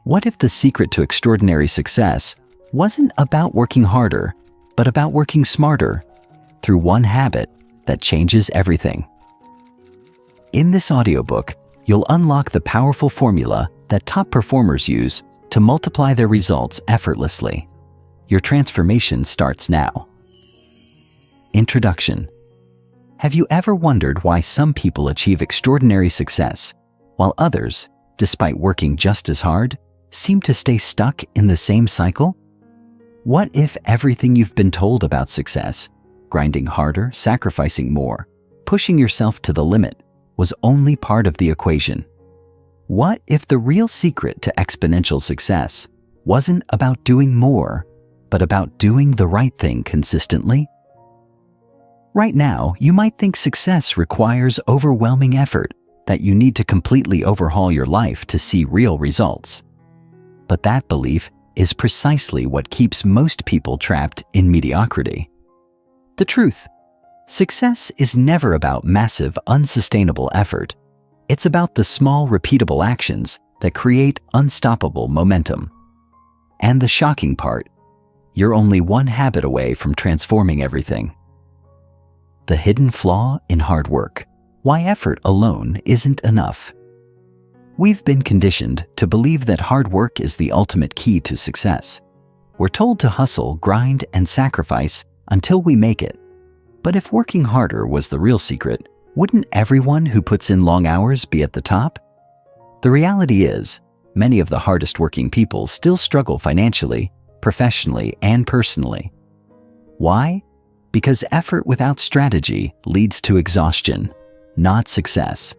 What if the secret to extraordinary success wasn't about working harder, but about working smarter through one habit that changes everything? In this audiobook, you'll unlock the powerful formula that top performers use to multiply their results effortlessly. Your transformation starts now. Introduction. Have you ever wondered why some people achieve extraordinary success, while others, despite working just as hard, seem to stay stuck in the same cycle? What if everything you've been told about success, grinding harder, sacrificing more, pushing yourself to the limit, was only part of the equation? What if the real secret to exponential success wasn't about doing more, but about doing the right thing consistently? Right now, you might think success requires overwhelming effort, that you need to completely overhaul your life to see real results. But that belief is precisely what keeps most people trapped in mediocrity. The truth: success is never about massive, unsustainable effort. It's about the small, repeatable actions that create unstoppable momentum. And the shocking part: you're only one habit away from transforming everything. The hidden flaw in hard work: why effort alone isn't enough. We've been conditioned to believe that hard work is the ultimate key to success. We're told to hustle, grind, and sacrifice until we make it. But if working harder was the real secret, wouldn't everyone who puts in long hours be at the top? The reality is, many of the hardest working people still struggle financially, professionally, and personally. Why? Because effort without strategy leads to exhaustion, not success.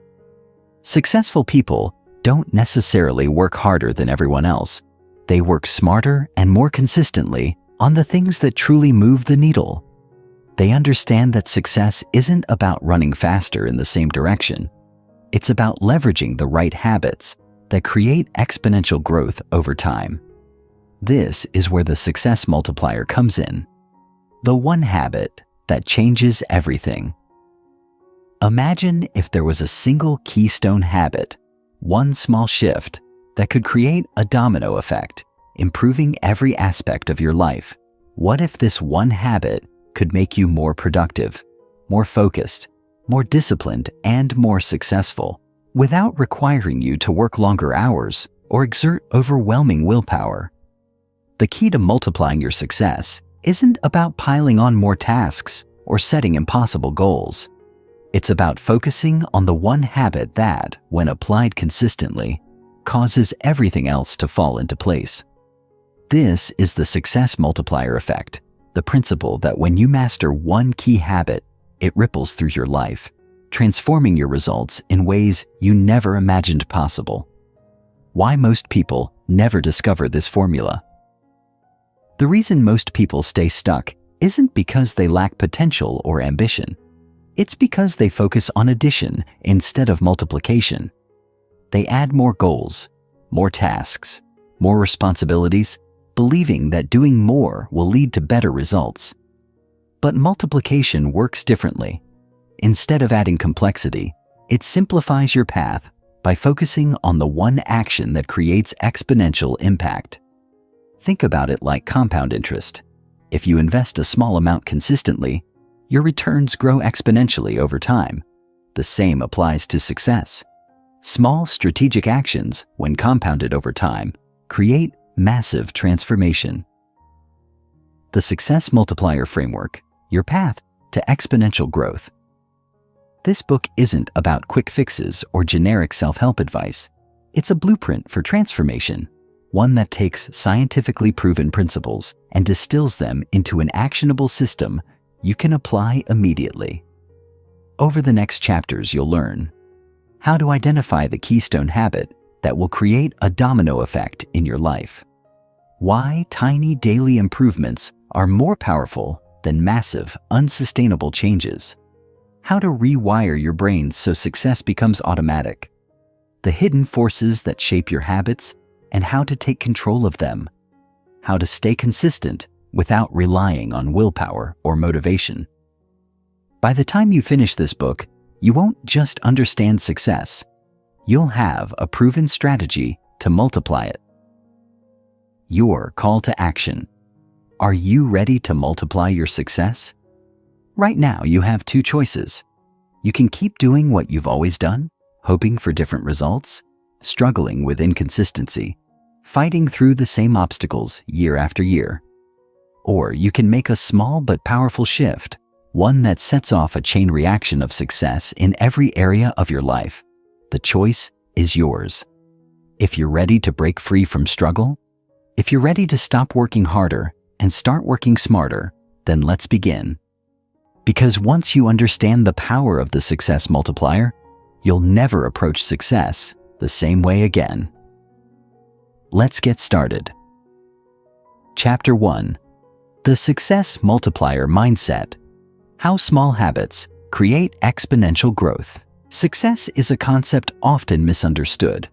Successful people don't necessarily work harder than everyone else. They work smarter and more consistently on the things that truly move the needle. They understand that success isn't about running faster in the same direction. It's about leveraging the right habits that create exponential growth over time. This is where the success multiplier comes in. The one habit that changes everything. Imagine if there was a single keystone habit, one small shift, that could create a domino effect, improving every aspect of your life. What if this one habit could make you more productive, more focused, more disciplined, and more successful, without requiring you to work longer hours or exert overwhelming willpower? The key to multiplying your success isn't about piling on more tasks or setting impossible goals. It's about focusing on the one habit that, when applied consistently, causes everything else to fall into place. This is the Success Multiplier Effect, the principle that when you master one key habit, it ripples through your life, transforming your results in ways you never imagined possible. Why most people never discover this formula? The reason most people stay stuck isn't because they lack potential or ambition. It's because they focus on addition instead of multiplication. They add more goals, more tasks, more responsibilities, believing that doing more will lead to better results. But multiplication works differently. Instead of adding complexity, it simplifies your path by focusing on the one action that creates exponential impact. Think about it like compound interest. If you invest a small amount consistently, your returns grow exponentially over time. The same applies to success. Small strategic actions, when compounded over time, create massive transformation. The Success Multiplier Framework, your path to exponential growth. This book isn't about quick fixes or generic self-help advice. It's a blueprint for transformation, one that takes scientifically proven principles and distills them into an actionable system you can apply immediately. Over the next chapters, you'll learn how to identify the keystone habit that will create a domino effect in your life, why tiny daily improvements are more powerful than massive, unsustainable changes, how to rewire your brain so success becomes automatic, the hidden forces that shape your habits and how to take control of them, how to stay consistent without relying on willpower or motivation. By the time you finish this book, you won't just understand success. You'll have a proven strategy to multiply it. your call to action. Are you ready to multiply your success? Right now, you have two choices. You can keep doing what you've always done, hoping for different results, struggling with inconsistency, fighting through the same obstacles year after year. Or you can make a small but powerful shift, one that sets off a chain reaction of success in every area of your life. The choice is yours. If you're ready to break free from struggle, if you're ready to stop working harder and start working smarter, then let's begin. Because once you understand the power of the success multiplier, you'll never approach success the same way again. Let's get started. Chapter 1. The Success Multiplier Mindset. How small habits create exponential growth. Success is a concept often misunderstood.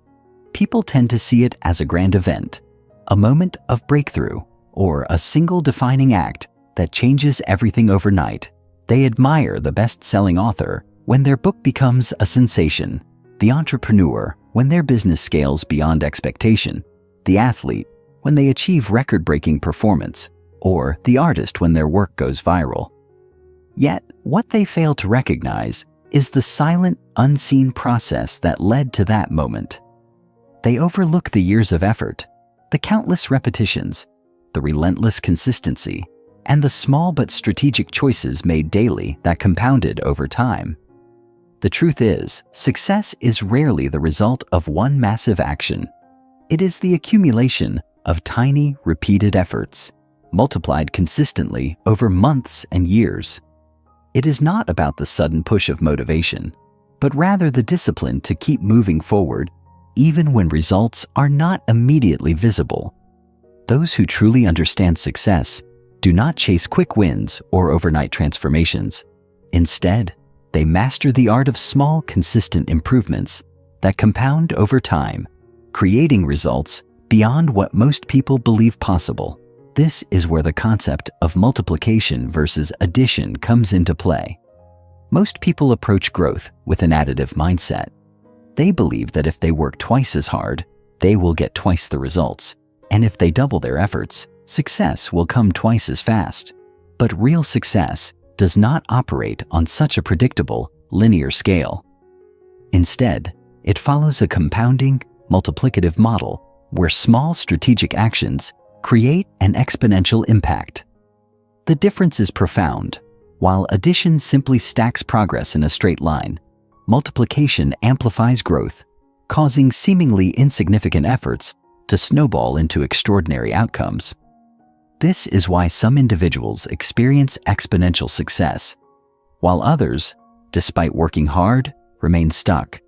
People tend to see it as a grand event, a moment of breakthrough, or a single defining act that changes everything overnight. They admire the best-selling author when their book becomes a sensation, the entrepreneur when their business scales beyond expectation, the athlete when they achieve record-breaking performance, or the artist when their work goes viral. Yet, what they fail to recognize is the silent, unseen process that led to that moment. They overlook the years of effort, the countless repetitions, the relentless consistency, and the small but strategic choices made daily that compounded over time. The truth is, success is rarely the result of one massive action. It is the accumulation of tiny, repeated efforts, multiplied consistently over months and years. It is not about the sudden push of motivation, but rather the discipline to keep moving forward even when results are not immediately visible. Those who truly understand success do not chase quick wins or overnight transformations. Instead, they master the art of small, consistent improvements that compound over time, creating results beyond what most people believe possible. This is where the concept of multiplication versus addition comes into play. Most people approach growth with an additive mindset. They believe that if they work twice as hard, they will get twice the results, and if they double their efforts, success will come twice as fast. But real success does not operate on such a predictable, linear scale. Instead, it follows a compounding, multiplicative model where small strategic actions create an exponential impact. The difference is profound. While addition simply stacks progress in a straight line, multiplication amplifies growth, causing seemingly insignificant efforts to snowball into extraordinary outcomes. This is why some individuals experience exponential success, while others, despite working hard, remain stuck.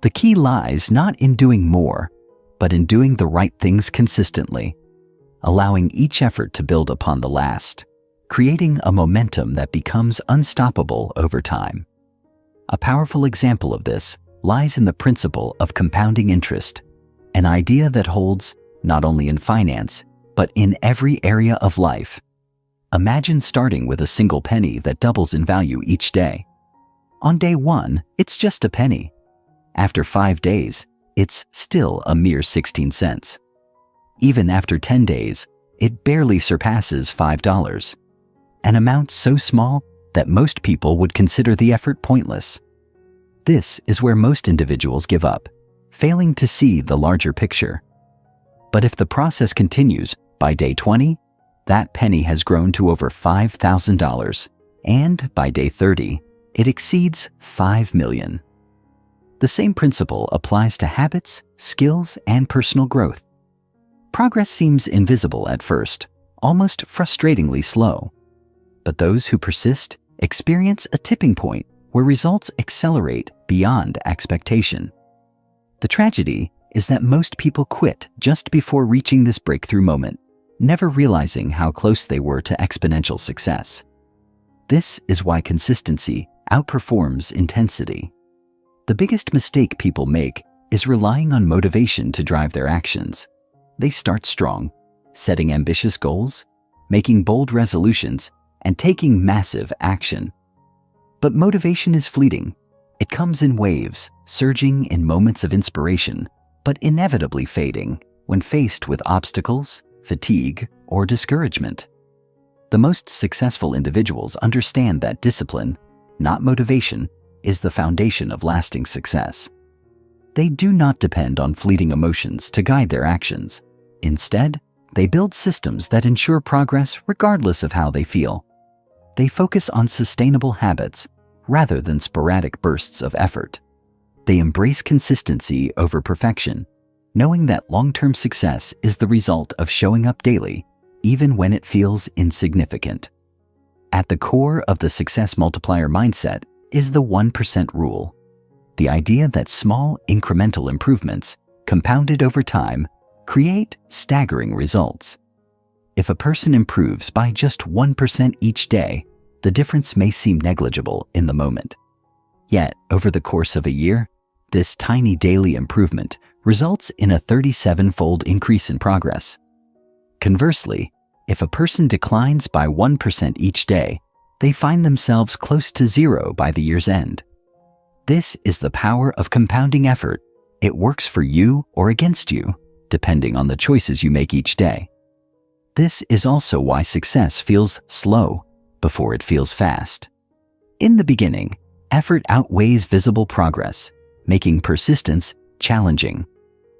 The key lies not in doing more, but in doing the right things consistently, allowing each effort to build upon the last, creating a momentum that becomes unstoppable over time. A powerful example of this lies in the principle of compounding interest, an idea that holds not only in finance, but in every area of life. Imagine starting with a single penny that doubles in value each day. On day 1, it's just a penny. After 5 days, it's still a mere 16 cents. Even after 10 days, it barely surpasses $5, an amount so small that most people would consider the effort pointless. This is where most individuals give up, failing to see the larger picture. But if the process continues, by day 20, that penny has grown to over $5,000, and by day 30, it exceeds $5 million. The same principle applies to habits, skills, and personal growth. Progress seems invisible at first, almost frustratingly slow. But those who persist experience a tipping point where results accelerate beyond expectation. The tragedy is that most people quit just before reaching this breakthrough moment, never realizing how close they were to exponential success. This is why consistency outperforms intensity. The biggest mistake people make is relying on motivation to drive their actions. They start strong, setting ambitious goals, making bold resolutions, and taking massive action. But motivation is fleeting. It comes in waves, surging in moments of inspiration, but inevitably fading when faced with obstacles, fatigue, or discouragement. The most successful individuals understand that discipline, not motivation, is the foundation of lasting success. They do not depend on fleeting emotions to guide their actions. Instead, they build systems that ensure progress regardless of how they feel. They focus on sustainable habits rather than sporadic bursts of effort. They embrace consistency over perfection, knowing that long-term success is the result of showing up daily, even when it feels insignificant. At the core of the Success Multiplier mindset is the 1% rule, the idea that small incremental improvements, compounded over time, create staggering results. If a person improves by just 1% each day, the difference may seem negligible in the moment. Yet, over the course of a year, this tiny daily improvement results in a 37-fold increase in progress. Conversely, if a person declines by 1% each day, they find themselves close to zero by the year's end. This is the power of compounding effort. It works for you or against you, depending on the choices you make each day. This is also why success feels slow before it feels fast. In the beginning, effort outweighs visible progress, making persistence challenging.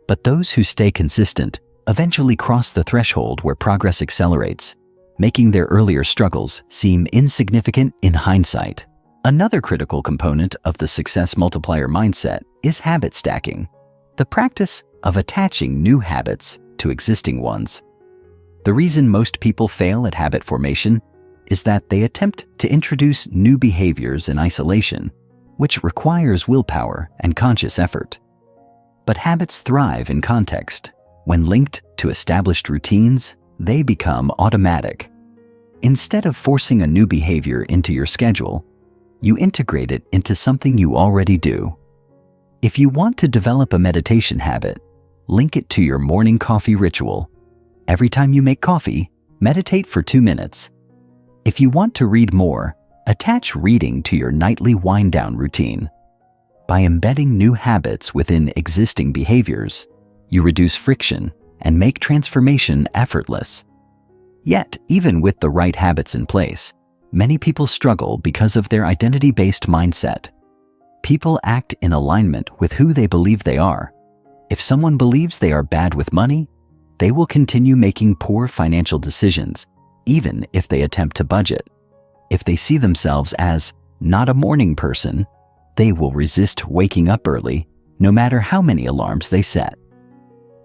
But those who stay consistent eventually cross the threshold where progress accelerates, making their earlier struggles seem insignificant in hindsight. Another critical component of the Success Multiplier mindset is habit stacking, the practice of attaching new habits to existing ones. The reason most people fail at habit formation is that they attempt to introduce new behaviors in isolation, which requires willpower and conscious effort. But habits thrive in context. When linked to established routines, they become automatic. Instead of forcing a new behavior into your schedule, you integrate it into something you already do. If you want to develop a meditation habit, link it to your morning coffee ritual. Every time you make coffee, meditate for 2 minutes. If you want to read more, attach reading to your nightly wind-down routine. By embedding new habits within existing behaviors, you reduce friction and make transformation effortless. Yet, even with the right habits in place, many people struggle because of their identity-based mindset. People act in alignment with who they believe they are. If someone believes they are bad with money, they will continue making poor financial decisions, even if they attempt to budget. If they see themselves as not a morning person, they will resist waking up early, no matter how many alarms they set.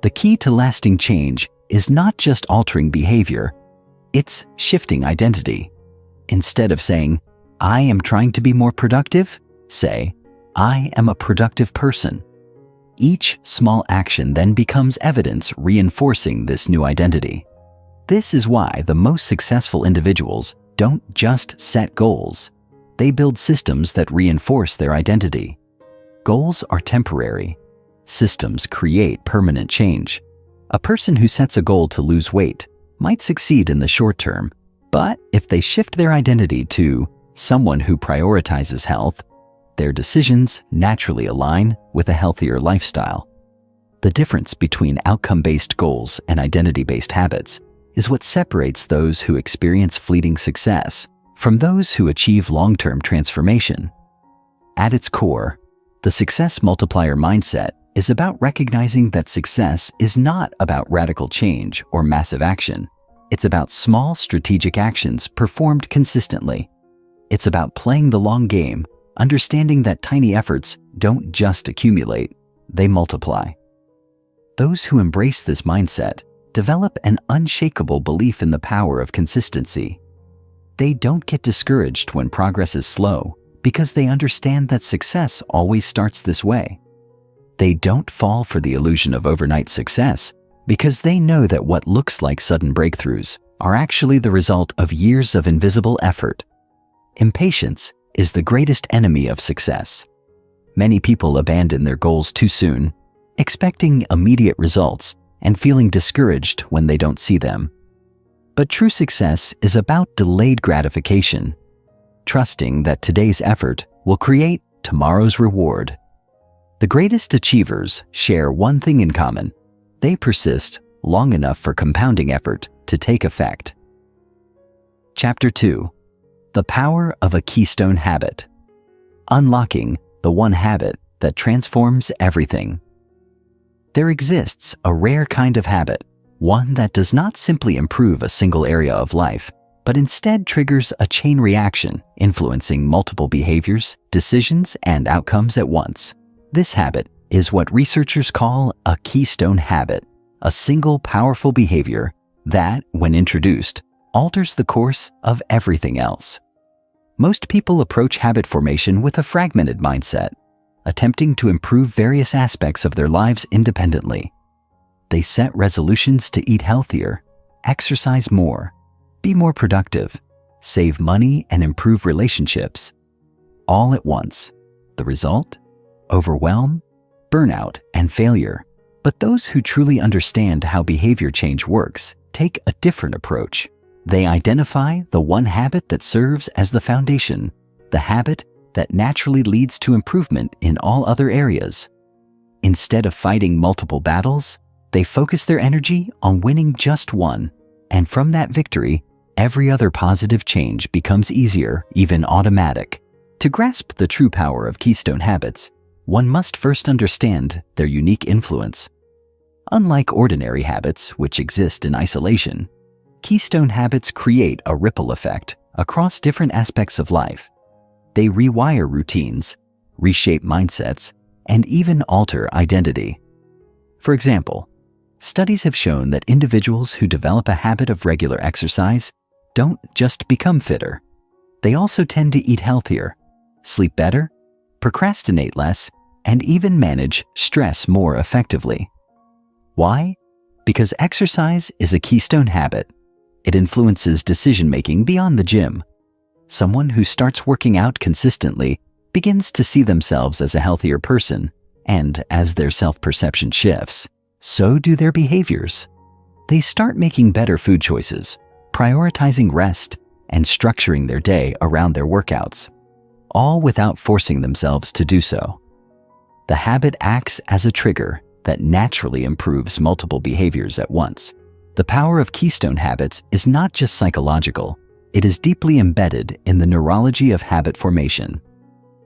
The key to lasting change is not just altering behavior, it's shifting identity. Instead of saying, "I am trying to be more productive," say, "I am a productive person." Each small action then becomes evidence reinforcing this new identity. This is why the most successful individuals don't just set goals. They build systems that reinforce their identity. Goals are temporary. Systems create permanent change. A person who sets a goal to lose weight might succeed in the short term, but if they shift their identity to someone who prioritizes health, their decisions naturally align with a healthier lifestyle. The difference between outcome-based goals and identity-based habits is what separates those who experience fleeting success from those who achieve long-term transformation. At its core, the Success Multiplier mindset is about recognizing that success is not about radical change or massive action. It's about small strategic actions performed consistently. It's about playing the long game, understanding that tiny efforts don't just accumulate, they multiply. Those who embrace this mindset develop an unshakable belief in the power of consistency. They don't get discouraged when progress is slow because they understand that success always starts this way. They don't fall for the illusion of overnight success because they know that what looks like sudden breakthroughs are actually the result of years of invisible effort. Impatience is the greatest enemy of success. Many people abandon their goals too soon, expecting immediate results and feeling discouraged when they don't see them. But true success is about delayed gratification, trusting that today's effort will create tomorrow's reward. The greatest achievers share one thing in common. They persist long enough for compounding effort to take effect. Chapter 2. The Power of a Keystone Habit. Unlocking the one habit that transforms everything. There exists a rare kind of habit, one that does not simply improve a single area of life, but instead triggers a chain reaction, influencing multiple behaviors, decisions, and outcomes at once. This habit is what researchers call a keystone habit, a single powerful behavior that, when introduced, alters the course of everything else. Most people approach habit formation with a fragmented mindset, attempting to improve various aspects of their lives independently. They set resolutions to eat healthier, exercise more, be more productive, save money, and improve relationships, all at once. The result? Overwhelm, burnout, and failure. But those who truly understand how behavior change works take a different approach. They identify the one habit that serves as the foundation, the habit that naturally leads to improvement in all other areas. Instead of fighting multiple battles, they focus their energy on winning just one, and from that victory, every other positive change becomes easier, even automatic. To grasp the true power of keystone habits, one must first understand their unique influence. Unlike ordinary habits, which exist in isolation, keystone habits create a ripple effect across different aspects of life. They rewire routines, reshape mindsets, and even alter identity. For example, studies have shown that individuals who develop a habit of regular exercise don't just become fitter. They also tend to eat healthier, sleep better, procrastinate less, and even manage stress more effectively. Why? Because exercise is a keystone habit. It influences decision-making beyond the gym. Someone who starts working out consistently begins to see themselves as a healthier person, and as their self-perception shifts, so do their behaviors. They start making better food choices, prioritizing rest, and structuring their day around their workouts, all without forcing themselves to do so. The habit acts as a trigger that naturally improves multiple behaviors at once. The power of keystone habits is not just psychological, it is deeply embedded in the neurology of habit formation.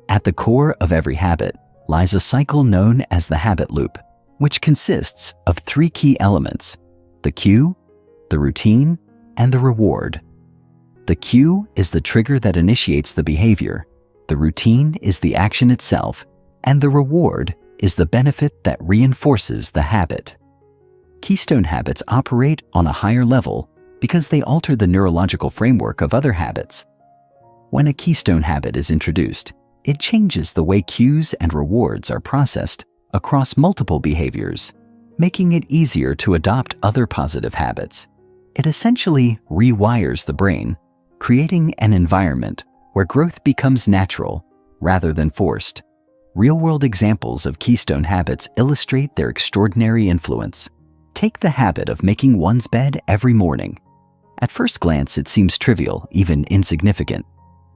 At the core of every habit lies a cycle known as the habit loop, which consists of three key elements: the cue, the routine, and the reward. The cue is the trigger that initiates the behavior, the routine is the action itself, and the reward is the benefit that reinforces the habit. Keystone habits operate on a higher level because they alter the neurological framework of other habits. When a keystone habit is introduced, it changes the way cues and rewards are processed across multiple behaviors, making it easier to adopt other positive habits. It essentially rewires the brain, creating an environment where growth becomes natural rather than forced. Real-world examples of keystone habits illustrate their extraordinary influence. Take the habit of making one's bed every morning. At first glance, it seems trivial, even insignificant.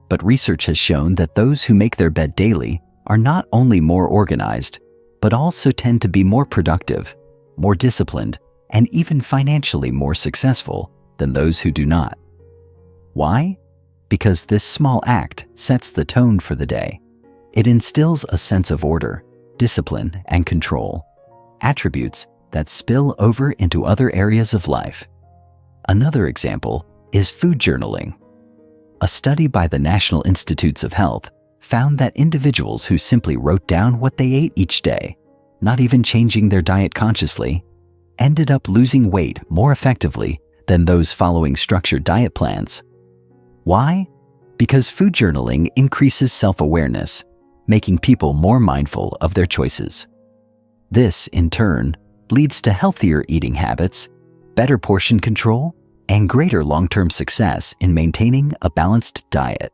But research has shown that those who make their bed daily are not only more organized, but also tend to be more productive, more disciplined, and even financially more successful than those who do not. Why? Because this small act sets the tone for the day. It instills a sense of order, discipline, and control, attributes that spill over into other areas of life. Another example is food journaling. A study by the National Institutes of Health found that individuals who simply wrote down what they ate each day, not even changing their diet consciously, ended up losing weight more effectively than those following structured diet plans. Why? Because food journaling increases self-awareness, making people more mindful of their choices. This, in turn, leads to healthier eating habits, better portion control, and greater long-term success in maintaining a balanced diet.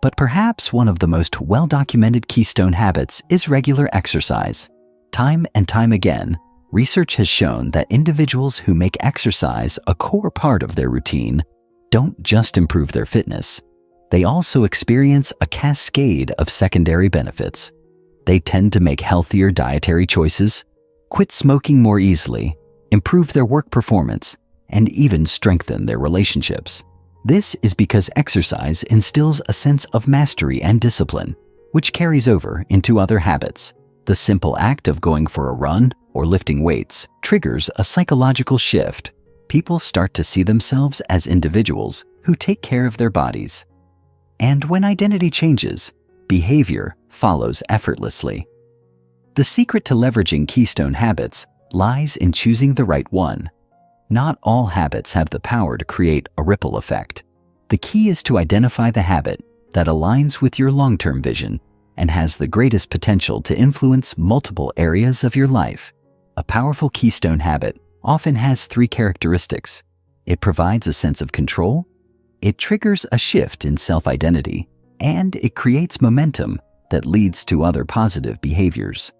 But perhaps one of the most well-documented keystone habits is regular exercise. Time and time again, research has shown that individuals who make exercise a core part of their routine don't just improve their fitness, they also experience a cascade of secondary benefits. They tend to make healthier dietary choices, quit smoking more easily, improve their work performance, and even strengthen their relationships. This is because exercise instills a sense of mastery and discipline, which carries over into other habits. The simple act of going for a run or lifting weights triggers a psychological shift. People start to see themselves as individuals who take care of their bodies. And when identity changes, behavior follows effortlessly. The secret to leveraging keystone habits lies in choosing the right one. Not all habits have the power to create a ripple effect. The key is to identify the habit that aligns with your long-term vision and has the greatest potential to influence multiple areas of your life. A powerful keystone habit often has 3 characteristics. It provides a sense of control, it triggers a shift in self-identity, and it creates momentum that leads to other positive behaviors.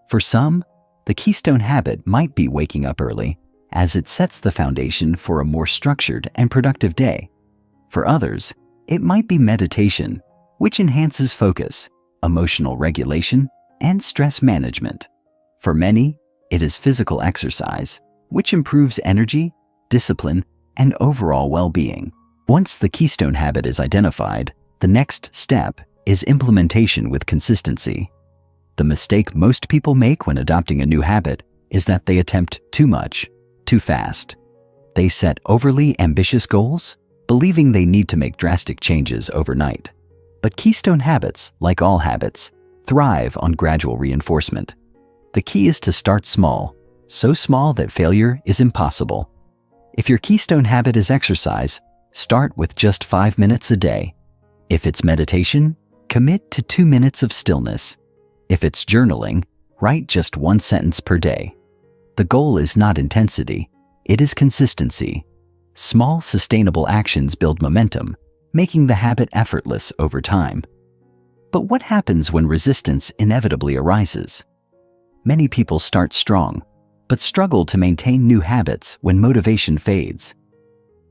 For some, the keystone habit might be waking up early, as it sets the foundation for a more structured and productive day. For others, it might be meditation, which enhances focus, emotional regulation, and stress management. For many, it is physical exercise, which improves energy, discipline, and overall well-being. Once the keystone habit is identified, the next step is implementation with consistency. The mistake most people make when adopting a new habit is that they attempt too much, too fast. They set overly ambitious goals, believing they need to make drastic changes overnight. But keystone habits, like all habits, thrive on gradual reinforcement. The key is to start small, so small that failure is impossible. If your keystone habit is exercise, start with just 5 minutes a day. If it's meditation, commit to 2 minutes of stillness. If it's journaling, write just 1 sentence per day. The goal is not intensity, it is consistency. Small, sustainable actions build momentum, making the habit effortless over time. But what happens when resistance inevitably arises? Many people start strong, but struggle to maintain new habits when motivation fades.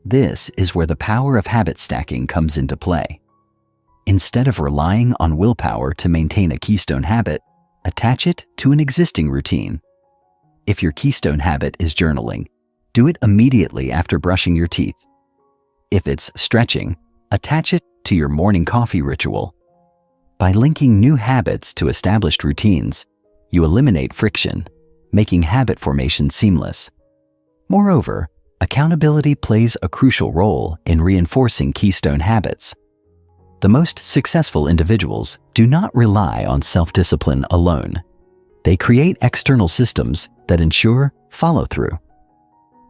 This is where the power of habit stacking comes into play. Instead of relying on willpower to maintain a keystone habit, attach it to an existing routine. If your keystone habit is journaling, do it immediately after brushing your teeth. If it's stretching, attach it to your morning coffee ritual. By linking new habits to established routines, you eliminate friction, making habit formation seamless. Moreover, accountability plays a crucial role in reinforcing keystone habits. The most successful individuals do not rely on self-discipline alone. They create external systems that ensure follow-through.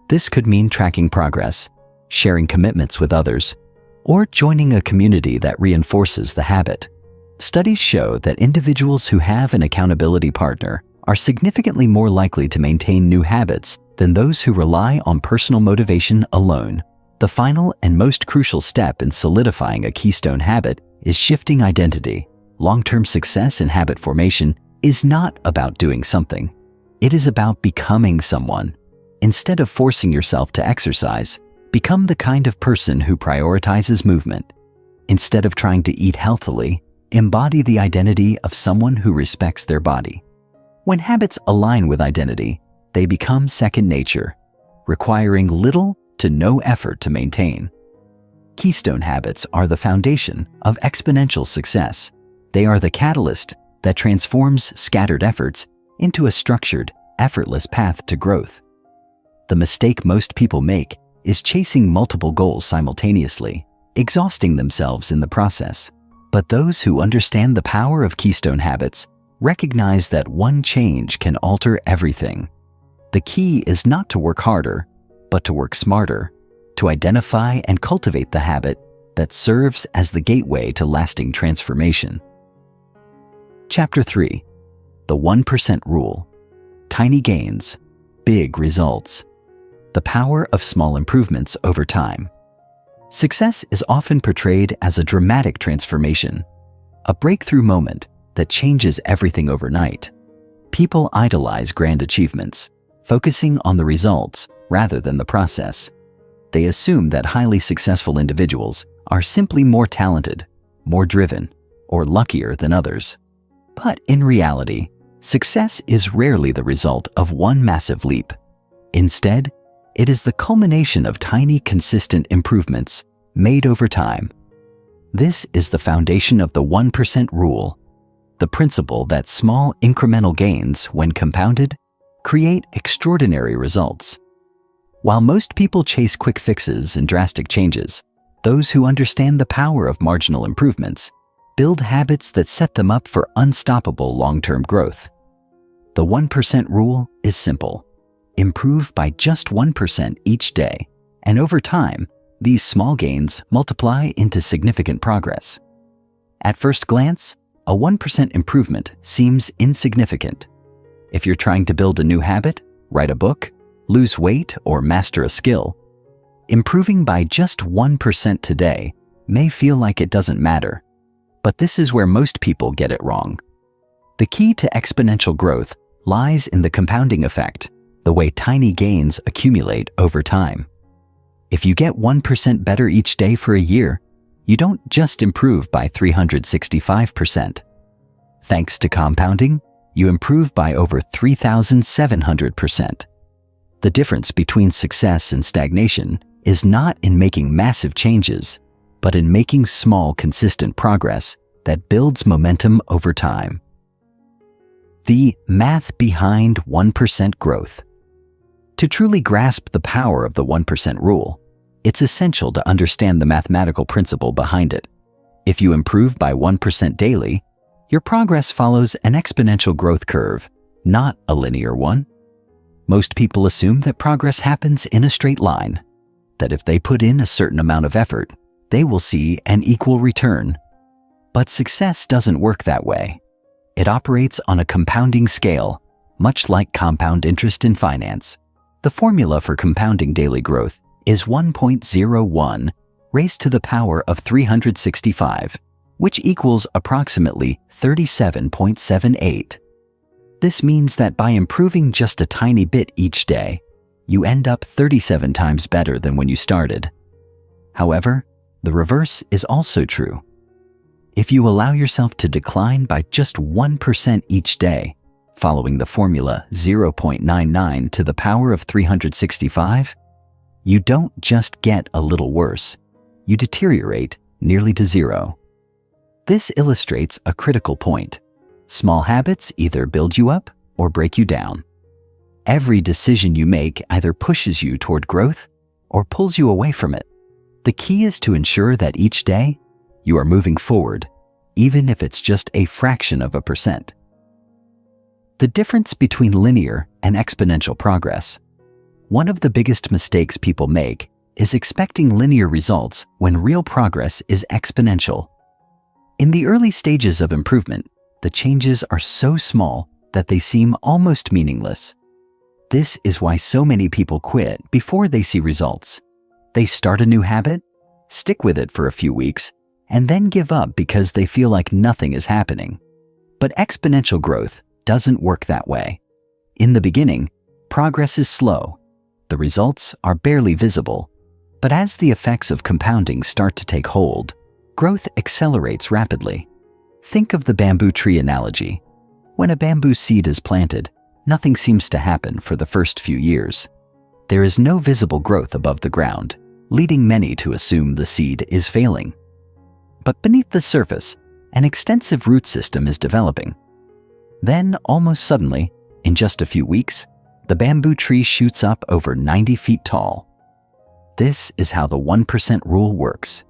This could mean tracking progress, sharing commitments with others, or joining a community that reinforces the habit. Studies show that individuals who have an accountability partner are significantly more likely to maintain new habits than those who rely on personal motivation alone. The final and most crucial step in solidifying a keystone habit is shifting identity. Long-term success in habit formation is not about doing something. It is about becoming someone. Instead of forcing yourself to exercise, become the kind of person who prioritizes movement. Instead of trying to eat healthily, embody the identity of someone who respects their body. When habits align with identity, they become second nature, requiring little to no effort to maintain. Keystone habits are the foundation of exponential success. They are the catalyst that transforms scattered efforts into a structured, effortless path to growth. The mistake most people make is chasing multiple goals simultaneously, exhausting themselves in the process. But those who understand the power of keystone habits recognize that one change can alter everything. The key is not to work harder, but to work smarter, to identify and cultivate the habit that serves as the gateway to lasting transformation. Chapter 3. The 1% Rule. Tiny gains, big results. The power of small improvements over time. Success is often portrayed as a dramatic transformation, a breakthrough moment that changes everything overnight. People idolize grand achievements, focusing on the results rather than the process. They assume that highly successful individuals are simply more talented, more driven, or luckier than others. But in reality, Success is rarely the result of one massive leap. Instead, it is the culmination of tiny, consistent improvements made over time. This is the foundation of the 1% rule, the principle that small incremental gains, when compounded, create extraordinary results. While most people chase quick fixes and drastic changes, those who understand the power of marginal improvements build habits that set them up for unstoppable long-term growth. The 1% rule is simple. Improve by just 1% each day, and over time, these small gains multiply into significant progress. At first glance, a 1% improvement seems insignificant. If you're trying to build a new habit, write a book, lose weight, or master a skill, improving by just 1% today may feel like it doesn't matter. But this is where most people get it wrong. The key to exponential growth lies in the compounding effect, the way tiny gains accumulate over time. If you get 1% better each day for a year, you don't just improve by 365%. Thanks to compounding, you improve by over 3,700%. The difference between success and stagnation is not in making massive changes, but in making small, consistent progress that builds momentum over time. The math behind 1% growth. To truly grasp the power of the 1% rule, it's essential to understand the mathematical principle behind it. If you improve by 1% daily, your progress follows an exponential growth curve, not a linear one. Most people assume that progress happens in a straight line, that if they put in a certain amount of effort, they will see an equal return. But success doesn't work that way. It operates on a compounding scale, much like compound interest in finance. The formula for compounding daily growth is 1.01 raised to the power of 365, which equals approximately 37.78. This means that by improving just a tiny bit each day, you end up 37 times better than when you started. However, the reverse is also true. If you allow yourself to decline by just 1% each day, following the formula 0.99 to the power of 365, you don't just get a little worse, you deteriorate nearly to zero. This illustrates a critical point. Small habits either build you up or break you down. Every decision you make either pushes you toward growth or pulls you away from it. The key is to ensure that each day you are moving forward, even if it's just a fraction of a percent. The difference between linear and exponential progress. One of the biggest mistakes people make is expecting linear results when real progress is exponential. In the early stages of improvement, the changes are so small that they seem almost meaningless. This is why so many people quit before they see results. They start a new habit, stick with it for a few weeks, and then give up because they feel like nothing is happening. But exponential growth doesn't work that way. In the beginning, progress is slow. The results are barely visible. But as the effects of compounding start to take hold, growth accelerates rapidly. Think of the bamboo tree analogy. When a bamboo seed is planted, nothing seems to happen for the first few years. There is no visible growth above the ground, leading many to assume the seed is failing. But beneath the surface, an extensive root system is developing. Then, almost suddenly, in just a few weeks, the bamboo tree shoots up over 90 feet tall. This is how the 1% rule works.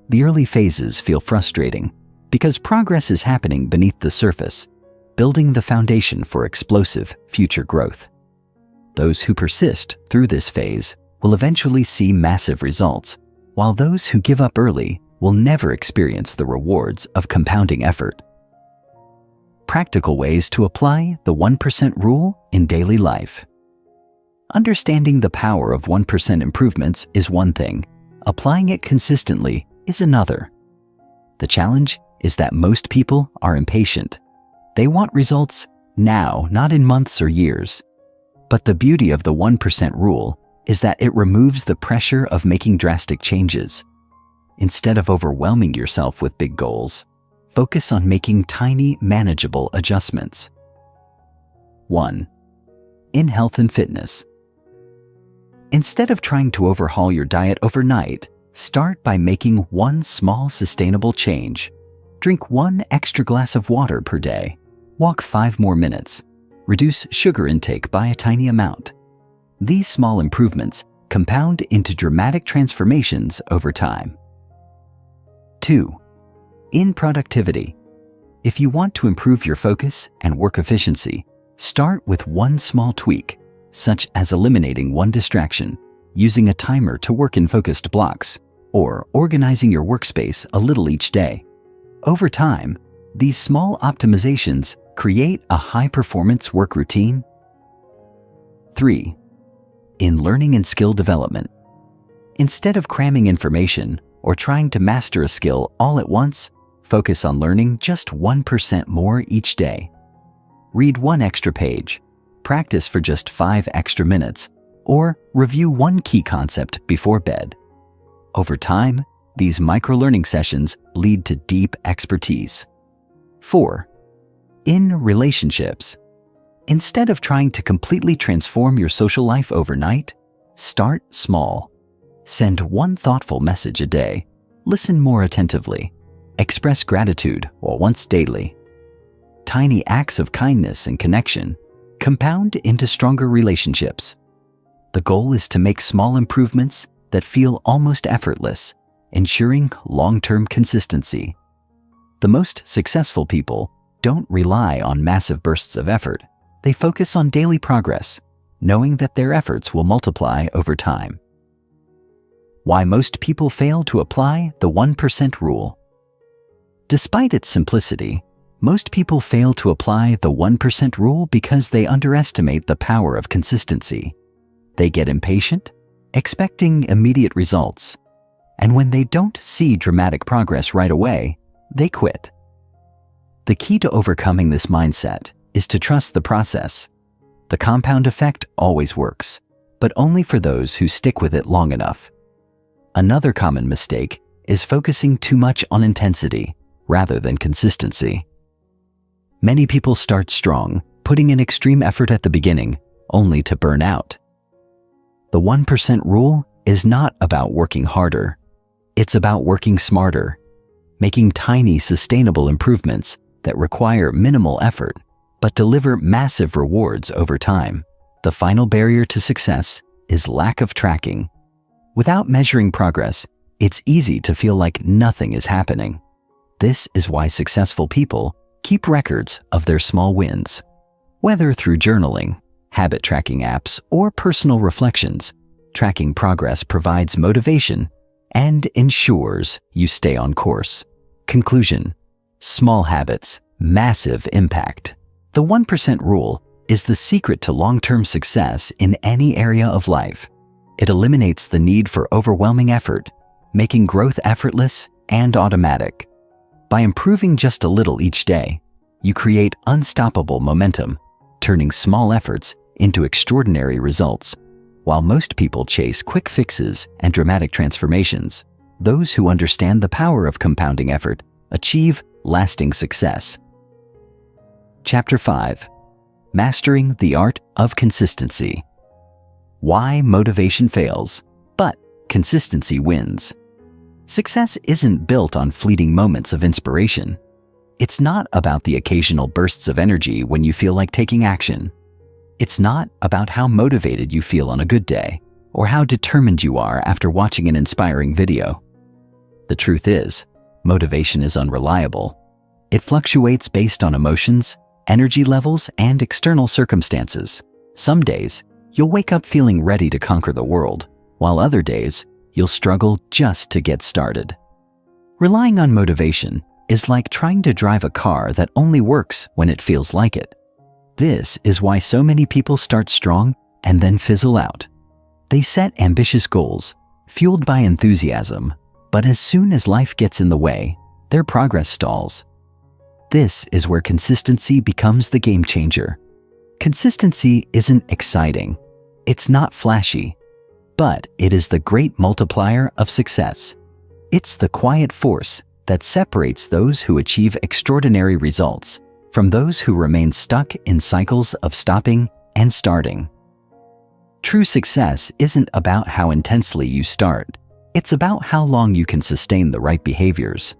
The early phases feel frustrating because progress is happening beneath the surface, building the foundation for explosive future growth. Those who persist through this phase will eventually see massive results, while those who give up early will never experience the rewards of compounding effort. Practical ways to apply the 1% rule in daily life. Understanding the power of 1% improvements is one thing. Applying it consistently is another. The challenge is that most people are impatient. They want results now, not in months or years. But the beauty of the 1% rule is that it removes the pressure of making drastic changes. Instead of overwhelming yourself with big goals, focus on making tiny, manageable adjustments. 1. In health and fitness. Instead of trying to overhaul your diet overnight, start by making one small sustainable change. Drink 1 extra glass of water per day. Walk 5 more minutes. Reduce sugar intake by a tiny amount. These small improvements compound into dramatic transformations over time. 2. In productivity. If you want to improve your focus and work efficiency, start with one small tweak, such as eliminating one distraction, using a timer to work in focused blocks, or organizing your workspace a little each day. Over time, these small optimizations create a high-performance work routine. 3. In learning and skill development. Instead of cramming information or trying to master a skill all at once, focus on learning just 1% more each day. Read 1 extra page, practice for just 5 extra minutes, or review 1 key concept before bed. Over time, these micro-learning sessions lead to deep expertise. 4. In relationships. Instead of trying to completely transform your social life overnight, start small. Send 1 thoughtful message a day. Listen more attentively. Express gratitude once daily. Tiny acts of kindness and connection compound into stronger relationships. The goal is to make small improvements that feel almost effortless, ensuring long-term consistency. The most successful people don't rely on massive bursts of effort. They focus on daily progress, knowing that their efforts will multiply over time. Why most people fail to apply the 1% rule. Despite its simplicity, most people fail to apply the 1% rule because they underestimate the power of consistency. They get impatient, expecting immediate results, and when they don't see dramatic progress right away, they quit. The key to overcoming this mindset is to trust the process. The compound effect always works, but only for those who stick with it long enough. Another common mistake is focusing too much on intensity rather than consistency. Many people start strong, putting in extreme effort at the beginning, only to burn out. The 1% rule is not about working harder. It's about working smarter, making tiny, sustainable improvements that require minimal effort, but deliver massive rewards over time. The final barrier to success is lack of tracking. Without measuring progress, it's easy to feel like nothing is happening. This is why successful people keep records of their small wins. Whether through journaling, habit tracking apps, or personal reflections, tracking progress provides motivation and ensures you stay on course. Conclusion: small habits, massive impact. The 1% rule is the secret to long-term success in any area of life. It eliminates the need for overwhelming effort, making growth effortless and automatic. By improving just a little each day, you create unstoppable momentum, turning small efforts into extraordinary results. While most people chase quick fixes and dramatic transformations, those who understand the power of compounding effort achieve lasting success. Chapter 5. Mastering the Art of Consistency. Why motivation fails, but consistency wins. Success isn't built on fleeting moments of inspiration. It's not about the occasional bursts of energy when you feel like taking action. It's not about how motivated you feel on a good day, or how determined you are after watching an inspiring video. The truth is, motivation is unreliable. It fluctuates based on emotions, energy levels, and external circumstances. Some days, you'll wake up feeling ready to conquer the world, while other days, you'll struggle just to get started. Relying on motivation is like trying to drive a car that only works when it feels like it. This is why so many people start strong and then fizzle out. They set ambitious goals, fueled by enthusiasm, but as soon as life gets in the way, their progress stalls. This is where consistency becomes the game changer. Consistency isn't exciting. It's not flashy, but it is the great multiplier of success. It's the quiet force that separates those who achieve extraordinary results from those who remain stuck in cycles of stopping and starting. True success isn't about how intensely you start. It's about how long you can sustain the right behaviors.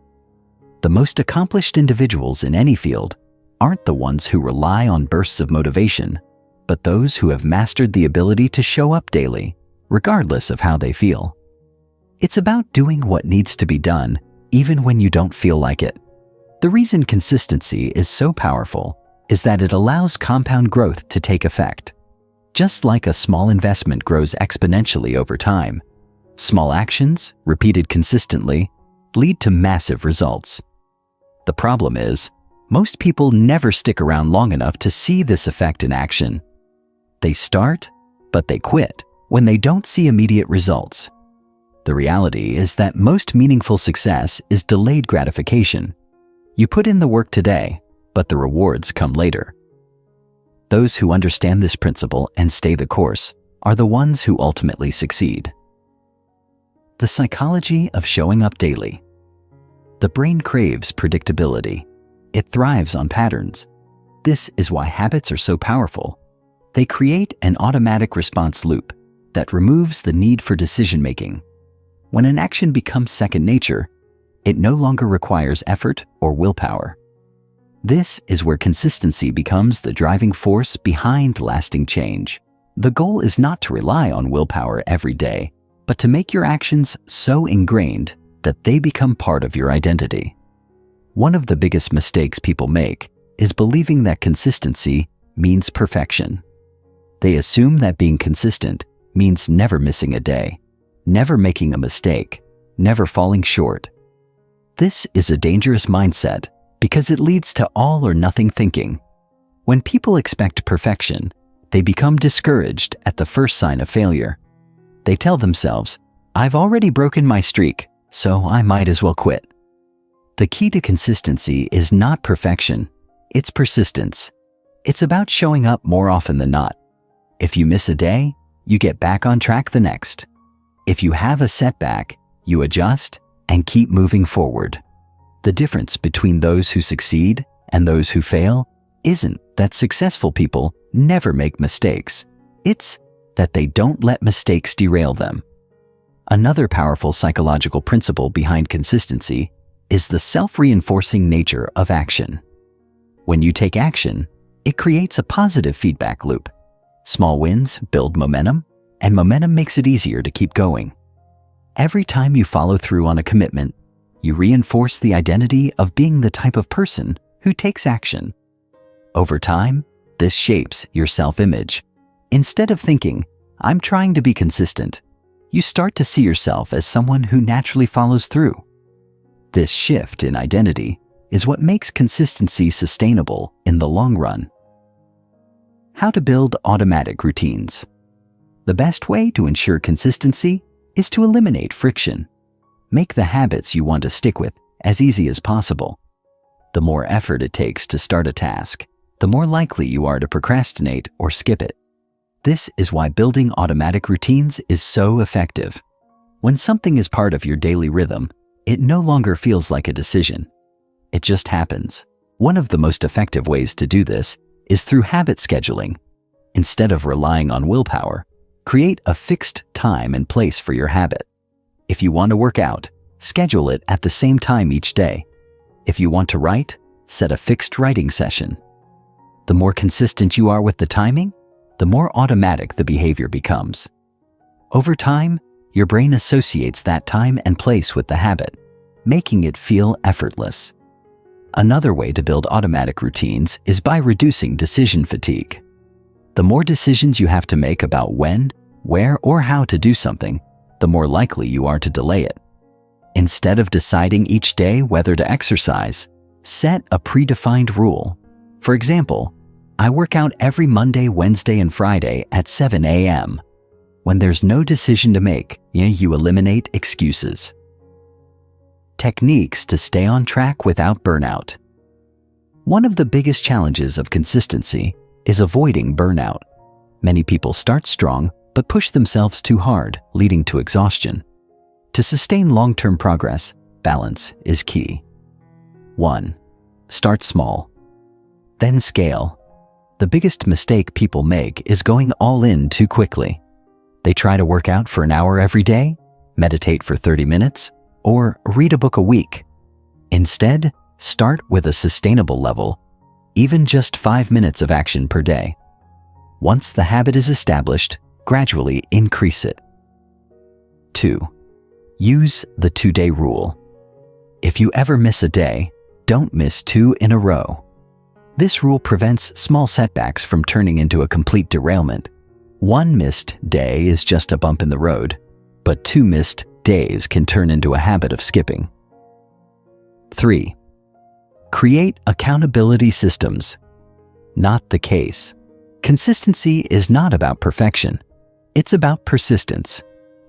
The most accomplished individuals in any field aren't the ones who rely on bursts of motivation, but those who have mastered the ability to show up daily, regardless of how they feel. It's about doing what needs to be done, even when you don't feel like it. The reason consistency is so powerful is that it allows compound growth to take effect. Just like a small investment grows exponentially over time, small actions, repeated consistently, lead to massive results. The problem is, most people never stick around long enough to see this effect in action. They start, but they quit when they don't see immediate results. The reality is that most meaningful success is delayed gratification. You put in the work today, but the rewards come later. Those who understand this principle and stay the course are the ones who ultimately succeed. The psychology of showing up daily. The brain craves predictability. It thrives on patterns. This is why habits are so powerful. They create an automatic response loop that removes the need for decision-making. When an action becomes second nature, it no longer requires effort or willpower. This is where consistency becomes the driving force behind lasting change. The goal is not to rely on willpower every day, but to make your actions so ingrained that they become part of your identity. One of the biggest mistakes people make is believing that consistency means perfection. They assume that being consistent means never missing a day, never making a mistake, never falling short. This is a dangerous mindset because it leads to all or nothing thinking. When people expect perfection, they become discouraged at the first sign of failure. They tell themselves, "I've already broken my streak, so I might as well quit." The key to consistency is not perfection, it's persistence. It's about showing up more often than not. If you miss a day, you get back on track the next. If you have a setback, you adjust and keep moving forward. The difference between those who succeed and those who fail isn't that successful people never make mistakes. It's that they don't let mistakes derail them. Another powerful psychological principle behind consistency is the self-reinforcing nature of action. When you take action, it creates a positive feedback loop. Small wins build momentum, and momentum makes it easier to keep going. Every time you follow through on a commitment, you reinforce the identity of being the type of person who takes action. Over time, this shapes your self-image. Instead of thinking, "I'm trying to be consistent," you start to see yourself as someone who naturally follows through. This shift in identity is what makes consistency sustainable in the long run. How to build automatic routines. The best way to ensure consistency is to eliminate friction. Make the habits you want to stick with as easy as possible. The more effort it takes to start a task, the more likely you are to procrastinate or skip it. This is why building automatic routines is so effective. When something is part of your daily rhythm, it no longer feels like a decision. It just happens. One of the most effective ways to do this is through habit scheduling. Instead of relying on willpower, create a fixed time and place for your habit. If you want to work out, schedule it at the same time each day. If you want to write, set a fixed writing session. The more consistent you are with the timing, the more automatic the behavior becomes. Over time, your brain associates that time and place with the habit, making it feel effortless. Another way to build automatic routines is by reducing decision fatigue. The more decisions you have to make about when, where, or how to do something, the more likely you are to delay it. Instead of deciding each day whether to exercise, set a predefined rule. For example, I work out every Monday, Wednesday, and Friday at 7 a.m. When there's no decision to make, you eliminate excuses. Techniques to stay on track without burnout. One of the biggest challenges of consistency is avoiding burnout. Many people start strong but push themselves too hard, leading to exhaustion. To sustain long-term progress, balance is key. 1. Start small. then scale. The biggest mistake people make is going all in too quickly. They try to work out for an hour every day, meditate for 30 minutes, or read a book a week. Instead, start with a sustainable level, even just 5 minutes of action per day. Once the habit is established, gradually increase it. 2. Use the 2-day rule. If you ever miss a day, don't miss 2 in a row. This rule prevents small setbacks from turning into a complete derailment. 1 missed day is just a bump in the road, but 2 missed days can turn into a habit of skipping. 3. Create accountability systems. Not the case. Consistency is not about perfection. It's about persistence.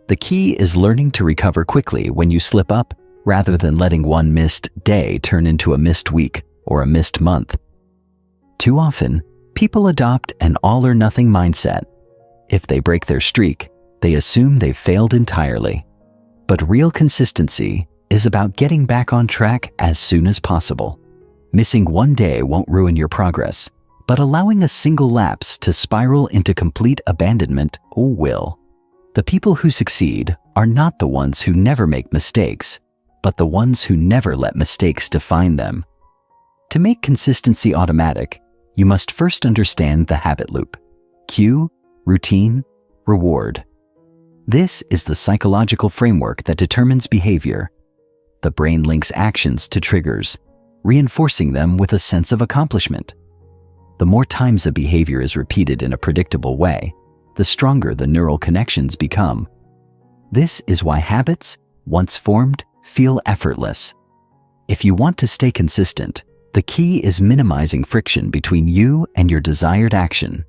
The key is learning to recover quickly when you slip up, rather than letting 1 missed day turn into a missed week or a missed month. Too often, people adopt an all-or-nothing mindset. If they break their streak, they assume they've failed entirely. But real consistency is about getting back on track as soon as possible. Missing 1 day won't ruin your progress, but allowing a single lapse to spiral into complete abandonment will. The people who succeed are not the ones who never make mistakes, but the ones who never let mistakes define them. To make consistency automatic, you must first understand the habit loop. Cue, routine, reward. This is the psychological framework that determines behavior. The brain links actions to triggers, reinforcing them with a sense of accomplishment. The more times a behavior is repeated in a predictable way, the stronger the neural connections become. This is why habits, once formed, feel effortless. If you want to stay consistent, the key is minimizing friction between you and your desired action.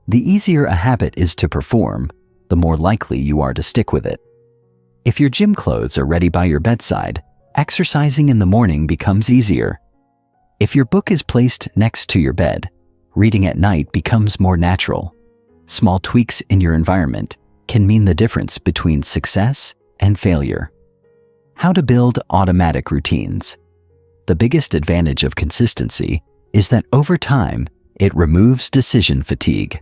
The easier a habit is to perform, the more likely you are to stick with it. If your gym clothes are ready by your bedside, exercising in the morning becomes easier. If your book is placed next to your bed, reading at night becomes more natural. Small tweaks in your environment can mean the difference between success and failure. How to build automatic routines. The biggest advantage of consistency is that over time, it removes decision fatigue.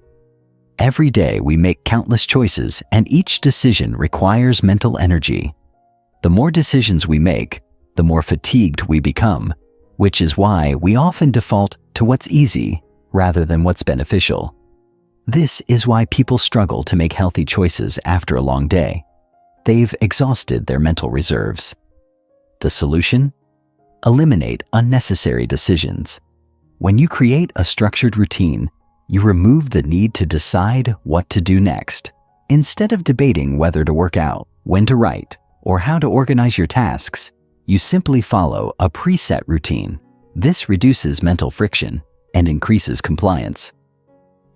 Every day we make countless choices, and each decision requires mental energy. The more decisions we make, the more fatigued we become, which is why we often default to what's easy rather than what's beneficial. This is why people struggle to make healthy choices after a long day. They've exhausted their mental reserves. The solution? Eliminate unnecessary decisions. When you create a structured routine, you remove the need to decide what to do next. Instead of debating whether to work out, when to write, or how to organize your tasks, you simply follow a preset routine. This reduces mental friction and increases compliance.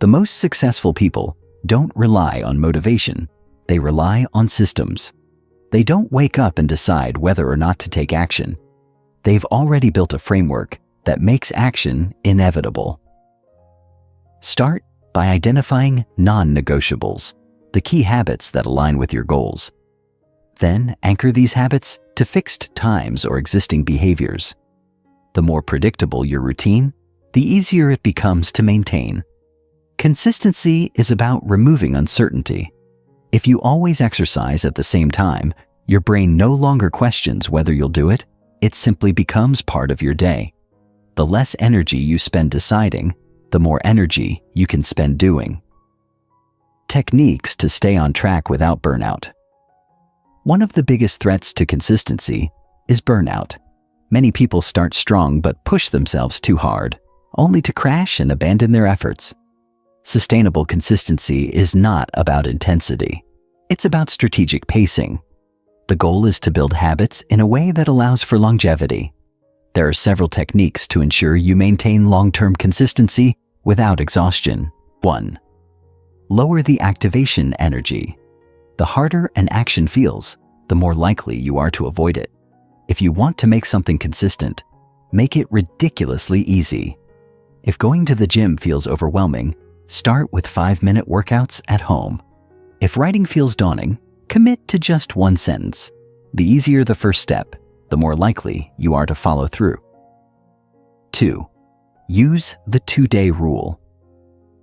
The most successful people don't rely on motivation. They rely on systems. They don't wake up and decide whether or not to take action. They've already built a framework that makes action inevitable. Start by identifying non-negotiables, the key habits that align with your goals. Then anchor these habits to fixed times or existing behaviors. The more predictable your routine, the easier it becomes to maintain. Consistency is about removing uncertainty. If you always exercise at the same time, your brain no longer questions whether you'll do it. It simply becomes part of your day. The less energy you spend deciding, the more energy you can spend doing. Techniques to stay on track without burnout. One of the biggest threats to consistency is burnout. Many people start strong but push themselves too hard, only to crash and abandon their efforts. Sustainable consistency is not about intensity. It's about strategic pacing. The goal is to build habits in a way that allows for longevity. There are several techniques to ensure you maintain long-term consistency without exhaustion. 1. Lower the activation energy. The harder an action feels, the more likely you are to avoid it. If you want to make something consistent, make it ridiculously easy. If going to the gym feels overwhelming, start with 5-minute workouts at home. If writing feels daunting, commit to just 1 sentence. The easier the first step, the more likely you are to follow through. 2. Use the 2-day rule.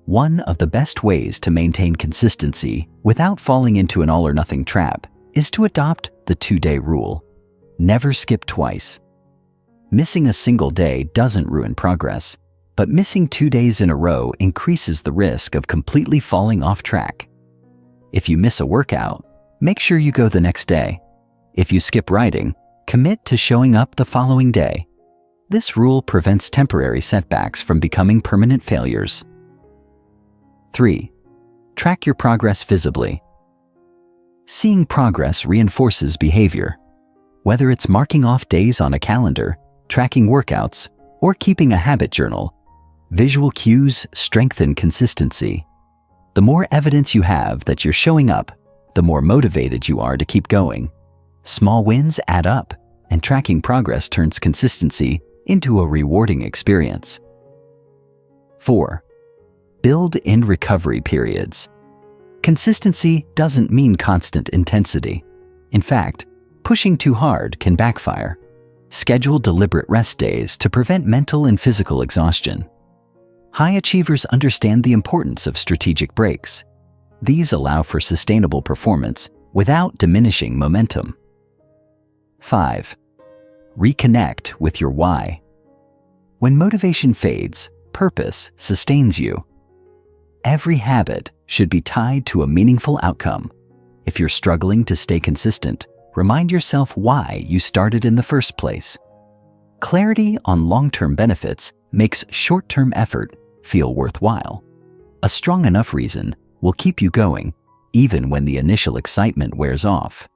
One of the best ways to maintain consistency without falling into an all-or-nothing trap is to adopt the 2-day rule. Never skip twice. Missing a single day doesn't ruin progress, but missing 2 days in a row increases the risk of completely falling off track. If you miss a workout, make sure you go the next day. If you skip writing, commit to showing up the following day. This rule prevents temporary setbacks from becoming permanent failures. 3. Track your progress visibly. Seeing progress reinforces behavior. Whether it's marking off days on a calendar, tracking workouts, or keeping a habit journal, visual cues strengthen consistency. The more evidence you have that you're showing up, the more motivated you are to keep going. Small wins add up, and tracking progress turns consistency into a rewarding experience. 4. Build in recovery periods. Consistency doesn't mean constant intensity. In fact, pushing too hard can backfire. Schedule deliberate rest days to prevent mental and physical exhaustion. High achievers understand the importance of strategic breaks. These allow for sustainable performance without diminishing momentum. 5. Reconnect with your why. When motivation fades, purpose sustains you. Every habit should be tied to a meaningful outcome. If you're struggling to stay consistent, remind yourself why you started in the first place. Clarity on long-term benefits makes short-term effort feel worthwhile. A strong enough reason will keep you going, even when the initial excitement wears off.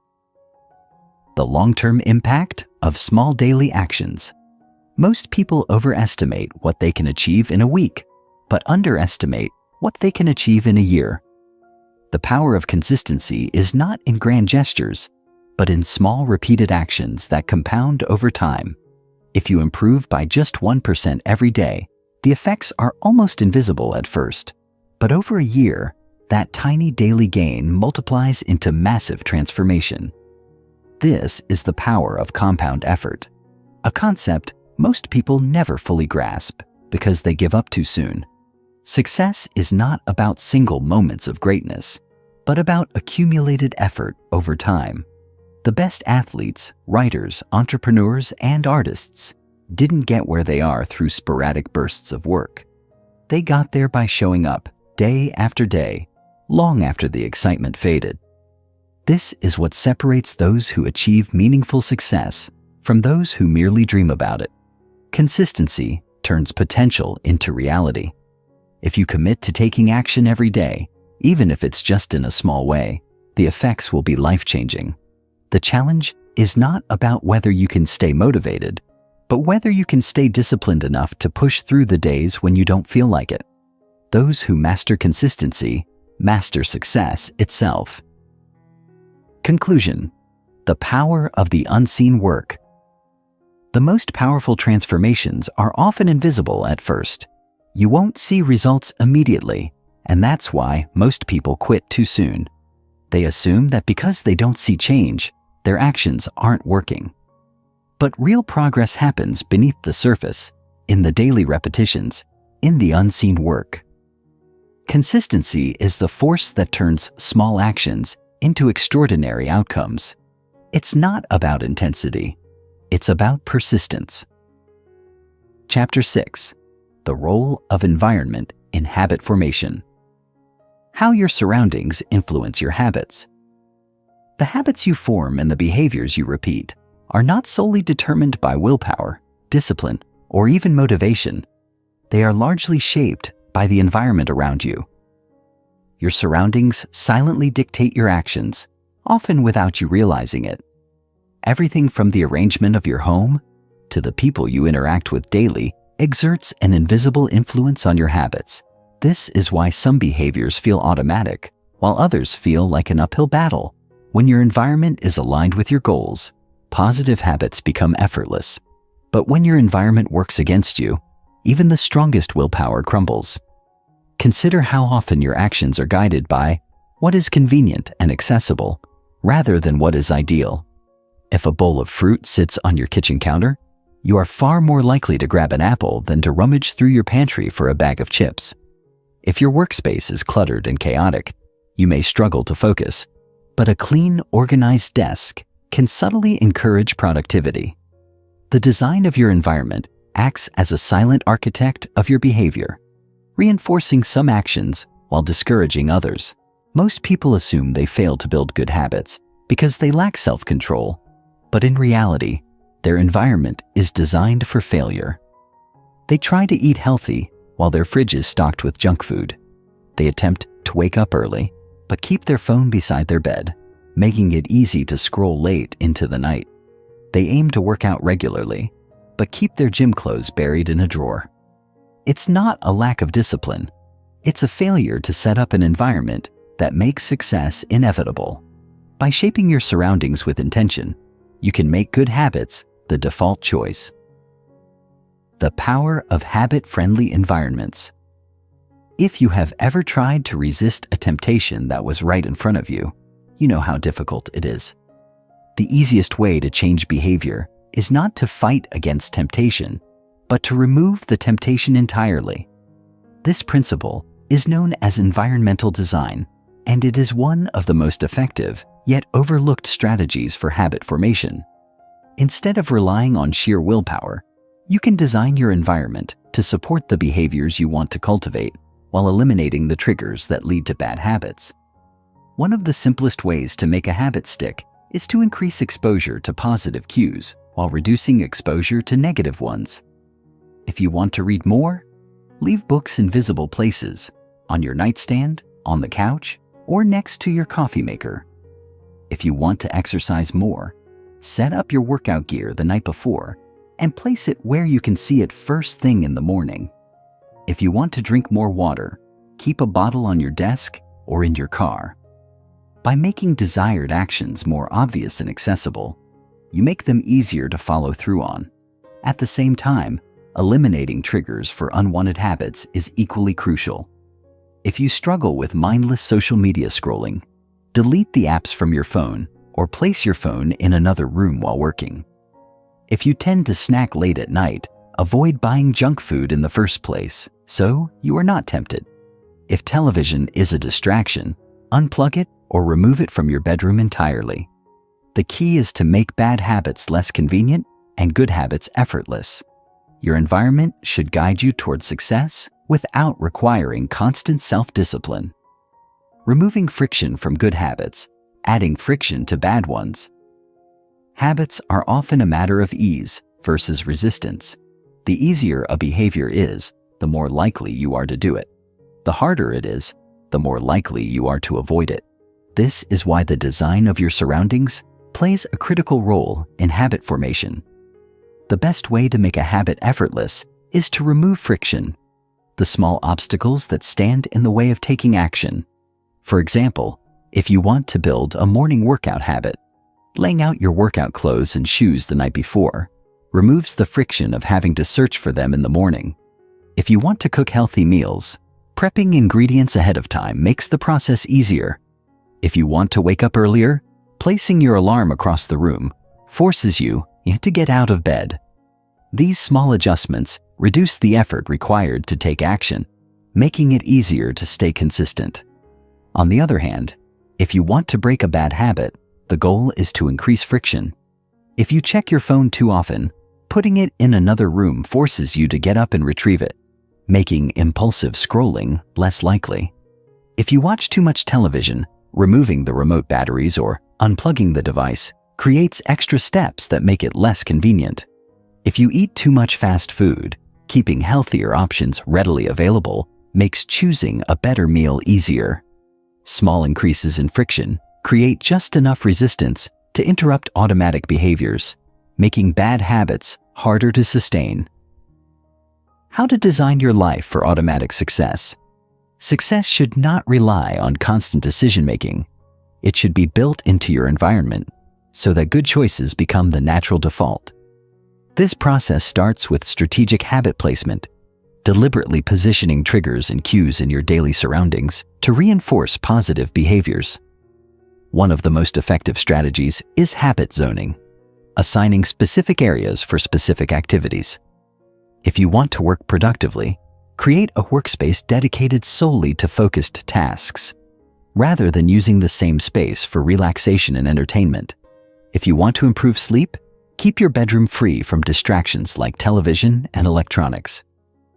The long-term impact of small daily actions. Most people overestimate what they can achieve in a week, but underestimate what they can achieve in a year. The power of consistency is not in grand gestures, but in small repeated actions that compound over time. If you improve by just 1% every day, the effects are almost invisible at first, but over a year, that tiny daily gain multiplies into massive transformation. This is the power of compound effort, a concept most people never fully grasp because they give up too soon. Success is not about single moments of greatness, but about accumulated effort over time. The best athletes, writers, entrepreneurs, and artists didn't get where they are through sporadic bursts of work. They got there by showing up day after day, long after the excitement faded. This is what separates those who achieve meaningful success from those who merely dream about it. Consistency turns potential into reality. If you commit to taking action every day, even if it's just in a small way, the effects will be life-changing. The challenge is not about whether you can stay motivated, but whether you can stay disciplined enough to push through the days when you don't feel like it. Those who master consistency master success itself. Conclusion: the power of the unseen work. The most powerful transformations are often invisible at first. You won't see results immediately, and that's why most people quit too soon. They assume that because they don't see change, their actions aren't working. But real progress happens beneath the surface, in the daily repetitions, in the unseen work. Consistency is the force that turns small actions into extraordinary outcomes. It's not about intensity. It's about persistence. Chapter 6. The role of environment in habit formation. How your surroundings influence your habits. The habits you form and the behaviors you repeat are not solely determined by willpower, discipline, or even motivation. They are largely shaped by the environment around you. Your surroundings silently dictate your actions, often without you realizing it. Everything from the arrangement of your home to the people you interact with daily exerts an invisible influence on your habits. This is why some behaviors feel automatic, while others feel like an uphill battle. When your environment is aligned with your goals, positive habits become effortless. But when your environment works against you, even the strongest willpower crumbles. Consider how often your actions are guided by what is convenient and accessible, rather than what is ideal. If a bowl of fruit sits on your kitchen counter, you are far more likely to grab an apple than to rummage through your pantry for a bag of chips. If your workspace is cluttered and chaotic, you may struggle to focus, but a clean, organized desk can subtly encourage productivity. The design of your environment acts as a silent architect of your behavior, reinforcing some actions while discouraging others. Most people assume they fail to build good habits because they lack self-control, but in reality, their environment is designed for failure. They try to eat healthy while their fridge is stocked with junk food. They attempt to wake up early, but keep their phone beside their bed, making it easy to scroll late into the night. They aim to work out regularly, but keep their gym clothes buried in a drawer. It's not a lack of discipline. It's a failure to set up an environment that makes success inevitable. By shaping your surroundings with intention, you can make good habits the default choice. The power of habit-friendly environments. If you have ever tried to resist a temptation that was right in front of you, you know how difficult it is. The easiest way to change behavior is not to fight against temptation, but to remove the temptation entirely. This principle is known as environmental design, and it is one of the most effective yet overlooked strategies for habit formation. Instead of relying on sheer willpower, you can design your environment to support the behaviors you want to cultivate while eliminating the triggers that lead to bad habits. One of the simplest ways to make a habit stick is to increase exposure to positive cues while reducing exposure to negative ones. If you want to read more, leave books in visible places, on your nightstand, on the couch, or next to your coffee maker. If you want to exercise more, set up your workout gear the night before and place it where you can see it first thing in the morning. If you want to drink more water, keep a bottle on your desk or in your car. By making desired actions more obvious and accessible, you make them easier to follow through on. At the same time, eliminating triggers for unwanted habits is equally crucial. If you struggle with mindless social media scrolling, delete the apps from your phone or place your phone in another room while working. If you tend to snack late at night, avoid buying junk food in the first place, so you are not tempted. If television is a distraction, unplug it or remove it from your bedroom entirely. The key is to make bad habits less convenient and good habits effortless. Your environment should guide you towards success without requiring constant self-discipline. Removing friction from good habits, adding friction to bad ones. Habits are often a matter of ease versus resistance. The easier a behavior is, the more likely you are to do it. The harder it is, the more likely you are to avoid it. This is why the design of your surroundings plays a critical role in habit formation. The best way to make a habit effortless is to remove friction, the small obstacles that stand in the way of taking action. For example, if you want to build a morning workout habit, laying out your workout clothes and shoes the night before removes the friction of having to search for them in the morning. If you want to cook healthy meals, prepping ingredients ahead of time makes the process easier. If you want to wake up earlier, placing your alarm across the room forces you to get out of bed. These small adjustments reduce the effort required to take action, making it easier to stay consistent. On the other hand, if you want to break a bad habit, the goal is to increase friction. If you check your phone too often, putting it in another room forces you to get up and retrieve it, making impulsive scrolling less likely. If you watch too much television, removing the remote batteries or unplugging the device creates extra steps that make it less convenient. If you eat too much fast food, keeping healthier options readily available makes choosing a better meal easier. Small increases in friction create just enough resistance to interrupt automatic behaviors, making bad habits harder to sustain. How to design your life for automatic success. Success should not rely on constant decision-making. It should be built into your environment so that good choices become the natural default. This process starts with strategic habit placement, deliberately positioning triggers and cues in your daily surroundings to reinforce positive behaviors. One of the most effective strategies is habit zoning. assigning specific areas for specific activities. If you want to work productively, create a workspace dedicated solely to focused tasks, rather than using the same space for relaxation and entertainment. If you want to improve sleep, keep your bedroom free from distractions like television and electronics.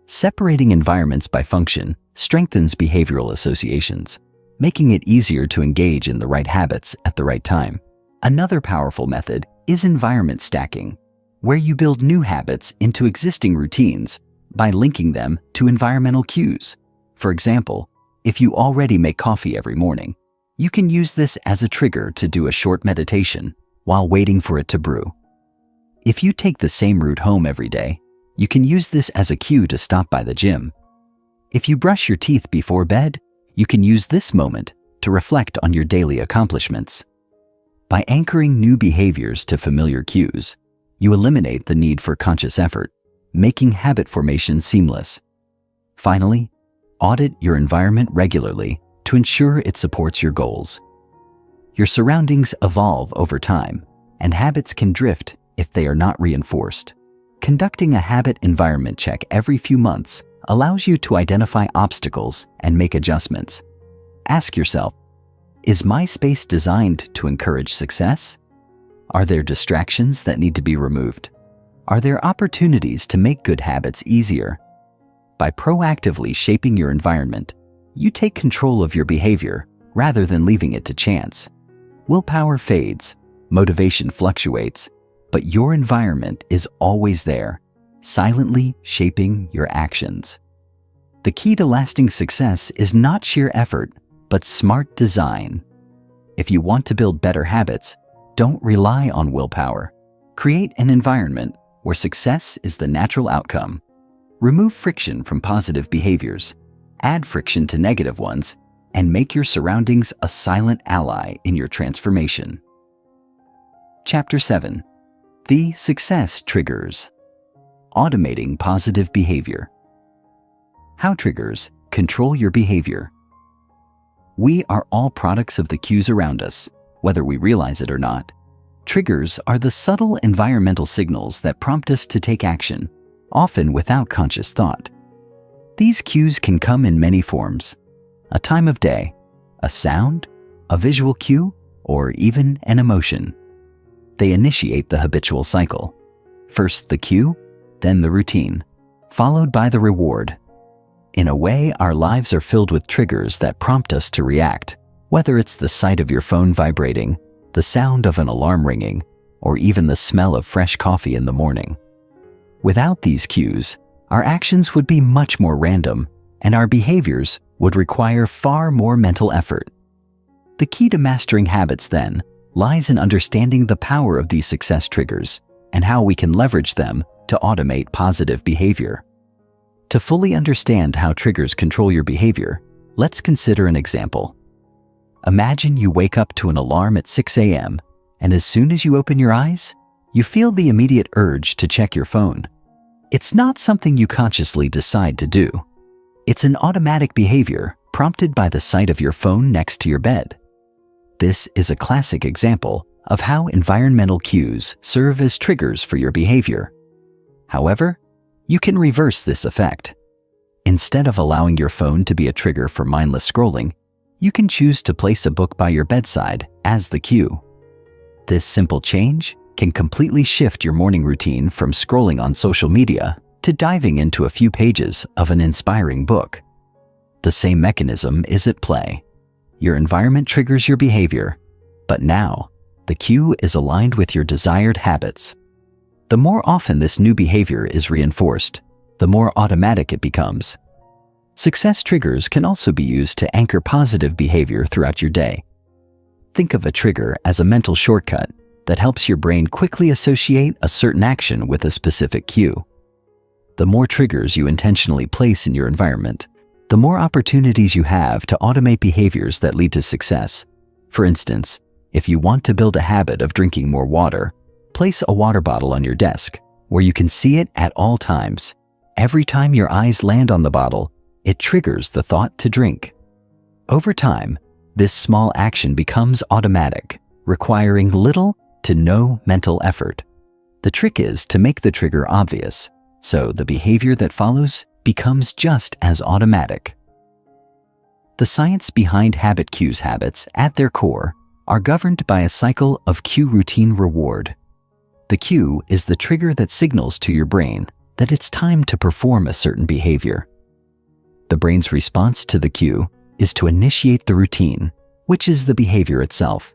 Separating environments by function strengthens behavioral associations, making it easier to engage in the right habits at the right time. Another powerful method is environment stacking, where you build new habits into existing routines by linking them to environmental cues. For example, if you already make coffee every morning, you can use this as a trigger to do a short meditation while waiting for it to brew. If you take the same route home every day, you can use this as a cue to stop by the gym. If you brush your teeth before bed, you can use this moment to reflect on your daily accomplishments. By anchoring new behaviors to familiar cues, you eliminate the need for conscious effort, making habit formation seamless. Finally, audit your environment regularly to ensure it supports your goals. Your surroundings evolve over time, and habits can drift if they are not reinforced. Conducting a habit environment check every few months allows you to identify obstacles and make adjustments. Ask yourself, is my space designed to encourage success? Are there distractions that need to be removed? Are there opportunities to make good habits easier? By proactively shaping your environment, you take control of your behavior rather than leaving it to chance. Willpower fades, motivation fluctuates, but your environment is always there, silently shaping your actions. The key to lasting success is not sheer effort, but smart design. If you want to build better habits, don't rely on willpower. Create an environment where success is the natural outcome. Remove friction from positive behaviors, add friction to negative ones, and make your surroundings a silent ally in your transformation. Chapter 7. The Success Triggers. Automating positive behavior. How triggers control your behavior. We are all products of the cues around us, whether we realize it or not. Triggers are the subtle environmental signals that prompt us to take action, often without conscious thought. These cues can come in many forms: a time of day, a sound, a visual cue, or even an emotion. They initiate the habitual cycle. First the cue, then the routine, followed by the reward. In a way, our lives are filled with triggers that prompt us to react, whether it's the sight of your phone vibrating, the sound of an alarm ringing, or even the smell of fresh coffee in the morning. Without these cues, our actions would be much more random, and our behaviors would require far more mental effort. The key to mastering habits, then, lies in understanding the power of these success triggers and how we can leverage them to automate positive behavior. To fully understand how triggers control your behavior, let's consider an example. Imagine you wake up to an alarm at 6 a.m., and as soon as you open your eyes, you feel the immediate urge to check your phone. It's not something you consciously decide to do. It's an automatic behavior prompted by the sight of your phone next to your bed. This is a classic example of how environmental cues serve as triggers for your behavior. However, you can reverse this effect. Instead of allowing your phone to be a trigger for mindless scrolling, you can choose to place a book by your bedside as the cue. This simple change can completely shift your morning routine from scrolling on social media to diving into a few pages of an inspiring book. The same mechanism is at play. Your environment triggers your behavior, but now the cue is aligned with your desired habits. The more often this new behavior is reinforced, the more automatic it becomes. Success triggers can also be used to anchor positive behavior throughout your day. Think of a trigger as a mental shortcut that helps your brain quickly associate a certain action with a specific cue. The more triggers you intentionally place in your environment, the more opportunities you have to automate behaviors that lead to success. For instance, if you want to build a habit of drinking more water, place a water bottle on your desk where you can see it at all times. Every time your eyes land on the bottle, it triggers the thought to drink. Over time, this small action becomes automatic, requiring little to no mental effort. The trick is to make the trigger obvious, so the behavior that follows becomes just as automatic. The science behind habit cues habits, at their core, are governed by a cycle of cue routine reward. The cue is the trigger that signals to your brain that it's time to perform a certain behavior. The brain's response to the cue is to initiate the routine, which is the behavior itself.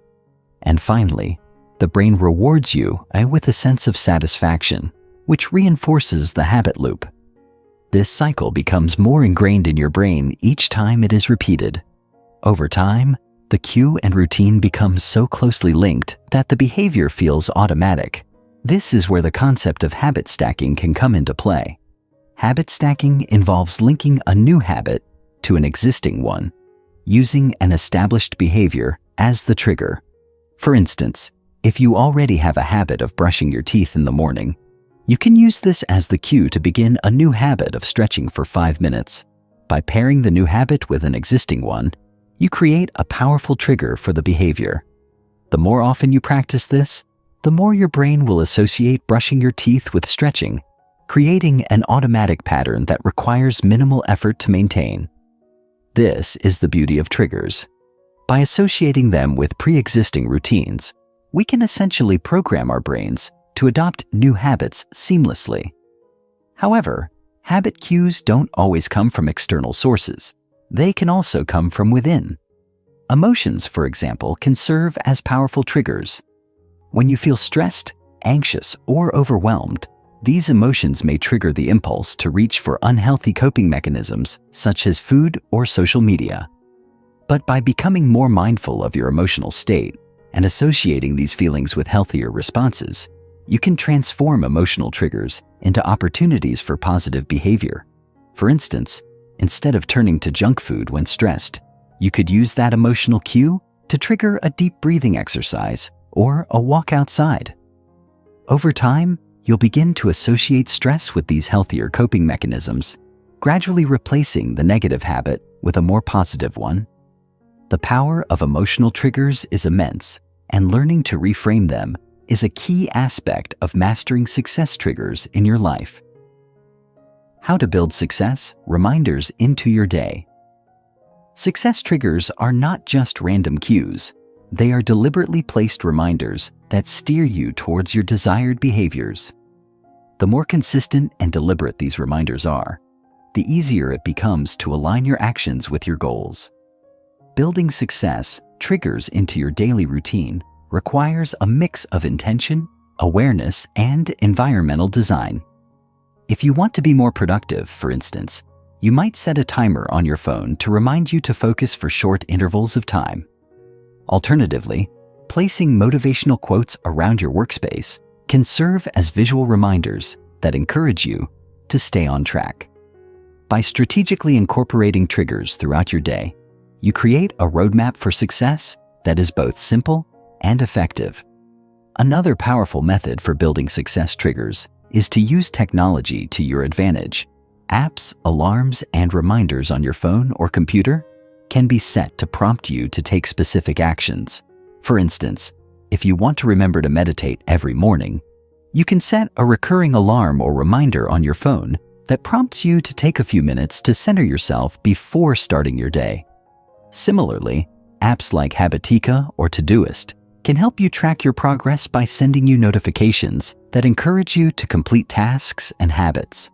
And finally, the brain rewards you with a sense of satisfaction, which reinforces the habit loop. This cycle becomes more ingrained in your brain each time it is repeated. Over time, the cue and routine become so closely linked that the behavior feels automatic. This is where the concept of habit stacking can come into play. Habit stacking involves linking a new habit to an existing one, using an established behavior as the trigger. For instance, if you already have a habit of brushing your teeth in the morning, you can use this as the cue to begin a new habit of stretching for 5 minutes. By pairing the new habit with an existing one, you create a powerful trigger for the behavior. The more often you practice this, the more your brain will associate brushing your teeth with stretching, creating an automatic pattern that requires minimal effort to maintain. This is the beauty of triggers. By associating them with pre-existing routines, we can essentially program our brains to adopt new habits seamlessly. However, habit cues don't always come from external sources. They can also come from within. Emotions, for example, can serve as powerful triggers. When you feel stressed, anxious, or overwhelmed, these emotions may trigger the impulse to reach for unhealthy coping mechanisms such as food or social media. But by becoming more mindful of your emotional state and associating these feelings with healthier responses, you can transform emotional triggers into opportunities for positive behavior. For instance, instead of turning to junk food when stressed, you could use that emotional cue to trigger a deep breathing exercise or a walk outside. Over time, you'll begin to associate stress with these healthier coping mechanisms, gradually replacing the negative habit with a more positive one. The power of emotional triggers is immense, and learning to reframe them is a key aspect of mastering success triggers in your life. How to build success reminders into your day. Success triggers are not just random cues. They are deliberately placed reminders that steer you towards your desired behaviors. The more consistent and deliberate these reminders are, the easier it becomes to align your actions with your goals. Building success triggers into your daily routine requires a mix of intention, awareness, and environmental design. If you want to be more productive, for instance, you might set a timer on your phone to remind you to focus for short intervals of time. Alternatively, placing motivational quotes around your workspace can serve as visual reminders that encourage you to stay on track. By strategically incorporating triggers throughout your day, you create a roadmap for success that is both simple and effective. Another powerful method for building success triggers is to use technology to your advantage. Apps, alarms, and reminders on your phone or computer can be set to prompt you to take specific actions. For instance, if you want to remember to meditate every morning, you can set a recurring alarm or reminder on your phone that prompts you to take a few minutes to center yourself before starting your day. Similarly, apps like Habitica or Todoist can help you track your progress by sending you notifications that encourage you to complete tasks and habits.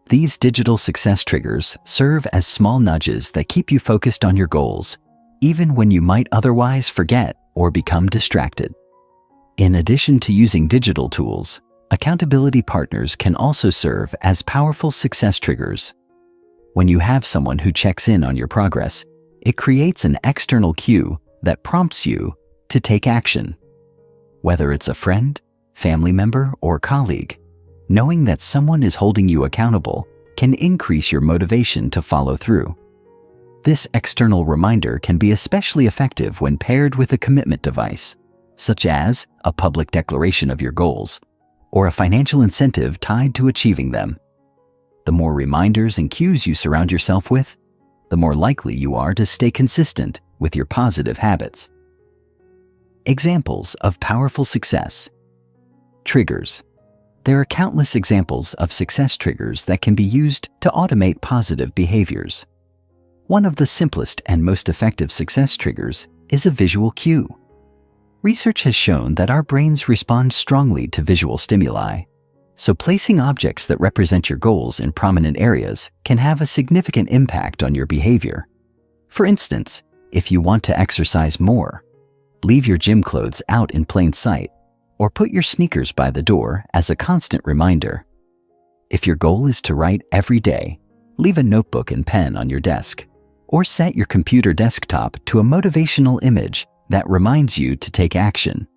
These digital success triggers serve as small nudges that keep you focused on your goals, even when you might otherwise forget or become distracted. In addition to using digital tools, accountability partners can also serve as powerful success triggers. When you have someone who checks in on your progress, it creates an external cue that prompts you to take action. Whether it's a friend, family member, or colleague, knowing that someone is holding you accountable can increase your motivation to follow through. This external reminder can be especially effective when paired with a commitment device, such as a public declaration of your goals or a financial incentive tied to achieving them. The more reminders and cues you surround yourself with, the more likely you are to stay consistent with your positive habits. Examples of powerful success. Triggers. There are countless examples of success triggers that can be used to automate positive behaviors. One of the simplest and most effective success triggers is a visual cue. Research has shown that our brains respond strongly to visual stimuli, so placing objects that represent your goals in prominent areas can have a significant impact on your behavior. For instance, if you want to exercise more, leave your gym clothes out in plain sight, or put your sneakers by the door as a constant reminder. If your goal is to write every day, leave a notebook and pen on your desk, or set your computer desktop to a motivational image that reminds you to take action.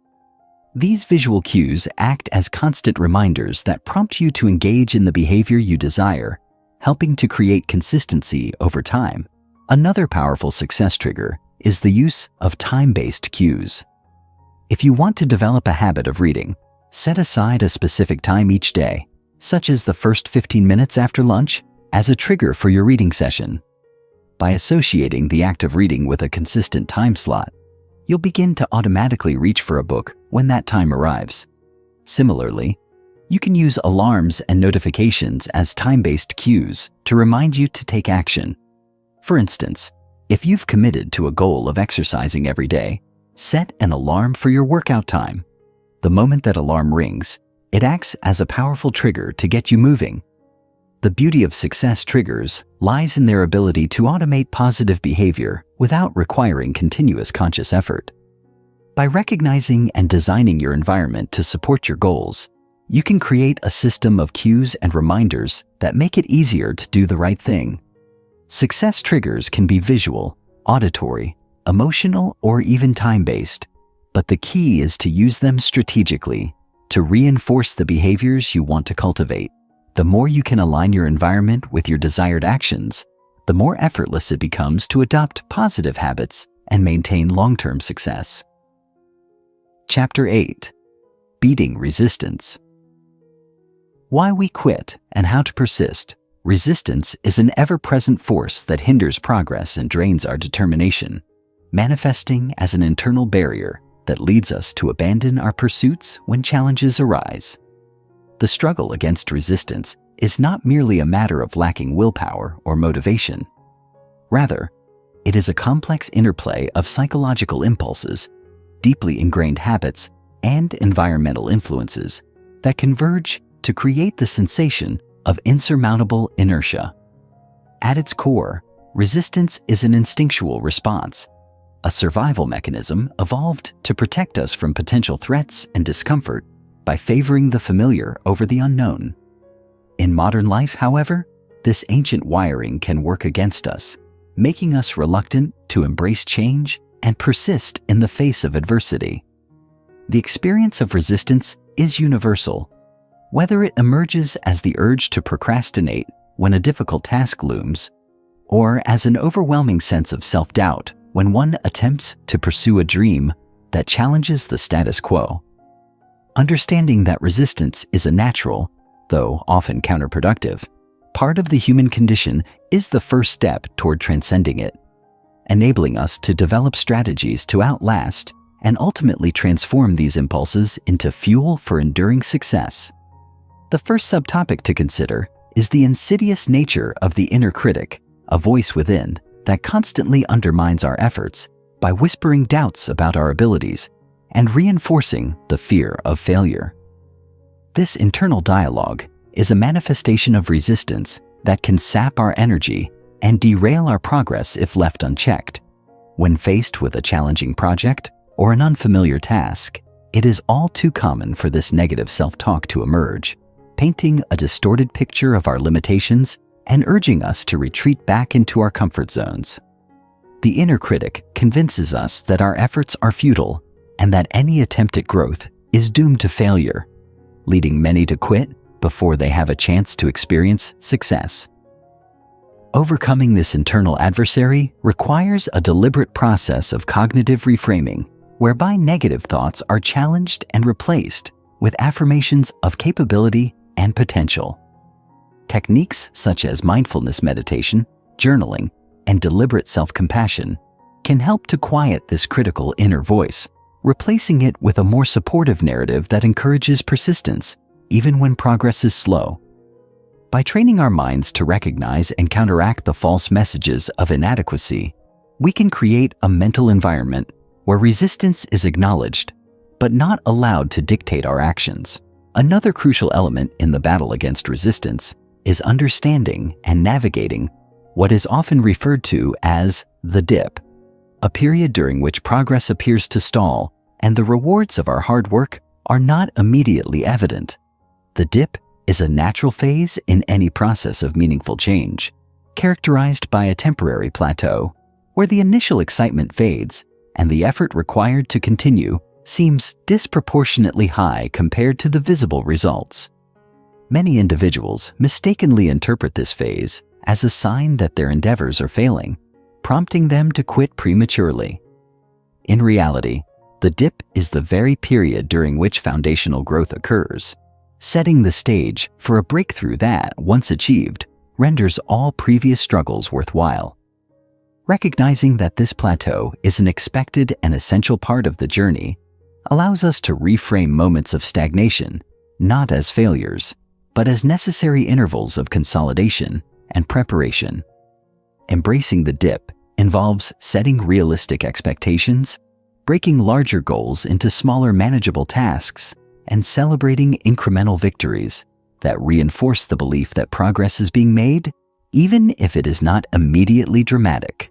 These visual cues act as constant reminders that prompt you to engage in the behavior you desire, helping to create consistency over time. Another powerful success trigger is the use of time-based cues. If you want to develop a habit of reading, set aside a specific time each day, such as the first 15 minutes after lunch, as a trigger for your reading session. By associating the act of reading with a consistent time slot, you'll begin to automatically reach for a book when that time arrives. Similarly, you can use alarms and notifications as time-based cues to remind you to take action. For instance, if you've committed to a goal of exercising every day, set an alarm for your workout time. The moment that alarm rings, it acts as a powerful trigger to get you moving. The beauty of success triggers lies in their ability to automate positive behavior without requiring continuous conscious effort. By recognizing and designing your environment to support your goals, you can create a system of cues and reminders that make it easier to do the right thing. Success triggers can be visual, auditory, emotional, or even time-based, but the key is to use them strategically to reinforce the behaviors you want to cultivate. The more you can align your environment with your desired actions, the more effortless it becomes to adopt positive habits and maintain long-term success. Chapter 8. Beating Resistance. Why we quit and how to persist. Resistance is an ever-present force that hinders progress and drains our determination, manifesting as an internal barrier that leads us to abandon our pursuits when challenges arise. The struggle against resistance is not merely a matter of lacking willpower or motivation. Rather, it is a complex interplay of psychological impulses, deeply ingrained habits, and environmental influences that converge to create the sensation of insurmountable inertia. At its core, resistance is an instinctual response, a survival mechanism evolved to protect us from potential threats and discomfort by favoring the familiar over the unknown. In modern life, however, this ancient wiring can work against us, making us reluctant to embrace change and persist in the face of adversity. The experience of resistance is universal, whether it emerges as the urge to procrastinate when a difficult task looms, or as an overwhelming sense of self-doubt when one attempts to pursue a dream that challenges the status quo. Understanding that resistance is a natural, though often counterproductive, part of the human condition is the first step toward transcending it, enabling us to develop strategies to outlast and ultimately transform these impulses into fuel for enduring success. The first subtopic to consider is the insidious nature of the inner critic, a voice within that constantly undermines our efforts by whispering doubts about our abilities and reinforcing the fear of failure. This internal dialogue is a manifestation of resistance that can sap our energy and derail our progress if left unchecked. When faced with a challenging project or an unfamiliar task, it is all too common for this negative self-talk to emerge, painting a distorted picture of our limitations and urging us to retreat back into our comfort zones. The inner critic convinces us that our efforts are futile and that any attempt at growth is doomed to failure, leading many to quit before they have a chance to experience success. Overcoming this internal adversary requires a deliberate process of cognitive reframing, whereby negative thoughts are challenged and replaced with affirmations of capability and potential. Techniques such as mindfulness meditation, journaling, and deliberate self-compassion can help to quiet this critical inner voice, replacing it with a more supportive narrative that encourages persistence, even when progress is slow. By training our minds to recognize and counteract the false messages of inadequacy, we can create a mental environment where resistance is acknowledged, but not allowed to dictate our actions. Another crucial element in the battle against resistance is understanding and navigating what is often referred to as the dip, a period during which progress appears to stall and the rewards of our hard work are not immediately evident. The dip is a natural phase in any process of meaningful change, characterized by a temporary plateau where the initial excitement fades and the effort required to continue seems disproportionately high compared to the visible results. Many individuals mistakenly interpret this phase as a sign that their endeavors are failing, prompting them to quit prematurely. In reality, the dip is the very period during which foundational growth occurs, setting the stage for a breakthrough that, once achieved, renders all previous struggles worthwhile. Recognizing that this plateau is an expected and essential part of the journey allows us to reframe moments of stagnation not as failures, but as necessary intervals of consolidation and preparation. Embracing the dip involves setting realistic expectations, breaking larger goals into smaller manageable tasks, and celebrating incremental victories that reinforce the belief that progress is being made, even if it is not immediately dramatic.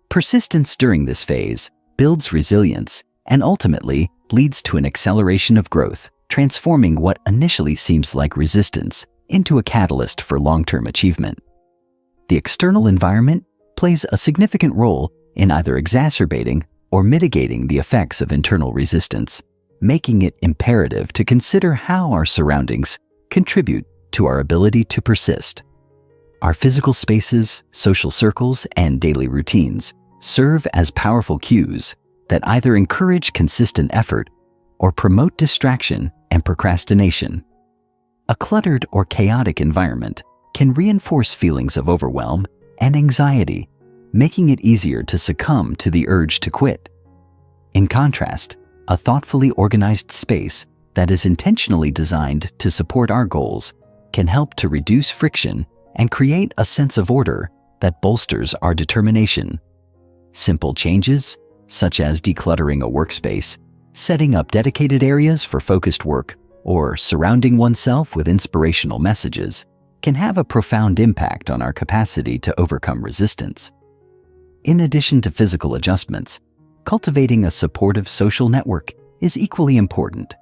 Persistence during this phase builds resilience and ultimately leads to an acceleration of growth, transforming what initially seems like resistance into a catalyst for long-term achievement. The external environment plays a significant role in either exacerbating or mitigating the effects of internal resistance, making it imperative to consider how our surroundings contribute to our ability to persist. Our physical spaces, social circles, and daily routines serve as powerful cues that either encourage consistent effort or promote distraction and procrastination. A cluttered or chaotic environment can reinforce feelings of overwhelm and anxiety, making it easier to succumb to the urge to quit. In contrast, a thoughtfully organized space that is intentionally designed to support our goals can help to reduce friction and create a sense of order that bolsters our determination. Simple changes, such as decluttering a workspace, setting up dedicated areas for focused work, or surrounding oneself with inspirational messages, can have a profound impact on our capacity to overcome resistance. In addition to physical adjustments, cultivating a supportive social network is equally important.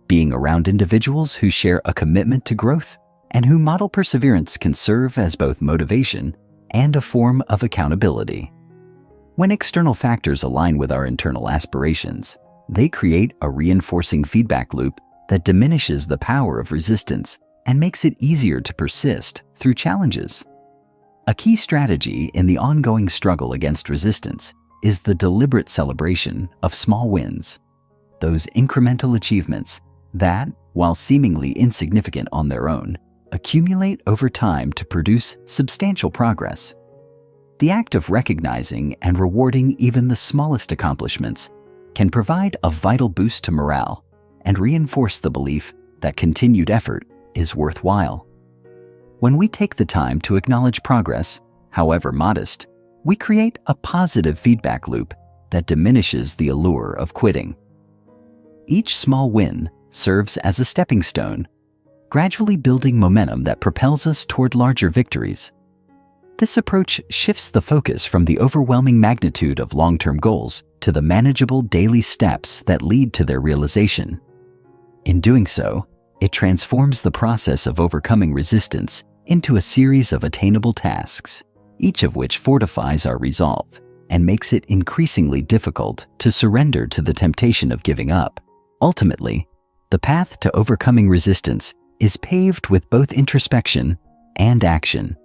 Being around individuals who share a commitment to growth and who model perseverance can serve as both motivation and a form of accountability. When external factors align with our internal aspirations, they create a reinforcing feedback loop that diminishes the power of resistance and makes it easier to persist through challenges. A key strategy in the ongoing struggle against resistance is the deliberate celebration of small wins, those incremental achievements that, while seemingly insignificant on their own, accumulate over time to produce substantial progress. The act of recognizing and rewarding even the smallest accomplishments can provide a vital boost to morale and reinforce the belief that continued effort is worthwhile. When we take the time to acknowledge progress, however modest, we create a positive feedback loop that diminishes the allure of quitting. Each small win serves as a stepping stone, gradually building momentum that propels us toward larger victories. This approach shifts the focus from the overwhelming magnitude of long-term goals to the manageable daily steps that lead to their realization. In doing so, it transforms the process of overcoming resistance into a series of attainable tasks, each of which fortifies our resolve and makes it increasingly difficult to surrender to the temptation of giving up. Ultimately, the path to overcoming resistance is paved with both introspection and action.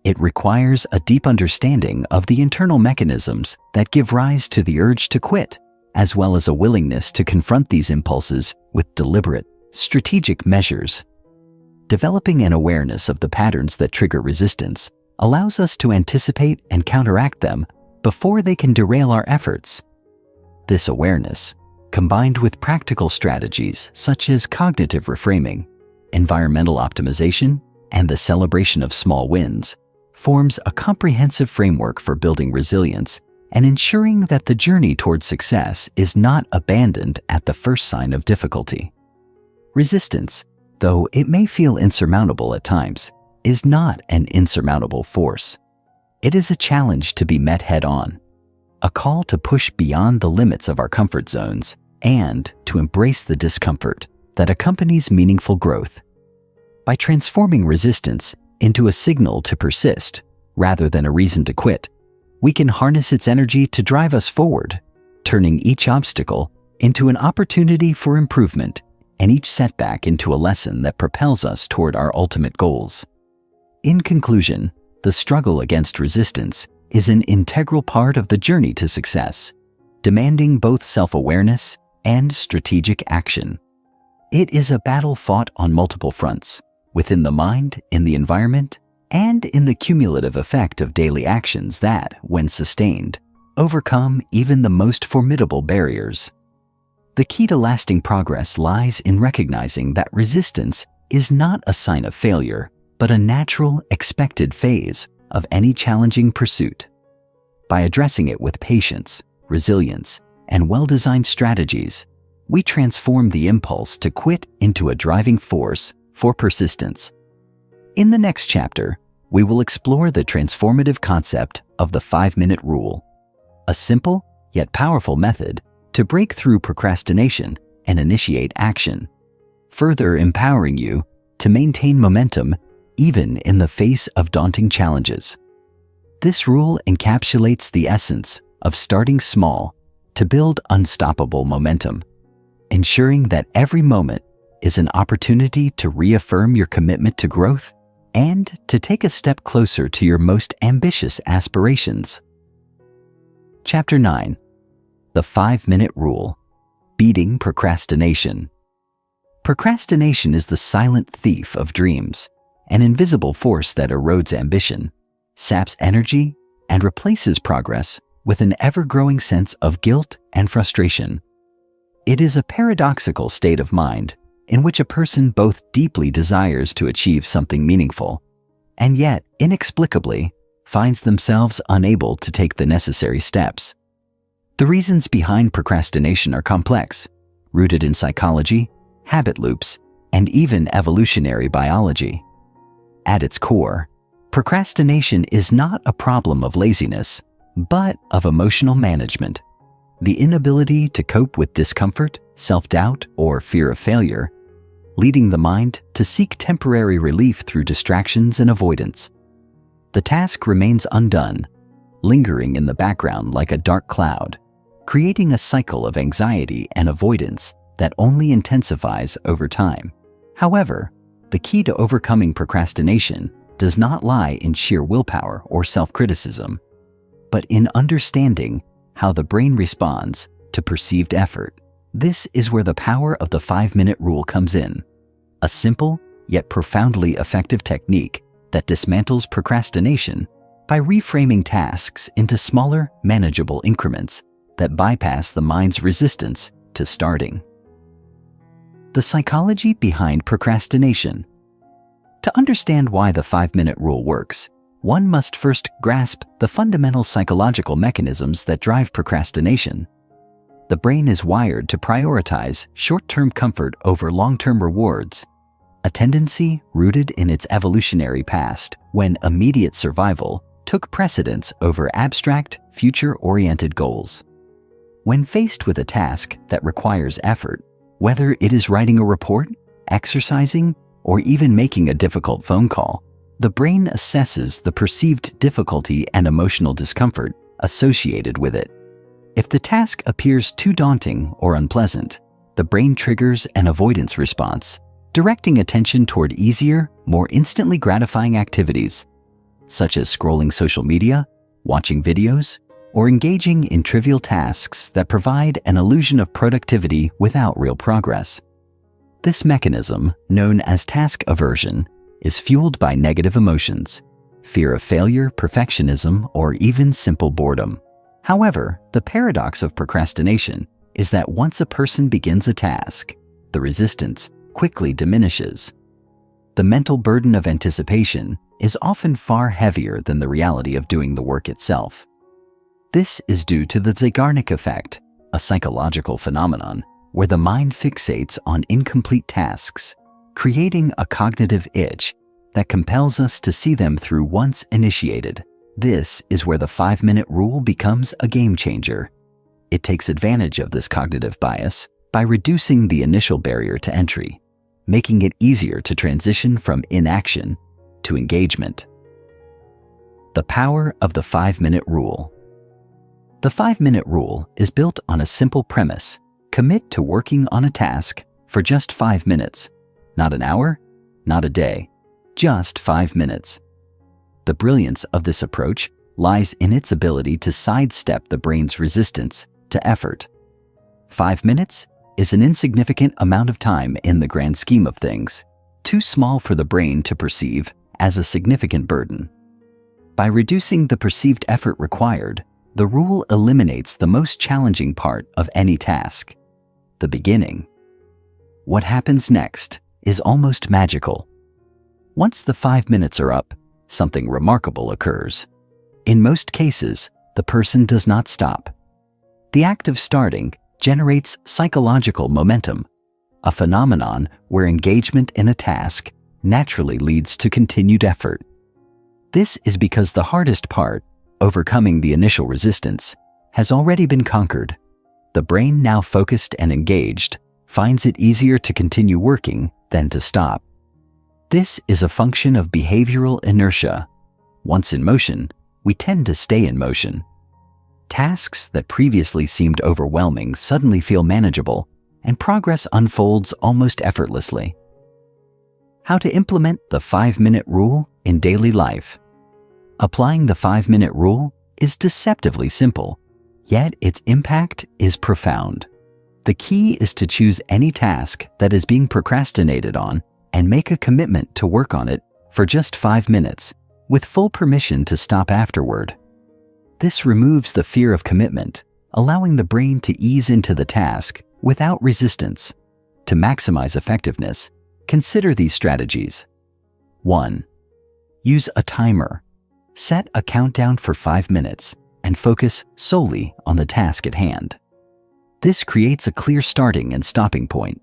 It requires a deep understanding of the internal mechanisms that give rise to the urge to quit, as well as a willingness to confront these impulses with deliberate, strategic measures. Developing an awareness of the patterns that trigger resistance allows us to anticipate and counteract them before they can derail our efforts. This awareness, combined with practical strategies such as cognitive reframing, environmental optimization, and the celebration of small wins, forms a comprehensive framework for building resilience and ensuring that the journey towards success is not abandoned at the first sign of difficulty. Resistance, though it may feel insurmountable at times, is not an insurmountable force. It is a challenge to be met head-on, a call to push beyond the limits of our comfort zones and to embrace the discomfort that accompanies meaningful growth. By transforming resistance into a signal to persist rather than a reason to quit, we can harness its energy to drive us forward, turning each obstacle into an opportunity for improvement and each setback into a lesson that propels us toward our ultimate goals. In conclusion, the struggle against resistance is an integral part of the journey to success, demanding both self-awareness and strategic action. It is a battle fought on multiple fronts, within the mind, in the environment, and in the cumulative effect of daily actions that, when sustained, overcome even the most formidable barriers. The key to lasting progress lies in recognizing that resistance is not a sign of failure, but a natural, expected phase of any challenging pursuit. By addressing it with patience, resilience, and well-designed strategies, we transform the impulse to quit into a driving force for persistence. In the next chapter, we will explore the transformative concept of the 5-minute rule, a simple yet powerful method to break through procrastination and initiate action, further empowering you to maintain momentum even in the face of daunting challenges. This rule encapsulates the essence of starting small to build unstoppable momentum, ensuring that every moment is an opportunity to reaffirm your commitment to growth and to take a step closer to your most ambitious aspirations. Chapter 9. The 5-minute rule. Beating procrastination. Procrastination is the silent thief of dreams, an invisible force that erodes ambition, saps energy, and replaces progress with an ever-growing sense of guilt and frustration. It is a paradoxical state of mind in which a person both deeply desires to achieve something meaningful and yet, inexplicably, finds themselves unable to take the necessary steps. The reasons behind procrastination are complex, rooted in psychology, habit loops, and even evolutionary biology. At its core, procrastination is not a problem of laziness, but of emotional management. The inability to cope with discomfort, self-doubt, or fear of failure, leading the mind to seek temporary relief through distractions and avoidance. The task remains undone, lingering in the background like a dark cloud, creating a cycle of anxiety and avoidance that only intensifies over time. However, the key to overcoming procrastination does not lie in sheer willpower or self-criticism, but in understanding how the brain responds to perceived effort. This is where the power of the 5-minute rule comes in, a simple yet profoundly effective technique that dismantles procrastination by reframing tasks into smaller, manageable increments that bypass the mind's resistance to starting. The psychology behind procrastination. To understand why the 5-minute rule works, one must first grasp the fundamental psychological mechanisms that drive procrastination. The brain is wired to prioritize short-term comfort over long-term rewards, a tendency rooted in its evolutionary past when immediate survival took precedence over abstract, future-oriented goals. When faced with a task that requires effort, whether it is writing a report, exercising, or even making a difficult phone call, the brain assesses the perceived difficulty and emotional discomfort associated with it. If the task appears too daunting or unpleasant, the brain triggers an avoidance response, directing attention toward easier, more instantly gratifying activities, such as scrolling social media, watching videos, or engaging in trivial tasks that provide an illusion of productivity without real progress. This mechanism, known as task aversion, is fueled by negative emotions, fear of failure, perfectionism, or even simple boredom. However, the paradox of procrastination is that once a person begins a task, the resistance quickly diminishes. The mental burden of anticipation is often far heavier than the reality of doing the work itself. This is due to the Zeigarnik effect, a psychological phenomenon where the mind fixates on incomplete tasks, creating a cognitive itch that compels us to see them through once initiated. This is where the 5-minute rule becomes a game changer. It takes advantage of this cognitive bias by reducing the initial barrier to entry, making it easier to transition from inaction to engagement. The power of the 5-minute rule. The 5-minute rule is built on a simple premise: commit to working on a task for just 5 minutes. Not an hour, not a day, just 5 minutes. The brilliance of this approach lies in its ability to sidestep the brain's resistance to effort. 5 minutes is an insignificant amount of time in the grand scheme of things, too small for the brain to perceive as a significant burden. By reducing the perceived effort required, the rule eliminates the most challenging part of any task: the beginning. What happens next is almost magical. Once the 5 minutes are up, something remarkable occurs. In most cases, the person does not stop. The act of starting generates psychological momentum, a phenomenon where engagement in a task naturally leads to continued effort. This is because the hardest part, overcoming the initial resistance, has already been conquered. The brain, now focused and engaged, finds it easier to continue working than to stop. This is a function of behavioral inertia. Once in motion, we tend to stay in motion. Tasks that previously seemed overwhelming suddenly feel manageable, and progress unfolds almost effortlessly. How to implement the 5-minute rule in daily life. Applying the 5-minute rule is deceptively simple, yet its impact is profound. The key is to choose any task that is being procrastinated on and make a commitment to work on it for just 5 minutes, with full permission to stop afterward. This removes the fear of commitment, allowing the brain to ease into the task without resistance. To maximize effectiveness, consider these strategies. 1. Use a timer. Set a countdown for 5 minutes and focus solely on the task at hand. This creates a clear starting and stopping point,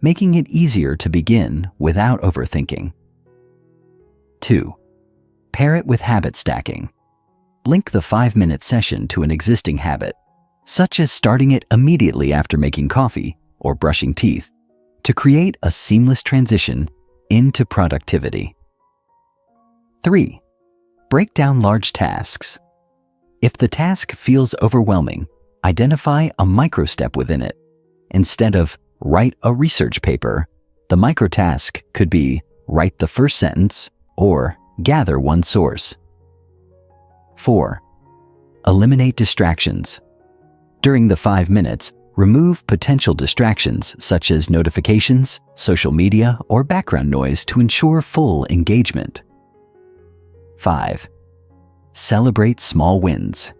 making it easier to begin without overthinking. 2. Pair it with habit stacking. Link the 5-minute session to an existing habit, such as starting it immediately after making coffee or brushing teeth, to create a seamless transition into productivity. 3. Break down large tasks. If the task feels overwhelming, identify a micro-step within it. Instead of write a research paper, the micro-task could be write the first sentence or gather one source. 4. Eliminate distractions. During the 5 minutes, remove potential distractions such as notifications, social media, or background noise to ensure full engagement. 5. Celebrate small wins.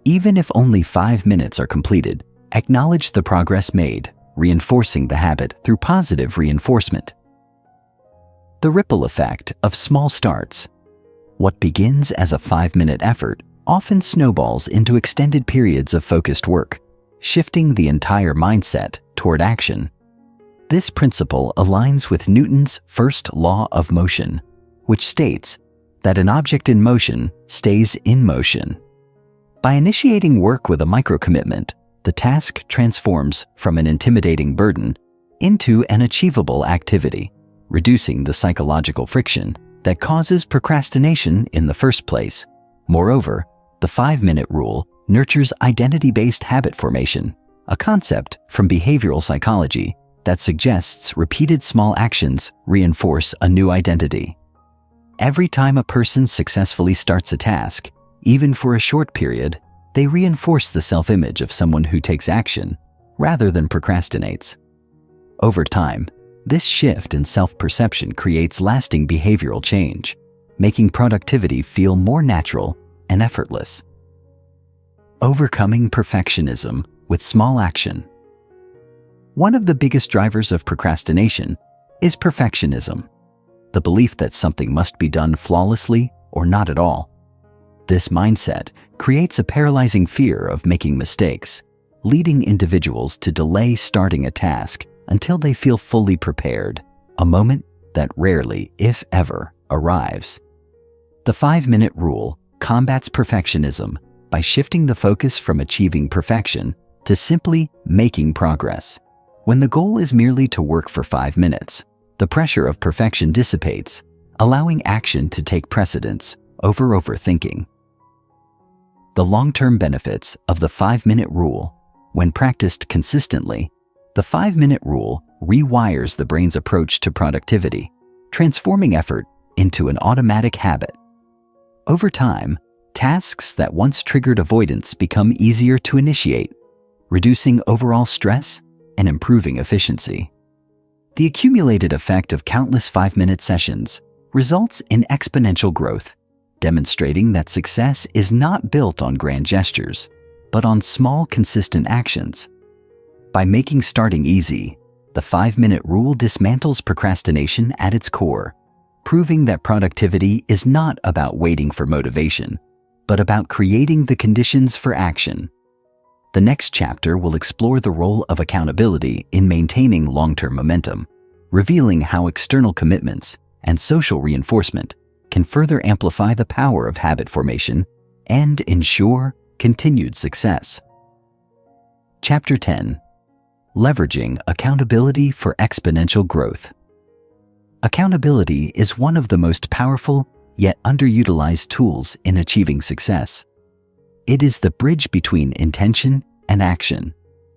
Even if only 5 minutes are completed, acknowledge the progress made, reinforcing the habit through positive reinforcement. The ripple effect of small starts. What begins as a 5-minute effort often snowballs into extended periods of focused work, shifting the entire mindset toward action. This principle aligns with Newton's first law of motion, which states that an object in motion stays in motion. By initiating work with a micro-commitment, the task transforms from an intimidating burden into an achievable activity, reducing the psychological friction that causes procrastination in the first place. Moreover, the 5-minute rule nurtures identity-based habit formation, a concept from behavioral psychology that suggests repeated small actions reinforce a new identity. Every time a person successfully starts a task, even for a short period, they reinforce the self-image of someone who takes action rather than procrastinates. Over time, this shift in self-perception creates lasting behavioral change, making productivity feel more natural and effortless. Overcoming perfectionism with small action. One of the biggest drivers of procrastination is perfectionism, the belief that something must be done flawlessly or not at all. This mindset creates a paralyzing fear of making mistakes, leading individuals to delay starting a task until they feel fully prepared, a moment that rarely, if ever, arrives. The 5-minute rule combats perfectionism by shifting the focus from achieving perfection to simply making progress. When the goal is merely to work for 5 minutes, the pressure of perfection dissipates, allowing action to take precedence over overthinking. The long-term benefits of the 5-minute rule. When practiced consistently, the 5-minute rule rewires the brain's approach to productivity, transforming effort into an automatic habit. Over time, tasks that once triggered avoidance become easier to initiate, reducing overall stress and improving efficiency. The accumulated effect of countless 5-minute sessions results in exponential growth, demonstrating that success is not built on grand gestures, but on small, consistent actions. By making starting easy, the 5-minute rule dismantles procrastination at its core, proving that productivity is not about waiting for motivation, but about creating the conditions for action. The next chapter will explore the role of accountability in maintaining long-term momentum, revealing how external commitments and social reinforcement can further amplify the power of habit formation and ensure continued success. Chapter 10. Leveraging accountability for exponential growth. Accountability is one of the most powerful yet underutilized tools in achieving success. It is the bridge between intention and action,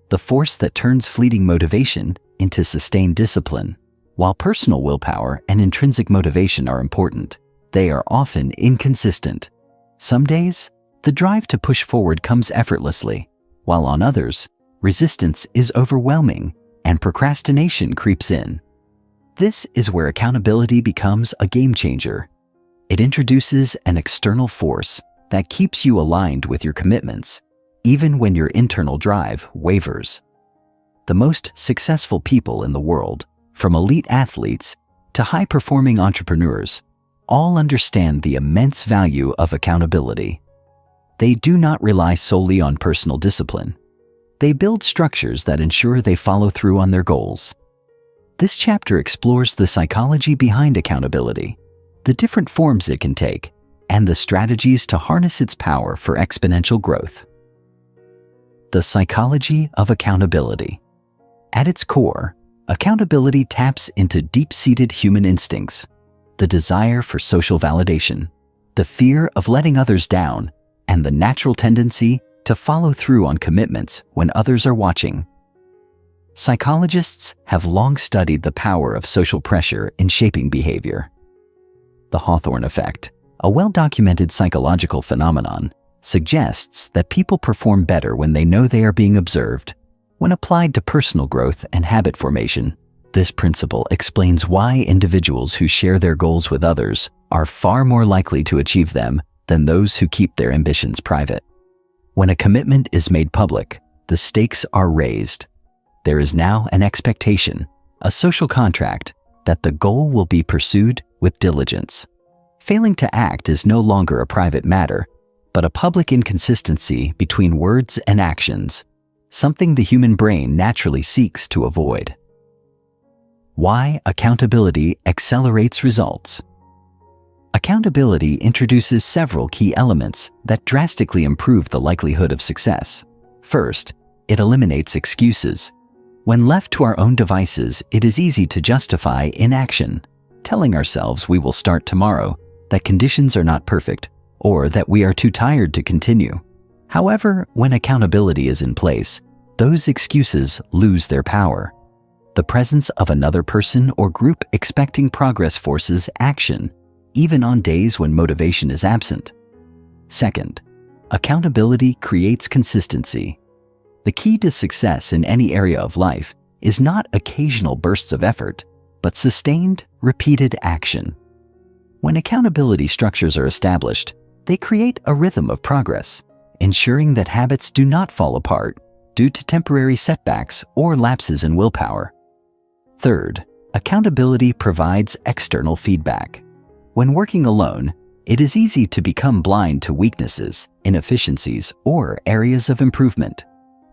the force that turns fleeting motivation into sustained discipline. While personal willpower and intrinsic motivation are important, they are often inconsistent. Some days, the drive to push forward comes effortlessly, while on others, resistance is overwhelming and procrastination creeps in. This is where accountability becomes a game changer. It introduces an external force that keeps you aligned with your commitments, even when your internal drive wavers. The most successful people in the world, from elite athletes to high-performing entrepreneurs, all understand the immense value of accountability. They do not rely solely on personal discipline. They build structures that ensure they follow through on their goals. This chapter explores the psychology behind accountability, the different forms it can take, and the strategies to harness its power for exponential growth. The psychology of accountability. At its core, accountability taps into deep-seated human instincts, the desire for social validation, the fear of letting others down, and the natural tendency to follow through on commitments when others are watching. Psychologists have long studied the power of social pressure in shaping behavior. The Hawthorne effect, a well-documented psychological phenomenon, suggests that people perform better when they know they are being observed. When applied to personal growth and habit formation, this principle explains why individuals who share their goals with others are far more likely to achieve them than those who keep their ambitions private. When a commitment is made public, the stakes are raised. There is now an expectation, a social contract, that the goal will be pursued with diligence. Failing to act is no longer a private matter, but a public inconsistency between words and actions, something the human brain naturally seeks to avoid. Why accountability accelerates results. Accountability introduces several key elements that drastically improve the likelihood of success. First, it eliminates excuses. When left to our own devices, it is easy to justify inaction, telling ourselves we will start tomorrow, that conditions are not perfect, or that we are too tired to continue. However, when accountability is in place, those excuses lose their power. The presence of another person or group expecting progress forces action, even on days when motivation is absent. Second, accountability creates consistency. The key to success in any area of life is not occasional bursts of effort, but sustained, repeated action. When accountability structures are established, they create a rhythm of progress, ensuring that habits do not fall apart due to temporary setbacks or lapses in willpower. Third, accountability provides external feedback. When working alone, it is easy to become blind to weaknesses, inefficiencies, or areas of improvement.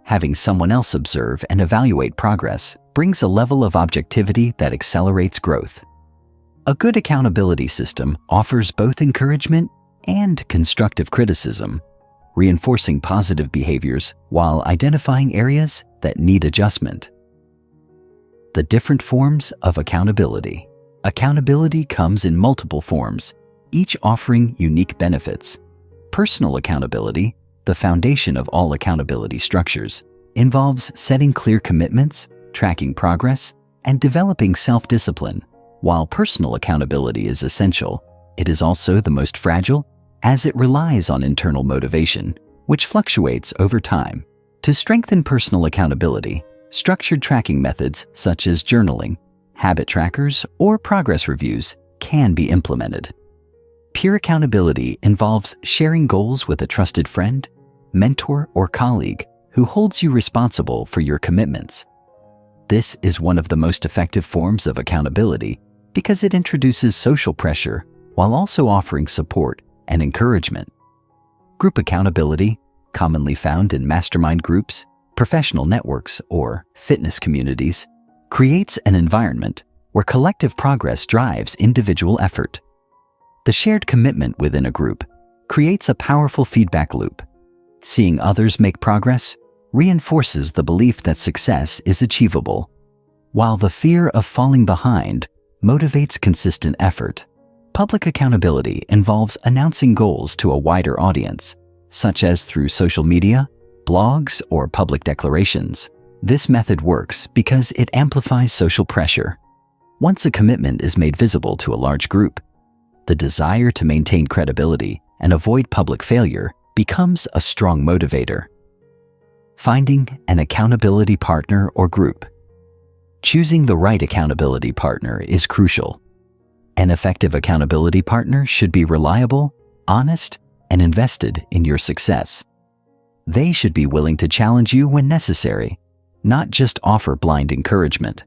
Having someone else observe and evaluate progress brings a level of objectivity that accelerates growth. A good accountability system offers both encouragement and constructive criticism, reinforcing positive behaviors while identifying areas that need adjustment. The different forms of accountability. Accountability comes in multiple forms, each offering unique benefits. Personal accountability, the foundation of all accountability structures, involves setting clear commitments, tracking progress, and developing self-discipline. While personal accountability is essential, it is also the most fragile, as it relies on internal motivation, which fluctuates over time. To strengthen personal accountability, structured tracking methods such as journaling, habit trackers, or progress reviews can be implemented. Peer accountability involves sharing goals with a trusted friend, mentor, or colleague who holds you responsible for your commitments. This is one of the most effective forms of accountability because it introduces social pressure while also offering support and encouragement. Group accountability, commonly found in mastermind groups, professional networks, or fitness communities, creates an environment where collective progress drives individual effort. The shared commitment within a group creates a powerful feedback loop. Seeing others make progress reinforces the belief that success is achievable, while the fear of falling behind motivates consistent effort. Public accountability involves announcing goals to a wider audience, such as through social media, blogs, or public declarations. This method works because it amplifies social pressure. Once a commitment is made visible to a large group, the desire to maintain credibility and avoid public failure becomes a strong motivator. Finding an accountability partner or group. Choosing the right accountability partner is crucial. An effective accountability partner should be reliable, honest, and invested in your success. They should be willing to challenge you when necessary, not just offer blind encouragement.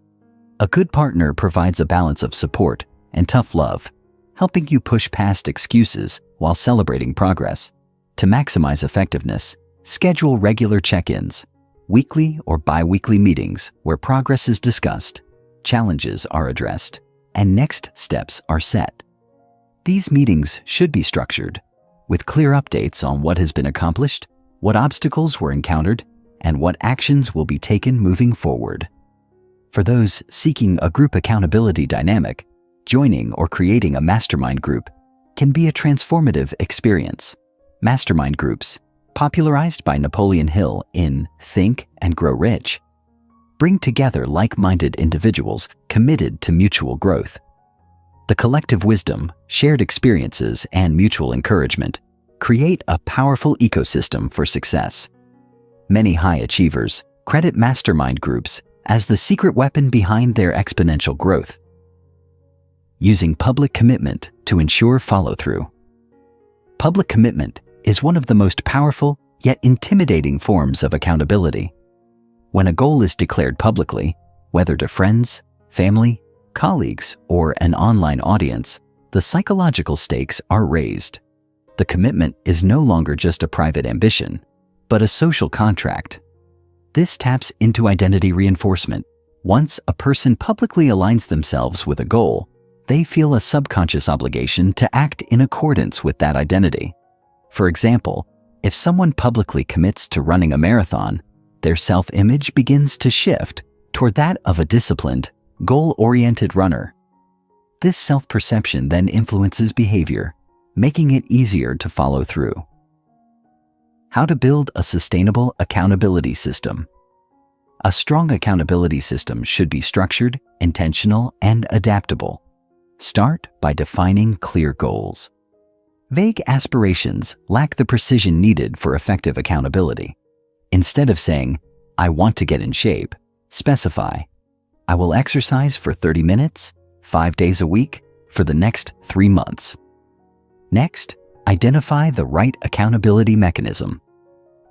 A good partner provides a balance of support and tough love, helping you push past excuses while celebrating progress. To maximize effectiveness, schedule regular check-ins, weekly or bi-weekly meetings where progress is discussed, challenges are addressed, and next steps are set. These meetings should be structured, with clear updates on what has been accomplished, what obstacles were encountered, and what actions will be taken moving forward. For those seeking a group accountability dynamic, joining or creating a mastermind group can be a transformative experience. Mastermind groups, popularized by Napoleon Hill in Think and Grow Rich, bring together like-minded individuals committed to mutual growth. The collective wisdom, shared experiences, and mutual encouragement create a powerful ecosystem for success. Many high achievers credit mastermind groups as the secret weapon behind their exponential growth. Using public commitment to ensure follow-through. Public commitment is one of the most powerful yet intimidating forms of accountability. When a goal is declared publicly, whether to friends, family, colleagues, or an online audience, the psychological stakes are raised. The commitment is no longer just a private ambition, but a social contract. This taps into identity reinforcement. Once a person publicly aligns themselves with a goal, they feel a subconscious obligation to act in accordance with that identity. For example, if someone publicly commits to running a marathon, their self-image begins to shift toward that of a disciplined, goal-oriented runner. This self-perception then influences behavior, making it easier to follow through. How to build a sustainable accountability system. A strong accountability system should be structured, intentional, and adaptable. Start by defining clear goals. Vague aspirations lack the precision needed for effective accountability. Instead of saying, "I want to get in shape," specify, "I will exercise for 30 minutes, 5 days a week, for the next 3 months." Next, identify the right accountability mechanism.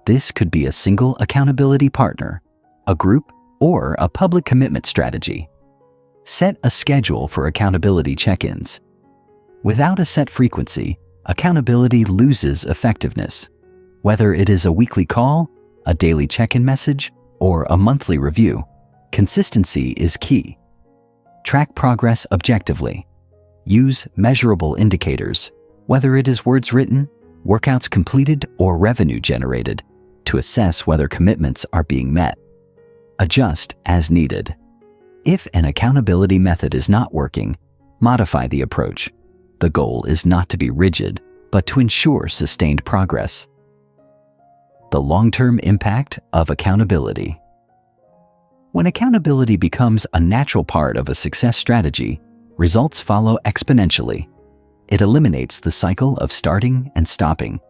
This could be a single accountability partner, a group, or a public commitment strategy. Set a schedule for accountability check-ins. Without a set frequency, accountability loses effectiveness. Whether it is a weekly call, a daily check-in message, or a monthly review, consistency is key. Track progress objectively. Use measurable indicators, whether it is words written, workouts completed, or revenue generated, to assess whether commitments are being met. Adjust as needed. If an accountability method is not working, modify the approach. The goal is not to be rigid, but to ensure sustained progress. The long-term impact of accountability. When accountability becomes a natural part of a success strategy, results follow exponentially. It eliminates the cycle of starting and stopping,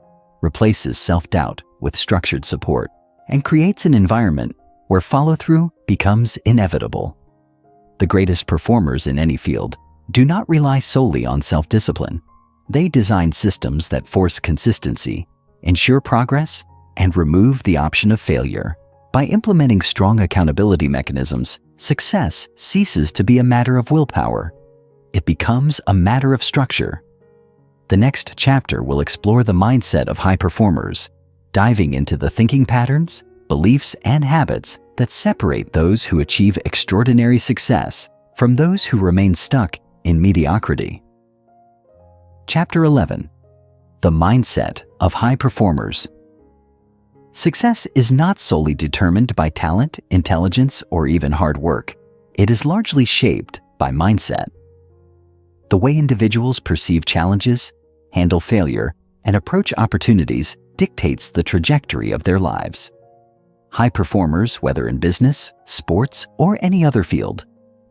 replaces self-doubt with structured support, and creates an environment where follow-through becomes inevitable. The greatest performers in any field do not rely solely on self-discipline. They design systems that force consistency, ensure progress, and remove the option of failure. By implementing strong accountability mechanisms, success ceases to be a matter of willpower. It becomes a matter of structure. The next chapter will explore the mindset of high performers, diving into the thinking patterns, beliefs, and habits that separate those who achieve extraordinary success from those who remain stuck in mediocrity. Chapter 11. The mindset of high performers. Success is not solely determined by talent, intelligence, or even hard work. It is largely shaped by mindset. The way individuals perceive challenges, handle failure, and approach opportunities dictates the trajectory of their lives. High performers, whether in business, sports, or any other field,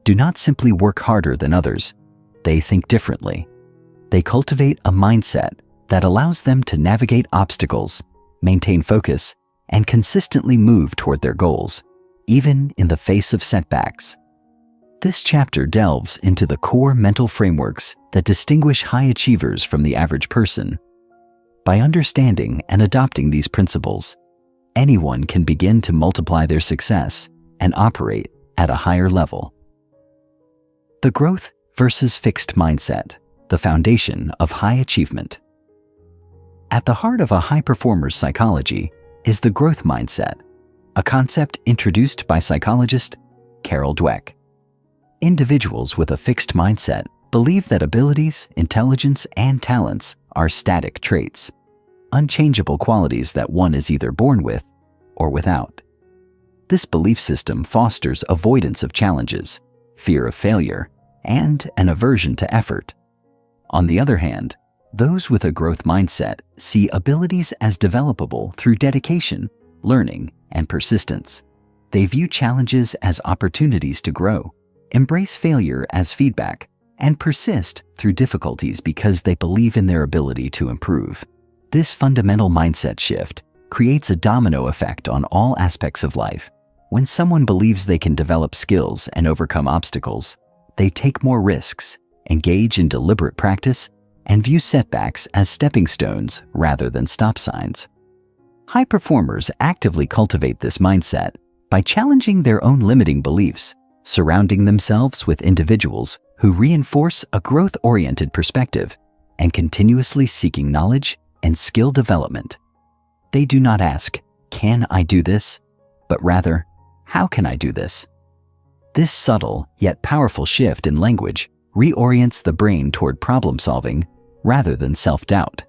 do not simply work harder than others. They think differently. They cultivate a mindset that allows them to navigate obstacles, maintain focus, and consistently move toward their goals, even in the face of setbacks. This chapter delves into the core mental frameworks that distinguish high achievers from the average person. By understanding and adopting these principles, anyone can begin to multiply their success and operate at a higher level. The growth versus fixed mindset, the foundation of high achievement. At the heart of a high performer's psychology is the growth mindset, a concept introduced by psychologist Carol Dweck. Individuals with a fixed mindset believe that abilities, intelligence, and talents are static traits, unchangeable qualities that one is either born with or without. This belief system fosters avoidance of challenges, fear of failure, and an aversion to effort. On the other hand, those with a growth mindset see abilities as developable through dedication, learning, and persistence. They view challenges as opportunities to grow, embrace failure as feedback, and persist through difficulties because they believe in their ability to improve. This fundamental mindset shift creates a domino effect on all aspects of life. When someone believes they can develop skills and overcome obstacles, they take more risks, engage in deliberate practice, and view setbacks as stepping stones rather than stop signs. High performers actively cultivate this mindset by challenging their own limiting beliefs, surrounding themselves with individuals who reinforce a growth-oriented perspective, and continuously seeking knowledge and skill development. They do not ask, "Can I do this?" but rather, "How can I do this?" This subtle yet powerful shift in language reorients the brain toward problem-solving rather than self-doubt.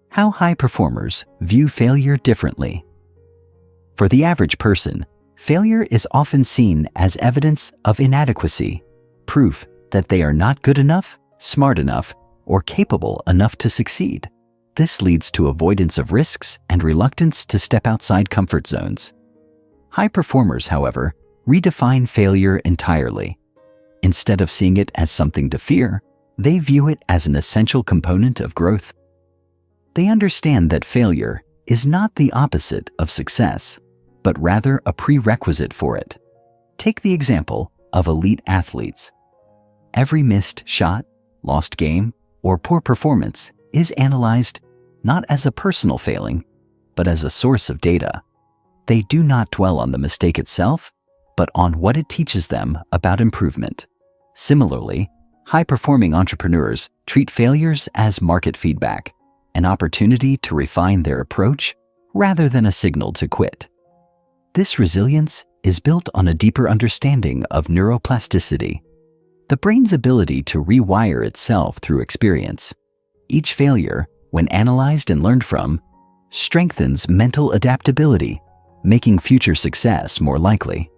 How high performers view failure differently. For the average person, failure is often seen as evidence of inadequacy, proof that they are not good enough, smart enough, or capable enough to succeed. This leads to avoidance of risks and reluctance to step outside comfort zones. High performers, however, redefine failure entirely. Instead of seeing it as something to fear, they view it as an essential component of growth. They understand that failure is not the opposite of success, but rather a prerequisite for it. Take the example of elite athletes. Every missed shot, lost game, or poor performance is analyzed not as a personal failing, but as a source of data. They do not dwell on the mistake itself, but on what it teaches them about improvement. Similarly, high-performing entrepreneurs treat failures as market feedback, an opportunity to refine their approach rather than a signal to quit. This resilience is built on a deeper understanding of neuroplasticity, the brain's ability to rewire itself through experience. Each failure, when analyzed and learned from, strengthens mental adaptability, making future success more likely.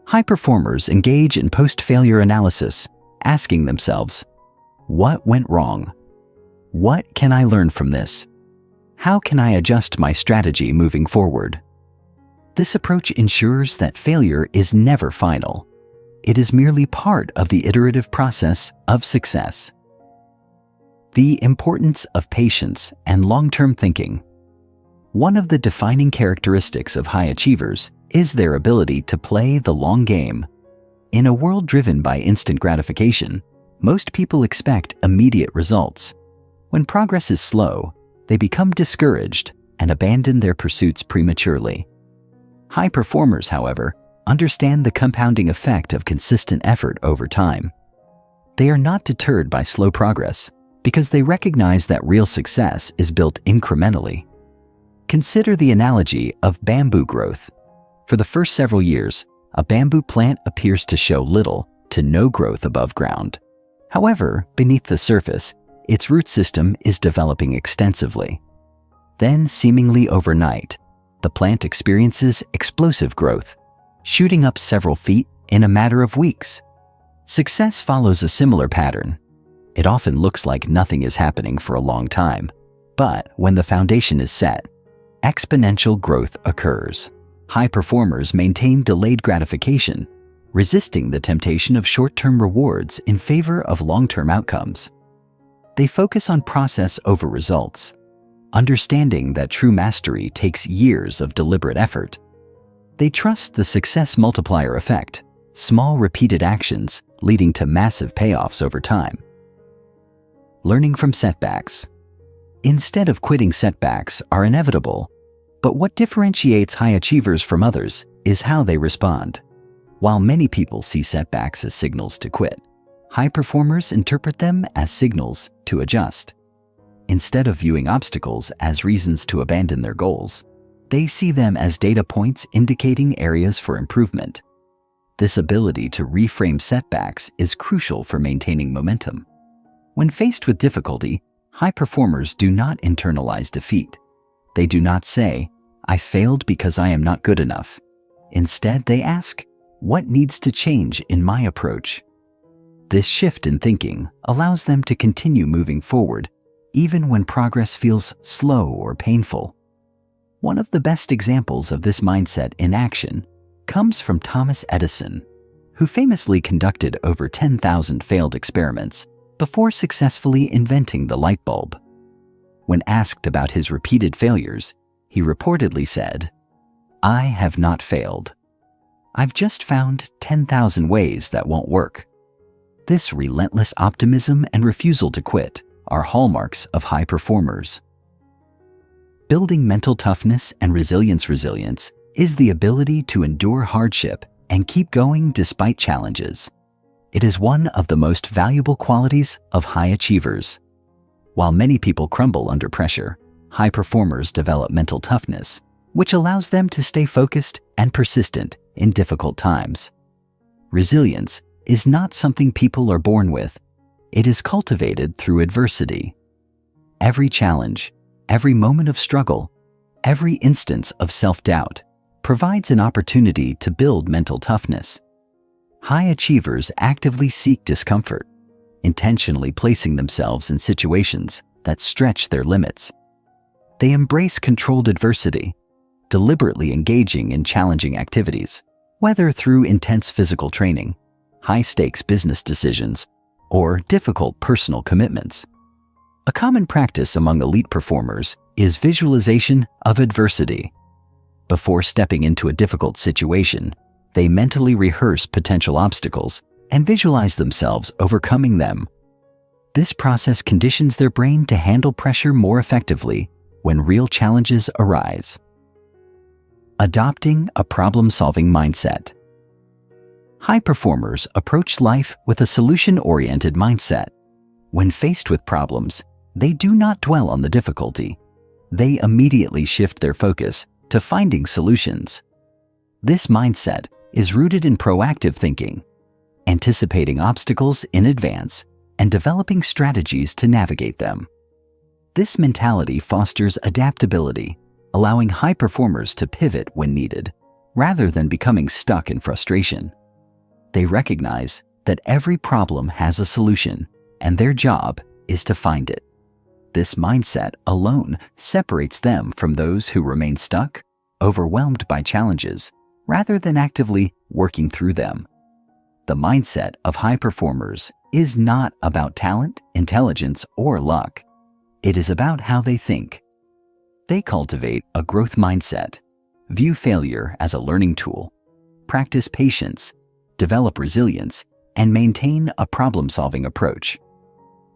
High performers engage in post-failure analysis, asking themselves, what went wrong? What can I learn from this? How can I adjust my strategy moving forward? This approach ensures that failure is never final. It is merely part of the iterative process of success. The importance of patience and long-term thinking. One of the defining characteristics of high achievers is their ability to play the long game. In a world driven by instant gratification, most people expect immediate results. When progress is slow, they become discouraged and abandon their pursuits prematurely. High performers, however, understand the compounding effect of consistent effort over time. They are not deterred by slow progress because they recognize that real success is built incrementally. Consider the analogy of bamboo growth. For the first several years, a bamboo plant appears to show little to no growth above ground. However, beneath the surface, its root system is developing extensively. Then, seemingly overnight, the plant experiences explosive growth, shooting up several feet in a matter of weeks. Success follows a similar pattern. It often looks like nothing is happening for a long time, but when the foundation is set, exponential growth occurs. High performers maintain delayed gratification, resisting the temptation of short-term rewards in favor of long-term outcomes. They focus on process over results, understanding that true mastery takes years of deliberate effort. They trust the success multiplier effect, small repeated actions leading to massive payoffs over time. Learning from setbacks. Instead of quitting, setbacks are inevitable, but what differentiates high achievers from others is how they respond. While many people see setbacks as signals to quit, high performers interpret them as signals to adjust. Instead of viewing obstacles as reasons to abandon their goals, they see them as data points indicating areas for improvement. This ability to reframe setbacks is crucial for maintaining momentum. When faced with difficulty, high performers do not internalize defeat. They do not say, "I failed because I am not good enough." Instead, they ask, "What needs to change in my approach?" This shift in thinking allows them to continue moving forward, even when progress feels slow or painful. One of the best examples of this mindset in action comes from Thomas Edison, who famously conducted over 10,000 failed experiments before successfully inventing the light bulb. When asked about his repeated failures, he reportedly said, "I have not failed. I've just found 10,000 ways that won't work." This relentless optimism and refusal to quit are hallmarks of high performers. Building mental toughness and resilience is the ability to endure hardship and keep going despite challenges. It is one of the most valuable qualities of high achievers. While many people crumble under pressure, high performers develop mental toughness, which allows them to stay focused and persistent in difficult times. Resilience is not something people are born with. It is cultivated through adversity. Every challenge, every moment of struggle, every instance of self-doubt provides an opportunity to build mental toughness. High achievers actively seek discomfort, intentionally placing themselves in situations that stretch their limits. They embrace controlled adversity, deliberately engaging in challenging activities, whether through intense physical training, high-stakes business decisions, or difficult personal commitments. A common practice among elite performers is visualization of adversity. Before stepping into a difficult situation, they mentally rehearse potential obstacles and visualize themselves overcoming them. This process conditions their brain to handle pressure more effectively when real challenges arise. Adopting a problem-solving mindset. High performers approach life with a solution-oriented mindset. When faced with problems, they do not dwell on the difficulty. They immediately shift their focus to finding solutions. This mindset is rooted in proactive thinking, anticipating obstacles in advance and developing strategies to navigate them. This mentality fosters adaptability, allowing high performers to pivot when needed, rather than becoming stuck in frustration. They recognize that every problem has a solution, and their job is to find it. This mindset alone separates them from those who remain stuck, overwhelmed by challenges, rather than actively working through them. The mindset of high performers is not about talent, intelligence, or luck. It is about how they think. They cultivate a growth mindset, view failure as a learning tool, practice patience, develop resilience, and maintain a problem-solving approach.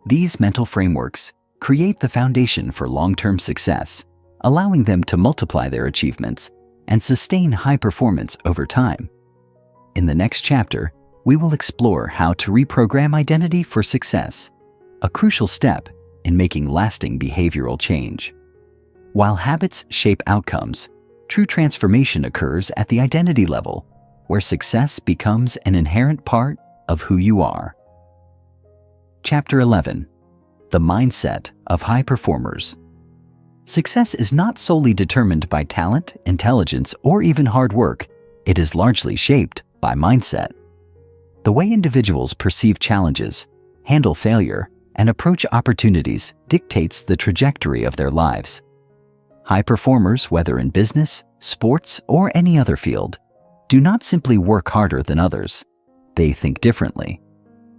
These mental frameworks create the foundation for long-term success, allowing them to multiply their achievements and sustain high performance over time. In the next chapter, we will explore how to reprogram identity for success, a crucial step in making lasting behavioral change. While habits shape outcomes, true transformation occurs at the identity level, where success becomes an inherent part of who you are. Chapter 11. The Mindset of High Performers. Success is not solely determined by talent, intelligence, or even hard work. It is largely shaped by mindset. The way individuals perceive challenges, handle failure, and approach opportunities dictates the trajectory of their lives. High performers, whether in business, sports, or any other field, do not simply work harder than others. They think differently.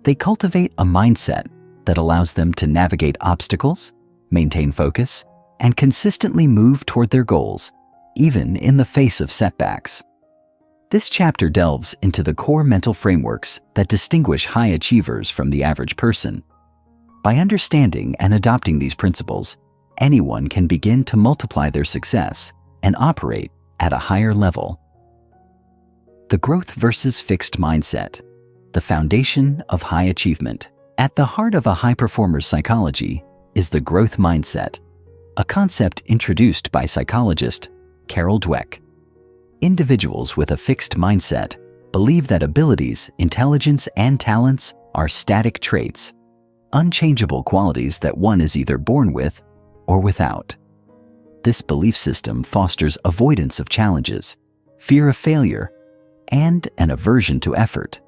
They cultivate a mindset that allows them to navigate obstacles, maintain focus, and consistently move toward their goals, even in the face of setbacks. This chapter delves into the core mental frameworks that distinguish high achievers from the average person. By understanding and adopting these principles, anyone can begin to multiply their success and operate at a higher level. The growth versus fixed mindset, the foundation of high achievement. At the heart of a high performer's psychology is the growth mindset, a concept introduced by psychologist Carol Dweck. Individuals with a fixed mindset believe that abilities, intelligence, and talents are static traits, unchangeable qualities that one is either born with or without. This belief system fosters avoidance of challenges, fear of failure, and an aversion to effort.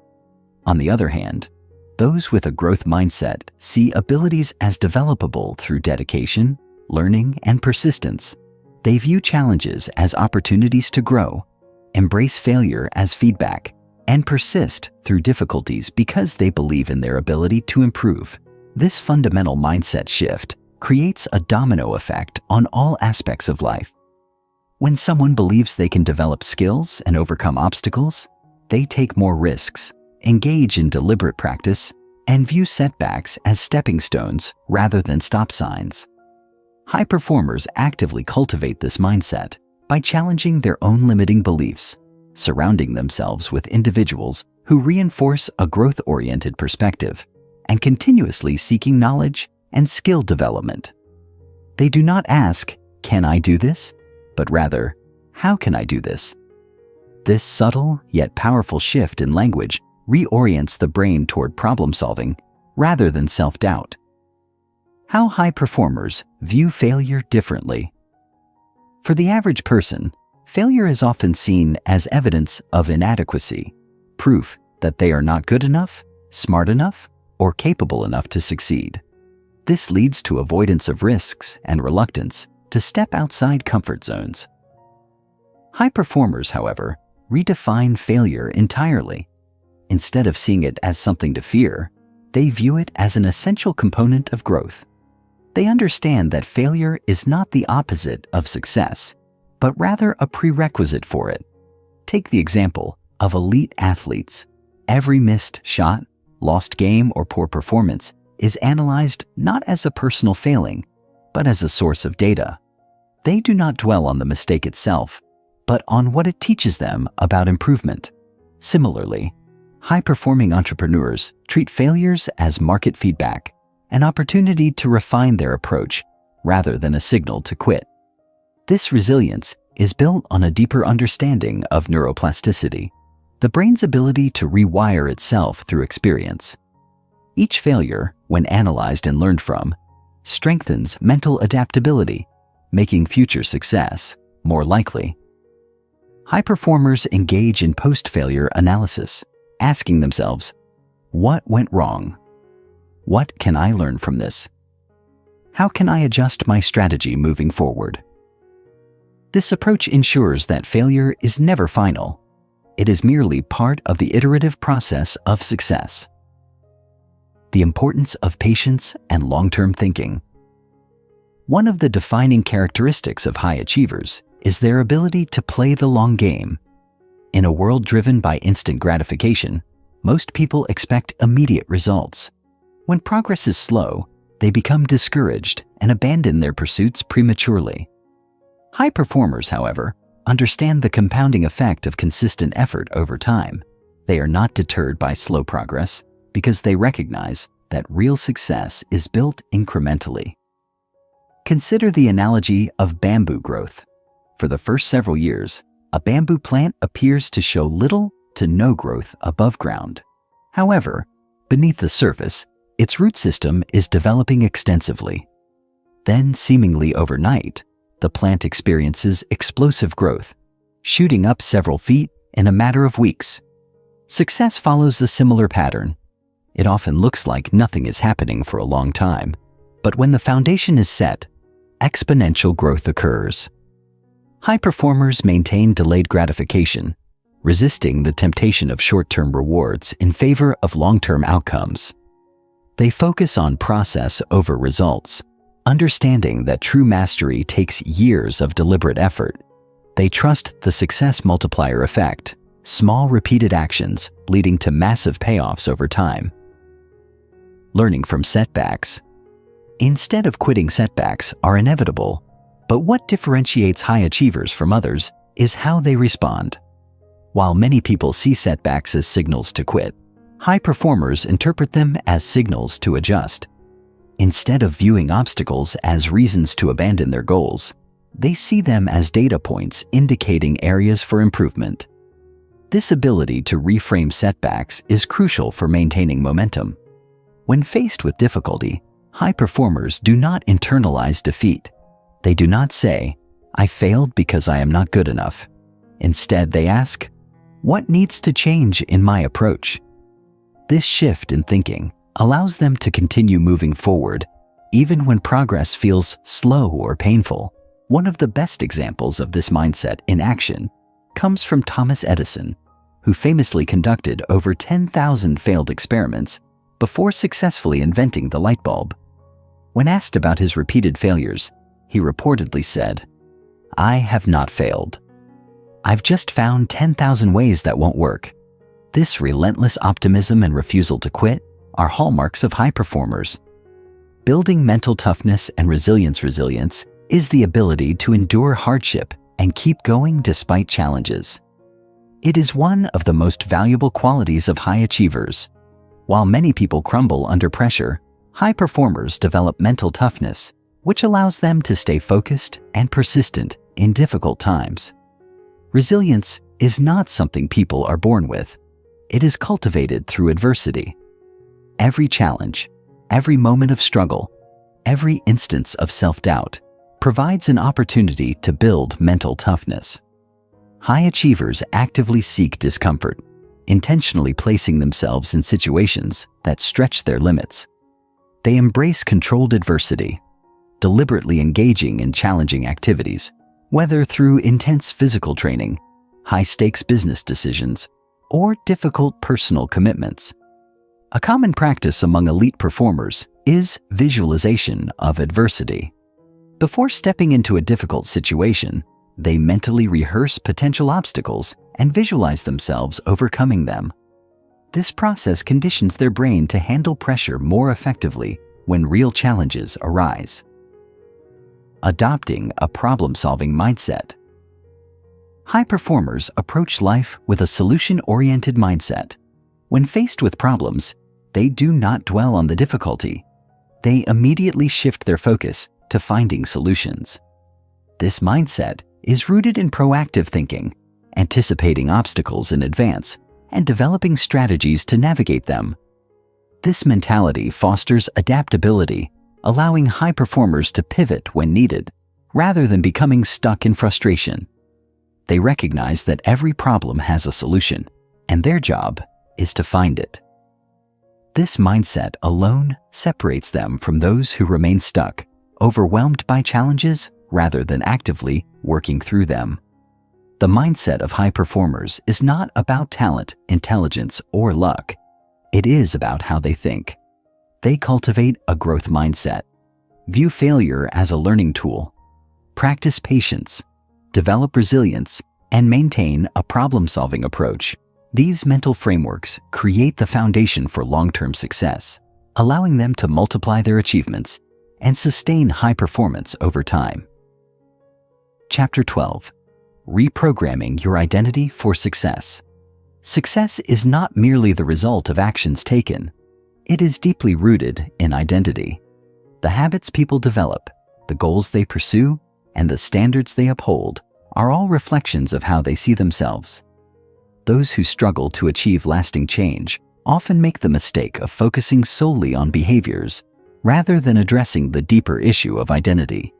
On the other hand, those with a growth mindset see abilities as developable through dedication, learning, and persistence. They view challenges as opportunities to grow, embrace failure as feedback, and persist through difficulties because they believe in their ability to improve. This fundamental mindset shift creates a domino effect on all aspects of life. When someone believes they can develop skills and overcome obstacles, they take more risks, engage in deliberate practice, and view setbacks as stepping stones rather than stop signs. High performers actively cultivate this mindset by challenging their own limiting beliefs, surrounding themselves with individuals who reinforce a growth-oriented perspective, and continuously seeking knowledge and skill development. They do not ask, "Can I do this?" but rather, "How can I do this?" This subtle yet powerful shift in language reorients the brain toward problem-solving rather than self-doubt. How high performers view failure differently. For the average person, failure is often seen as evidence of inadequacy, proof that they are not good enough, smart enough, or capable enough to succeed. This leads to avoidance of risks and reluctance to step outside comfort zones. High performers, however, redefine failure entirely. Instead of seeing it as something to fear, they view it as an essential component of growth. They understand that failure is not the opposite of success, but rather a prerequisite for it. Take the example of elite athletes. Every missed shot, lost game, or poor performance is analyzed not as a personal failing, but as a source of data. They do not dwell on the mistake itself, but on what it teaches them about improvement. Similarly, high-performing entrepreneurs treat failures as market feedback, an opportunity to refine their approach rather than a signal to quit. This resilience is built on a deeper understanding of neuroplasticity, the brain's ability to rewire itself through experience. Each failure, when analyzed and learned from, strengthens mental adaptability, making future success more likely. High performers engage in post-failure analysis, asking themselves, what went wrong? What can I learn from this? How can I adjust my strategy moving forward? This approach ensures that failure is never final. It is merely part of the iterative process of success. The importance of patience and long-term thinking. One of the defining characteristics of high achievers is their ability to play the long game. In a world driven by instant gratification, most people expect immediate results. When progress is slow, they become discouraged and abandon their pursuits prematurely. High performers, however, understand the compounding effect of consistent effort over time. They are not deterred by slow progress because they recognize that real success is built incrementally. Consider the analogy of bamboo growth. For the first several years, a bamboo plant appears to show little to no growth above ground. However, beneath the surface, its root system is developing extensively. Then, seemingly overnight, the plant experiences explosive growth, shooting up several feet in a matter of weeks. Success follows a similar pattern. It often looks like nothing is happening for a long time, but when the foundation is set, exponential growth occurs. High performers maintain delayed gratification, resisting the temptation of short-term rewards in favor of long-term outcomes. They focus on process over results, understanding that true mastery takes years of deliberate effort. They trust the Success Multiplier Effect, small repeated actions leading to massive payoffs over time. Learning from setbacks. Instead of quitting, setbacks are inevitable, but what differentiates high achievers from others is how they respond. While many people see setbacks as signals to quit, high performers interpret them as signals to adjust. Instead of viewing obstacles as reasons to abandon their goals, they see them as data points indicating areas for improvement. This ability to reframe setbacks is crucial for maintaining momentum. When faced with difficulty, high performers do not internalize defeat. They do not say, "I failed because I am not good enough." Instead, they ask, "What needs to change in my approach?" This shift in thinking allows them to continue moving forward, even when progress feels slow or painful. One of the best examples of this mindset in action comes from Thomas Edison, who famously conducted over 10,000 failed experiments before successfully inventing the light bulb. When asked about his repeated failures, he reportedly said, "I have not failed. I've just found 10,000 ways that won't work." This relentless optimism and refusal to quit are hallmarks of high performers. Building mental toughness and resilience is the ability to endure hardship and keep going despite challenges. It is one of the most valuable qualities of high achievers. While many people crumble under pressure, high performers develop mental toughness, which allows them to stay focused and persistent in difficult times. Resilience is not something people are born with. It is cultivated through adversity. Every challenge, every moment of struggle, every instance of self-doubt provides an opportunity to build mental toughness. High achievers actively seek discomfort, intentionally placing themselves in situations that stretch their limits. They embrace controlled adversity, deliberately engaging in challenging activities, whether through intense physical training, high-stakes business decisions, or difficult personal commitments. A common practice among elite performers is visualization of adversity. Before stepping into a difficult situation, they mentally rehearse potential obstacles and visualize themselves overcoming them. This process conditions their brain to handle pressure more effectively when real challenges arise. adopting a problem-solving mindset. High performers approach life with a solution-oriented mindset. When faced with problems, they do not dwell on the difficulty. They immediately shift their focus to finding solutions. This mindset is rooted in proactive thinking, anticipating obstacles in advance, and developing strategies to navigate them. This mentality fosters adaptability, allowing high performers to pivot when needed, rather than becoming stuck in frustration. They recognize that every problem has a solution, and their job is to find it. This mindset alone separates them from those who remain stuck, overwhelmed by challenges rather than actively working through them. The mindset of high performers is not about talent, intelligence, or luck. It is about how they think. They cultivate a growth mindset, view failure as a learning tool, practice patience, develop resilience, and maintain a problem-solving approach. These mental frameworks create the foundation for long-term success, allowing them to multiply their achievements and sustain high performance over time. Chapter 12. Reprogramming your identity for success. Success is not merely the result of actions taken. It is deeply rooted in identity. The habits people develop, the goals they pursue, and the standards they uphold are all reflections of how they see themselves. Those who struggle to achieve lasting change often make the mistake of focusing solely on behaviors rather than addressing the deeper issue of identity.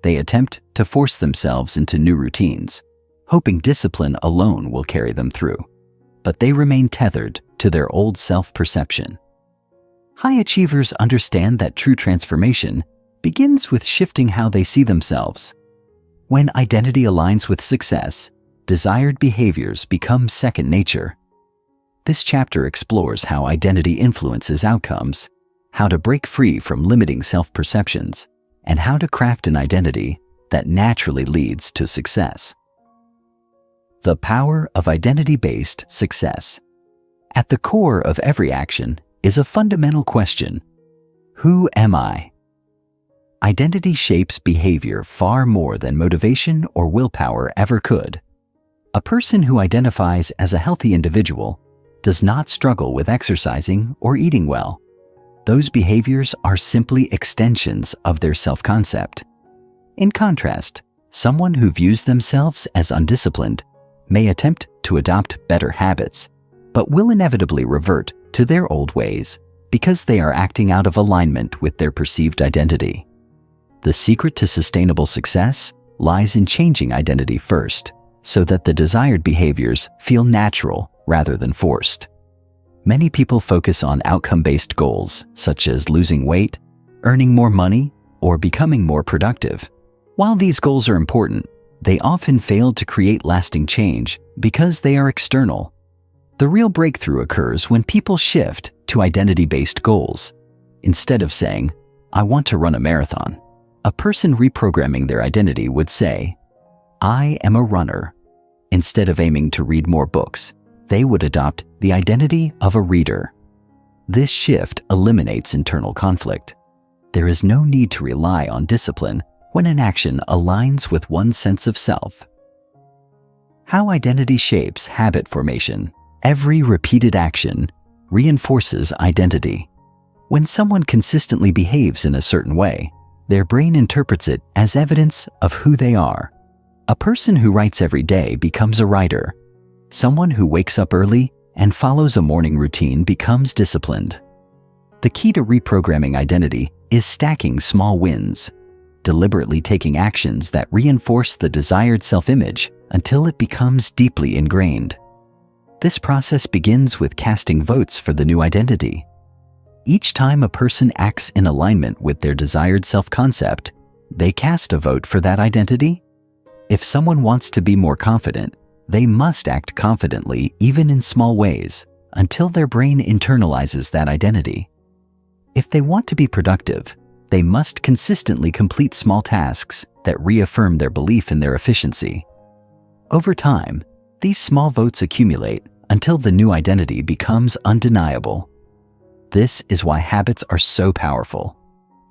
They attempt to force themselves into new routines, hoping discipline alone will carry them through, but they remain tethered to their old self-perception. High achievers understand that true transformation begins with shifting how they see themselves. When identity aligns with success, desired behaviors become second nature. This chapter explores how identity influences outcomes, how to break free from limiting self-perceptions, and how to craft an identity that naturally leads to success. The power of identity-based success. At the core of every action is a fundamental question: who am I? Identity shapes behavior far more than motivation or willpower ever could. A person who identifies as a healthy individual does not struggle with exercising or eating well. Those behaviors are simply extensions of their self-concept. In contrast, someone who views themselves as undisciplined may attempt to adopt better habits, but will inevitably revert to their old ways because they are acting out of alignment with their perceived identity. The secret to sustainable success lies in changing identity first, so that the desired behaviors feel natural rather than forced. Many people focus on outcome-based goals, such as losing weight, earning more money, or becoming more productive. While these goals are important, they often fail to create lasting change because they are external. The real breakthrough occurs when people shift to identity-based goals. Instead of saying, "I want to run a marathon," a person reprogramming their identity would say, "I am a runner." Instead of aiming to read more books, they would adopt the identity of a reader. This shift eliminates internal conflict. There is no need to rely on discipline when an action aligns with one's sense of self. How identity shapes habit formation. Every repeated action reinforces identity. When someone consistently behaves in a certain way, their brain interprets it as evidence of who they are. A person who writes every day becomes a writer. Someone who wakes up early and follows a morning routine becomes disciplined. The key to reprogramming identity is stacking small wins, deliberately taking actions that reinforce the desired self-image until it becomes deeply ingrained. This process begins with casting votes for the new identity. Each time a person acts in alignment with their desired self-concept, they cast a vote for that identity. If someone wants to be more confident, they must act confidently even in small ways until their brain internalizes that identity. If they want to be productive, they must consistently complete small tasks that reaffirm their belief in their efficiency. Over time, these small votes accumulate until the new identity becomes undeniable. This is why habits are so powerful,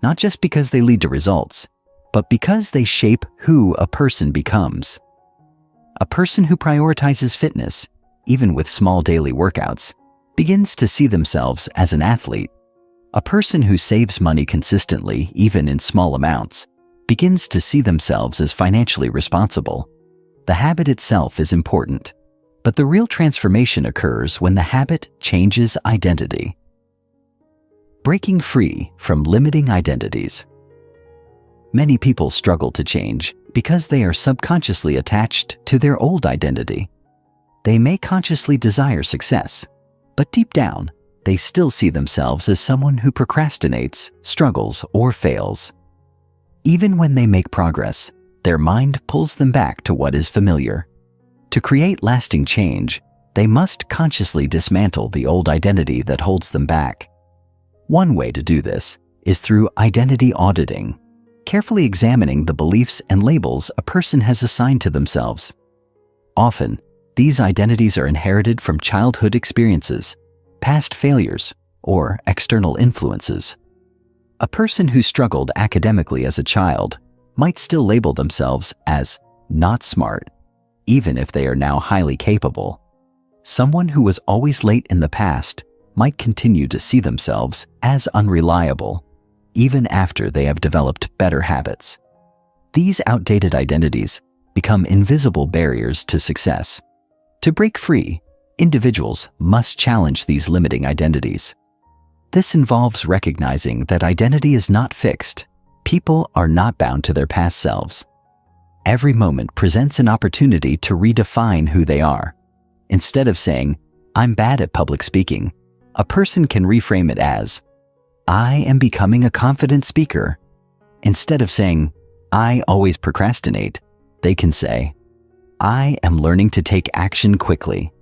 not just because they lead to results, but because they shape who a person becomes. A person who prioritizes fitness, even with small daily workouts, begins to see themselves as an athlete. A person who saves money consistently, even in small amounts, begins to see themselves as financially responsible. The habit itself is important, but the real transformation occurs when the habit changes identity. Breaking free from limiting identities. Many people struggle to change because they are subconsciously attached to their old identity. They may consciously desire success, but deep down, they still see themselves as someone who procrastinates, struggles, or fails. Even when they make progress, their mind pulls them back to what is familiar. To create lasting change, they must consciously dismantle the old identity that holds them back. One way to do this is through identity auditing, carefully examining the beliefs and labels a person has assigned to themselves. Often, these identities are inherited from childhood experiences, past failures, or external influences. A person who struggled academically as a child might still label themselves as not smart, even if they are now highly capable. Someone who was always late in the past might continue to see themselves as unreliable, even after they have developed better habits. These outdated identities become invisible barriers to success. To break free, individuals must challenge these limiting identities. This involves recognizing that identity is not fixed. People are not bound to their past selves. Every moment presents an opportunity to redefine who they are. Instead of saying, "I'm bad at public speaking," a person can reframe it as, "I am becoming a confident speaker." Instead of saying, "I always procrastinate," they can say, "I am learning to take action quickly."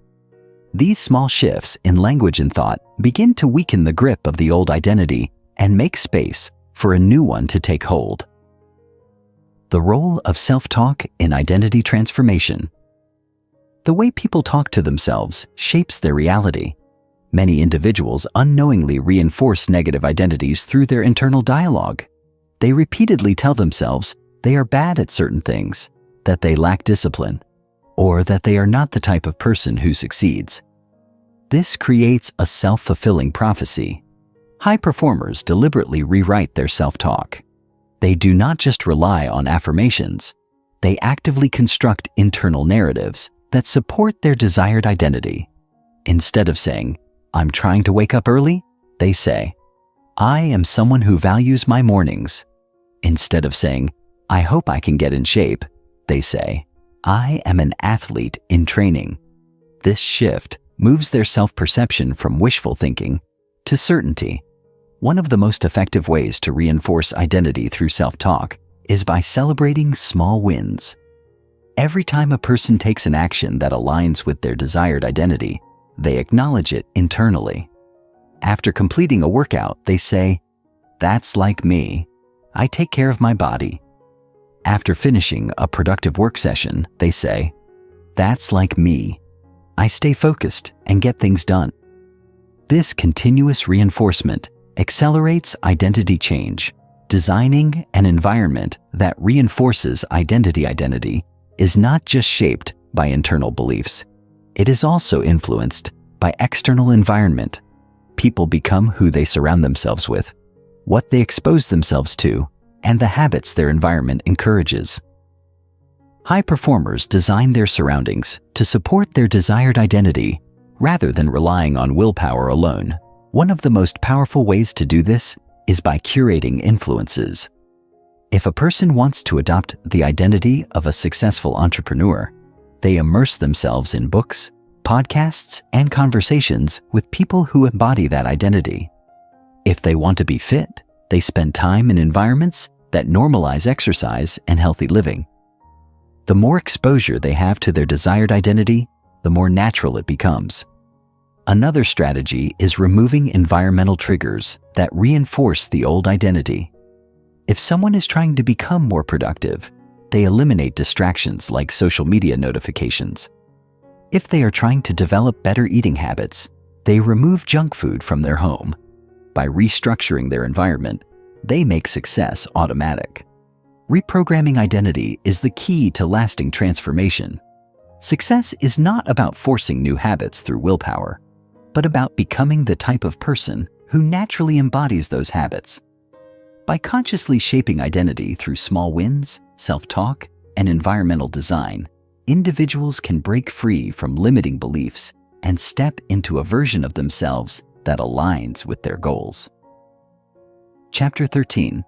These small shifts in language and thought begin to weaken the grip of the old identity and make space for a new one to take hold. The role of self-talk in identity transformation. The way people talk to themselves shapes their reality. Many individuals unknowingly reinforce negative identities through their internal dialogue. They repeatedly tell themselves they are bad at certain things, that they lack discipline, or that they are not the type of person who succeeds. This creates a self-fulfilling prophecy. High performers deliberately rewrite their self-talk. They do not just rely on affirmations, they actively construct internal narratives that support their desired identity. Instead of saying, "I'm trying to wake up early," they say, "I am someone who values my mornings." Instead of saying, "I hope I can get in shape," they say, "I am an athlete in training." This shift moves their self-perception from wishful thinking to certainty. One of the most effective ways to reinforce identity through self-talk is by celebrating small wins. Every time a person takes an action that aligns with their desired identity, they acknowledge it internally. After completing a workout, they say, "That's like me. I take care of my body." After finishing a productive work session, they say, "That's like me. I stay focused and get things done." This continuous reinforcement accelerates identity change. Designing an environment that reinforces identity is not just shaped by internal beliefs. It is also influenced by external environment. People become who they surround themselves with, what they expose themselves to, and the habits their environment encourages. High performers design their surroundings to support their desired identity rather than relying on willpower alone. One of the most powerful ways to do this is by curating influences. If a person wants to adopt the identity of a successful entrepreneur, they immerse themselves in books, podcasts, and conversations with people who embody that identity. If they want to be fit, they spend time in environments that normalize exercise and healthy living. The more exposure they have to their desired identity, the more natural it becomes. Another strategy is removing environmental triggers that reinforce the old identity. If someone is trying to become more productive, they eliminate distractions like social media notifications. If they are trying to develop better eating habits, they remove junk food from their home. By restructuring their environment, they make success automatic. Reprogramming identity is the key to lasting transformation. Success is not about forcing new habits through willpower, but about becoming the type of person who naturally embodies those habits. By consciously shaping identity through small wins, self-talk, and environmental design, individuals can break free from limiting beliefs and step into a version of themselves that aligns with their goals. Chapter 13.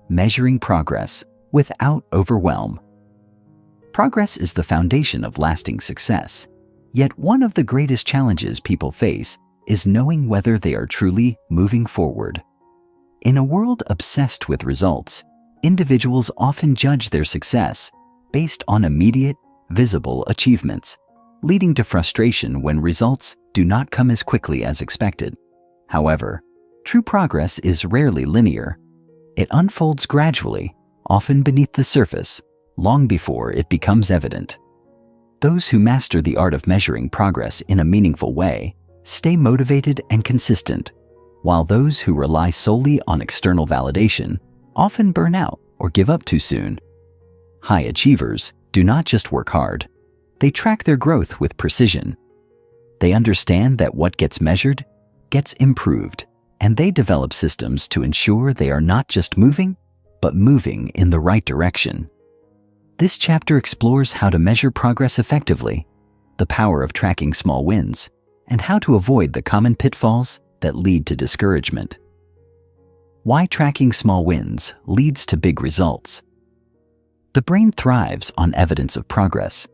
Measuring Progress Without Overwhelm. Progress is the foundation of lasting success, yet one of the greatest challenges people face is knowing whether they are truly moving forward. In a world obsessed with results, individuals often judge their success based on immediate, visible achievements, leading to frustration when results do not come as quickly as expected. However, true progress is rarely linear. It unfolds gradually, often beneath the surface, long before it becomes evident. Those who master the art of measuring progress in a meaningful way stay motivated and consistent, while those who rely solely on external validation often burn out or give up too soon. High achievers do not just work hard, they track their growth with precision. They understand that what gets measured gets improved, and they develop systems to ensure they are not just moving, but moving in the right direction. This chapter explores how to measure progress effectively, the power of tracking small wins, and how to avoid the common pitfalls that lead to discouragement. Why tracking small wins leads to big results. The brain thrives on evidence of progress.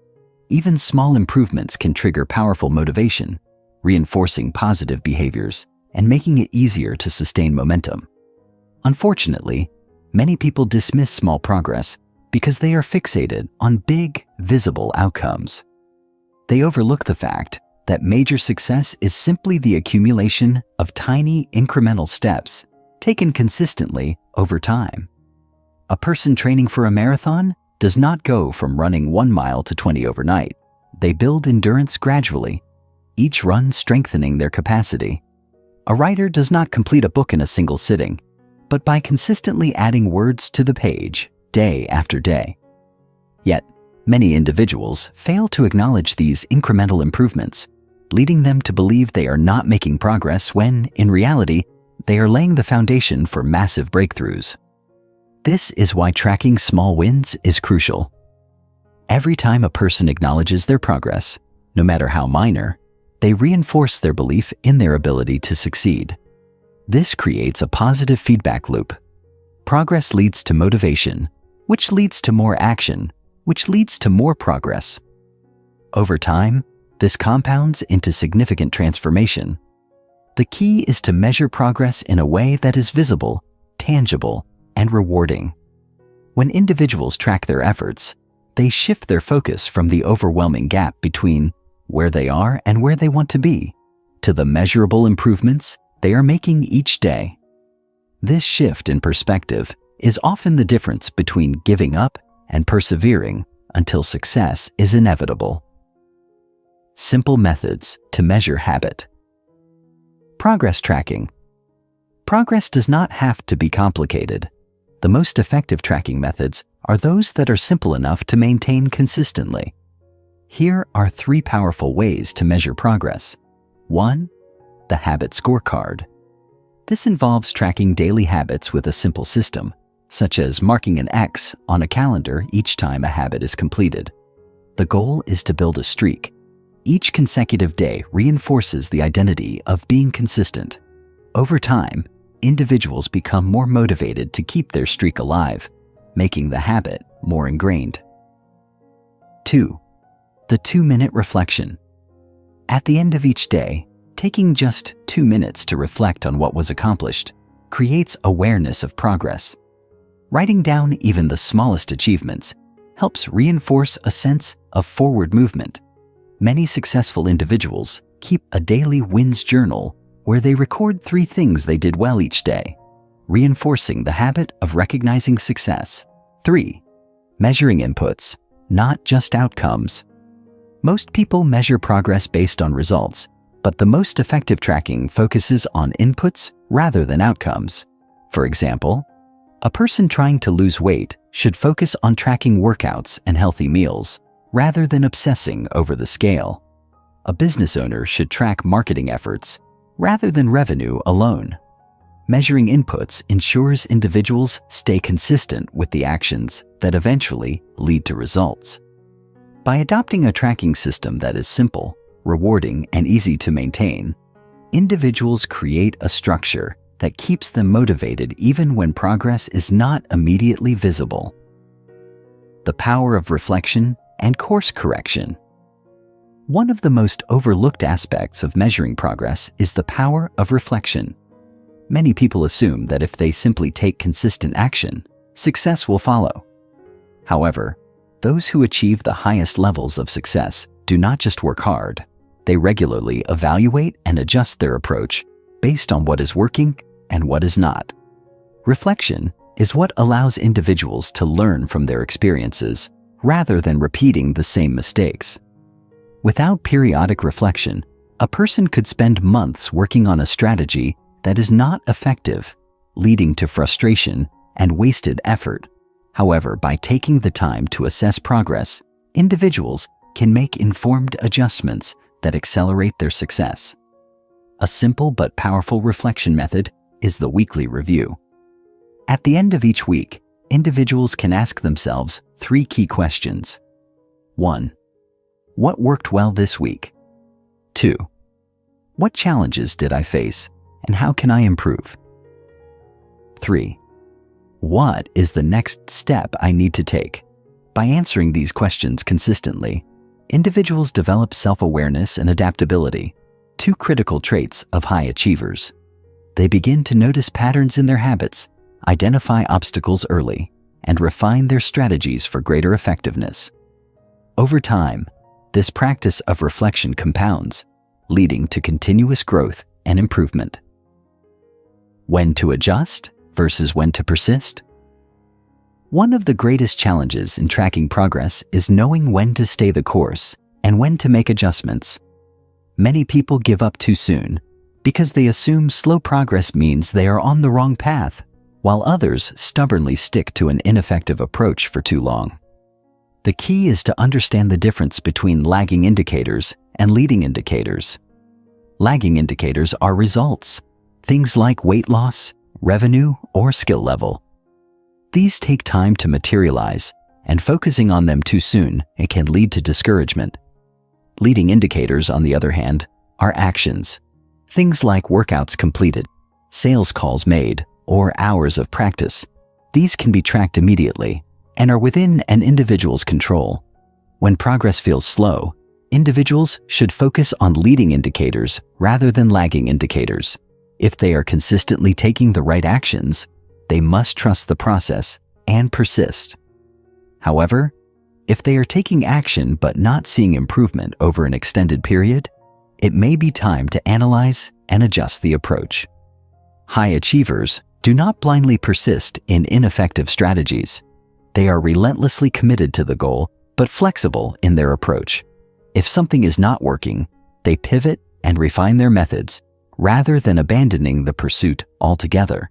Even small improvements can trigger powerful motivation, reinforcing positive behaviors and making it easier to sustain momentum. Unfortunately, many people dismiss small progress because they are fixated on big, visible outcomes. They overlook the fact that major success is simply the accumulation of tiny, incremental steps taken consistently over time. A person training for a marathon does not go from running 1 mile to 20 overnight. They build endurance gradually, each run strengthening their capacity. A writer does not complete a book in a single sitting, but by consistently adding words to the page day after day. Yet, many individuals fail to acknowledge these incremental improvements, leading them to believe they are not making progress when, in reality, they are laying the foundation for massive breakthroughs. This is why tracking small wins is crucial. Every time a person acknowledges their progress, no matter how minor, they reinforce their belief in their ability to succeed. This creates a positive feedback loop. Progress leads to motivation, which leads to more action, which leads to more progress. Over time, this compounds into significant transformation. The key is to measure progress in a way that is visible, tangible, and rewarding. When individuals track their efforts, they shift their focus from the overwhelming gap between where they are and where they want to be, to the measurable improvements they are making each day. This shift in perspective is often the difference between giving up and persevering until success is inevitable. Simple methods to measure habit. Progress tracking. Progress does not have to be complicated. The most effective tracking methods are those that are simple enough to maintain consistently. Here are 3 powerful ways to measure progress. 1. The habit scorecard. This involves tracking daily habits with a simple system, such as marking an X on a calendar each time a habit is completed. The goal is to build a streak. Each consecutive day reinforces the identity of being consistent. Over time, individuals become more motivated to keep their streak alive, making the habit more ingrained. 2. The 2-minute reflection. At the end of each day, taking just 2 minutes to reflect on what was accomplished creates awareness of progress. Writing down even the smallest achievements helps reinforce a sense of forward movement. Many successful individuals keep a daily wins journal where they record 3 things they did well each day, reinforcing the habit of recognizing success. 3. Measuring inputs, not just outcomes. Most people measure progress based on results, but the most effective tracking focuses on inputs rather than outcomes. For example, A person trying to lose weight should focus on tracking workouts and healthy meals, rather than obsessing over the scale. A business owner should track marketing efforts, rather than revenue alone. Measuring inputs ensures individuals stay consistent with the actions that eventually lead to results. By adopting a tracking system that is simple, rewarding, and easy to maintain, individuals create a structure that keeps them motivated even when progress is not immediately visible. The power of reflection and course correction. One of the most overlooked aspects of measuring progress is the power of reflection. Many people assume that if they simply take consistent action, success will follow. However, those who achieve the highest levels of success do not just work hard, they regularly evaluate and adjust their approach based on what is working and what is not. Reflection is what allows individuals to learn from their experiences rather than repeating the same mistakes. Without periodic reflection, a person could spend months working on a strategy that is not effective, leading to frustration and wasted effort. However, by taking the time to assess progress, individuals can make informed adjustments that accelerate their success. A simple but powerful reflection method is the weekly review. At the end of each week, individuals can ask themselves 3 key questions. 1. What worked well this week? 2. What challenges did I face, and how can I improve? 3. What is the next step I need to take? By answering these questions consistently, individuals develop self-awareness and adaptability, 2 critical traits of high achievers. They begin to notice patterns in their habits, identify obstacles early, and refine their strategies for greater effectiveness. Over time, this practice of reflection compounds, leading to continuous growth and improvement. When to adjust versus when to persist? One of the greatest challenges in tracking progress is knowing when to stay the course and when to make adjustments. Many people give up too soon because they assume slow progress means they are on the wrong path, while others stubbornly stick to an ineffective approach for too long. The key is to understand the difference between lagging indicators and leading indicators. Lagging indicators are results, things like weight loss, revenue, or skill level. These take time to materialize, and focusing on them too soon, it can lead to discouragement. Leading indicators, on the other hand, are actions, things like workouts completed, sales calls made, or hours of practice. These can be tracked immediately and are within an individual's control. When progress feels slow, individuals should focus on leading indicators rather than lagging indicators. If they are consistently taking the right actions, they must trust the process and persist. However, if they are taking action but not seeing improvement over an extended period, it may be time to analyze and adjust the approach. High achievers do not blindly persist in ineffective strategies. They are relentlessly committed to the goal, but flexible in their approach. If something is not working, they pivot and refine their methods, rather than abandoning the pursuit altogether.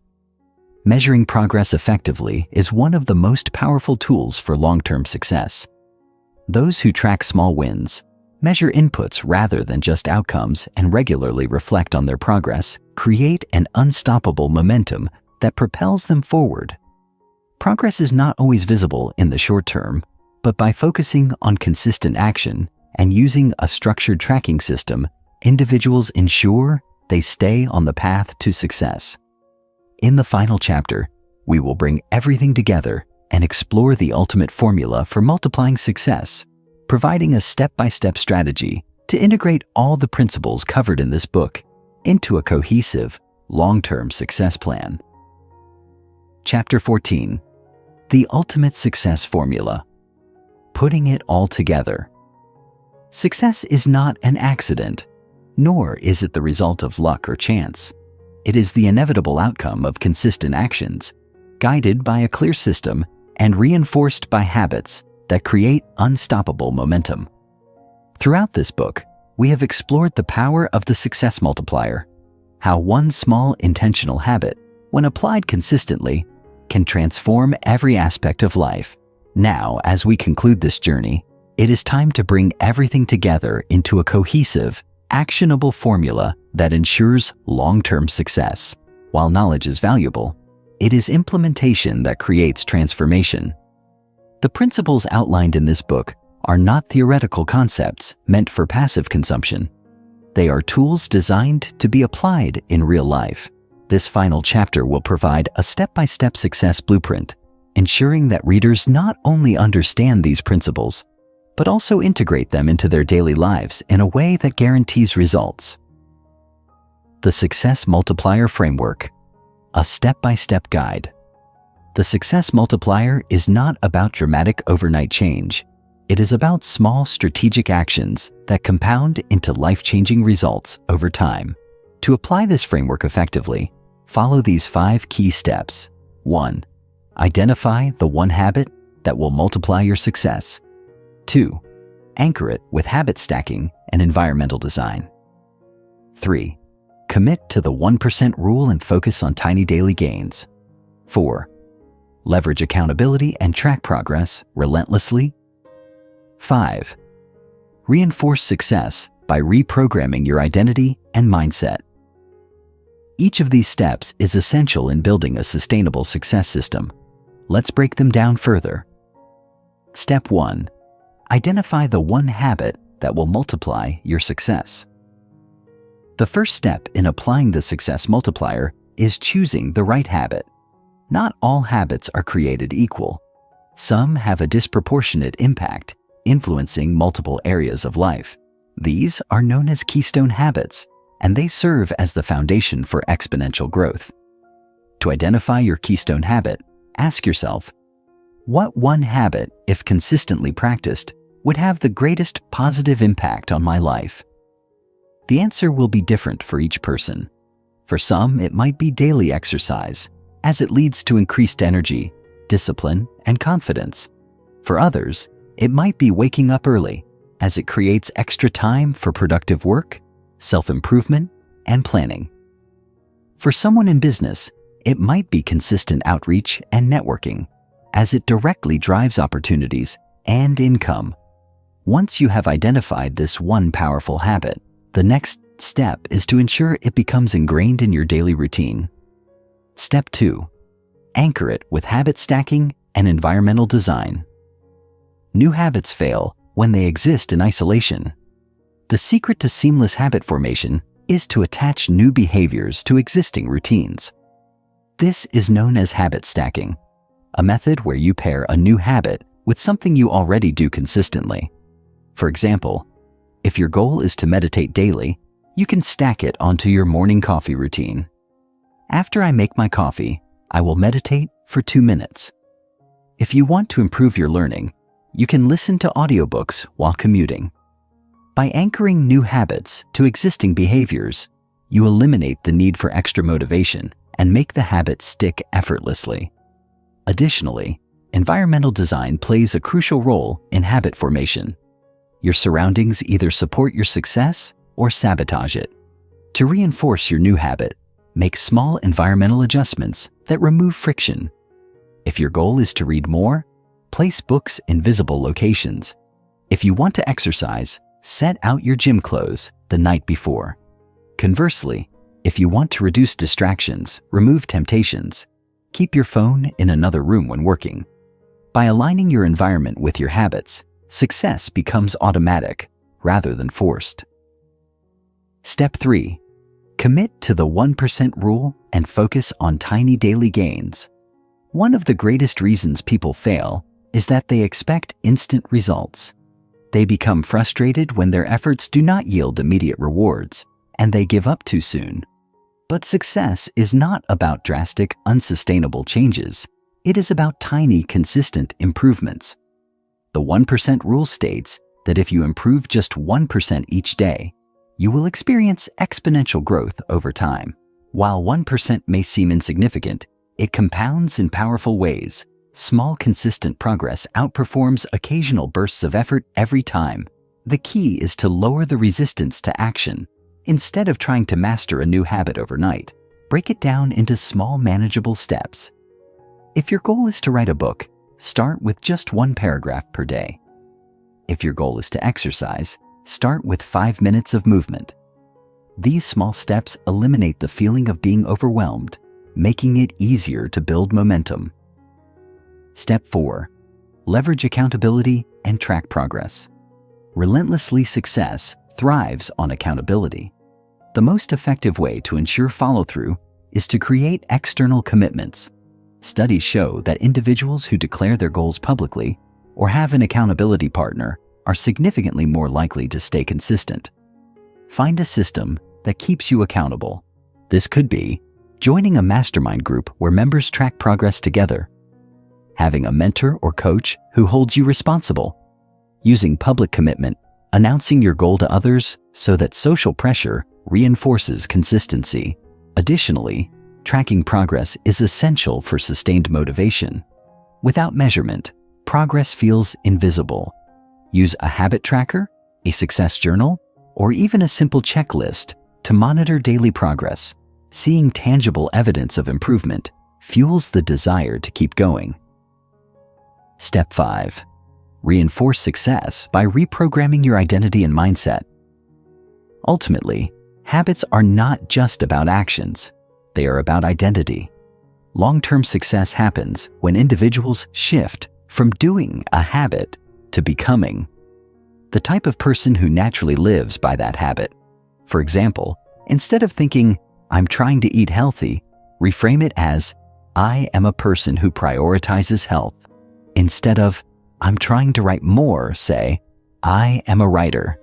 Measuring progress effectively is one of the most powerful tools for long-term success. Those who track small wins, measure inputs rather than just outcomes, and regularly reflect on their progress, create an unstoppable momentum that propels them forward. Progress is not always visible in the short term, but by focusing on consistent action and using a structured tracking system, individuals ensure they stay on the path to success. In the final chapter, we will bring everything together and explore the ultimate formula for multiplying success, providing a step-by-step strategy to integrate all the principles covered in this book into a cohesive, long-term success plan. Chapter 14. The Ultimate Success Formula. Putting it all together. Success is not an accident, nor is it the result of luck or chance. It is the inevitable outcome of consistent actions, guided by a clear system and reinforced by habits that create unstoppable momentum. Throughout this book, we have explored the power of the success multiplier, how one small intentional habit, when applied consistently, can transform every aspect of life. Now, as we conclude this journey, it is time to bring everything together into a cohesive, actionable formula that ensures long-term success. While knowledge is valuable, it is implementation that creates transformation. The principles outlined in this book are not theoretical concepts meant for passive consumption. They are tools designed to be applied in real life. This final chapter will provide a step-by-step success blueprint, ensuring that readers not only understand these principles, but also integrate them into their daily lives in a way that guarantees results. The Success Multiplier Framework, a step-by-step guide. The Success Multiplier is not about dramatic overnight change. It is about small strategic actions that compound into life-changing results over time. To apply this framework effectively, follow these 5 key steps. 1. Identify the one habit that will multiply your success. 2. Anchor it with habit stacking and environmental design. 3. Commit to the 1% rule and focus on tiny daily gains. 4. Leverage accountability and track progress relentlessly. 5. Reinforce success by reprogramming your identity and mindset. Each of these steps is essential in building a sustainable success system. Let's break them down further. Step 1. Identify the one habit that will multiply your success. The first step in applying the success multiplier is choosing the right habit. Not all habits are created equal. Some have a disproportionate impact, influencing multiple areas of life. These are known as keystone habits, and they serve as the foundation for exponential growth. To identify your keystone habit, ask yourself, what one habit, if consistently practiced, would have the greatest positive impact on my life? The answer will be different for each person. For some, it might be daily exercise, as it leads to increased energy, discipline, and confidence. For others, it might be waking up early, as it creates extra time for productive work, self-improvement, and planning. For someone in business, it might be consistent outreach and networking, as it directly drives opportunities and income. Once you have identified this one powerful habit, the next step is to ensure it becomes ingrained in your daily routine. Step 2. Anchor it with habit stacking and environmental design. New habits fail when they exist in isolation. The secret to seamless habit formation is to attach new behaviors to existing routines. This is known as habit stacking, a method where you pair a new habit with something you already do consistently. For example, if your goal is to meditate daily, you can stack it onto your morning coffee routine. After I make my coffee, I will meditate for 2 minutes. If you want to improve your learning, you can listen to audiobooks while commuting. By anchoring new habits to existing behaviors, you eliminate the need for extra motivation and make the habit stick effortlessly. Additionally, environmental design plays a crucial role in habit formation. Your surroundings either support your success or sabotage it. To reinforce your new habit, make small environmental adjustments that remove friction. If your goal is to read more, place books in visible locations. If you want to exercise, set out your gym clothes the night before. Conversely, if you want to reduce distractions, remove temptations, keep your phone in another room when working. By aligning your environment with your habits, success becomes automatic rather than forced. Step 3. Commit to the 1% rule and focus on tiny daily gains. One of the greatest reasons people fail is that they expect instant results. They become frustrated when their efforts do not yield immediate rewards, and they give up too soon. But success is not about drastic, unsustainable changes. It is about tiny, consistent improvements. The 1% rule states that if you improve just 1% each day, you will experience exponential growth over time. While 1% may seem insignificant, it compounds in powerful ways. Small, consistent progress outperforms occasional bursts of effort every time. The key is to lower the resistance to action. Instead of trying to master a new habit overnight, break it down into small, manageable steps. If your goal is to write a book, start with just 1 paragraph per day. If your goal is to exercise, start with 5 minutes of movement. These small steps eliminate the feeling of being overwhelmed, making it easier to build momentum. Step 4. Leverage accountability and track progress. Relentlessly success thrives on accountability. The most effective way to ensure follow-through is to create external commitments. Studies show that individuals who declare their goals publicly or have an accountability partner are significantly more likely to stay consistent. Find a system that keeps you accountable. This could be joining a mastermind group where members track progress together, having a mentor or coach who holds you responsible, using public commitment, announcing your goal to others so that social pressure reinforces consistency. Additionally, tracking progress is essential for sustained motivation. Without measurement, progress feels invisible. Use a habit tracker, a success journal, or even a simple checklist to monitor daily progress. Seeing tangible evidence of improvement fuels the desire to keep going. Step 5. Reinforce success by reprogramming your identity and mindset. Ultimately, habits are not just about actions. They are about identity. Long-term success happens when individuals shift from doing a habit to becoming the type of person who naturally lives by that habit. For example, instead of thinking, "I'm trying to eat healthy," reframe it as, "I am a person who prioritizes health." Instead of, "I'm trying to write more," say, "I am a writer."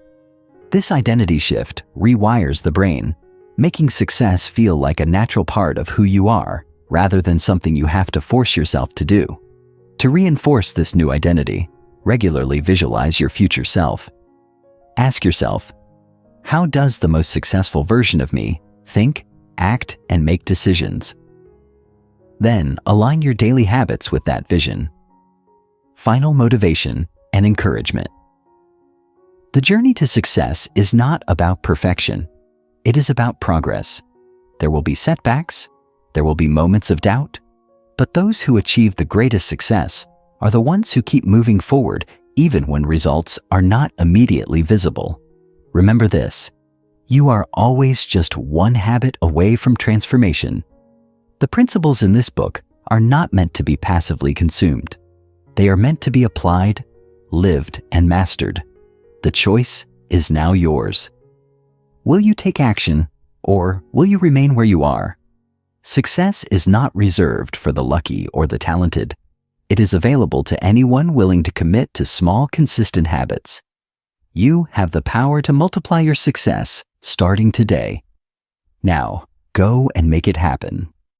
This identity shift rewires the brain, making success feel like a natural part of who you are, rather than something you have to force yourself to do. To reinforce this new identity, regularly visualize your future self. Ask yourself, how does the most successful version of me think, act, and make decisions? Then align your daily habits with that vision. Final motivation and encouragement. The journey to success is not about perfection. It is about progress. There will be setbacks, there will be moments of doubt, but those who achieve the greatest success are the ones who keep moving forward even when results are not immediately visible. Remember this: you are always just one habit away from transformation. The principles in this book are not meant to be passively consumed. They are meant to be applied, lived, and mastered. The choice is now yours. Will you take action, or will you remain where you are? Success is not reserved for the lucky or the talented. It is available to anyone willing to commit to small, consistent habits. You have the power to multiply your success starting today. Now, go and make it happen.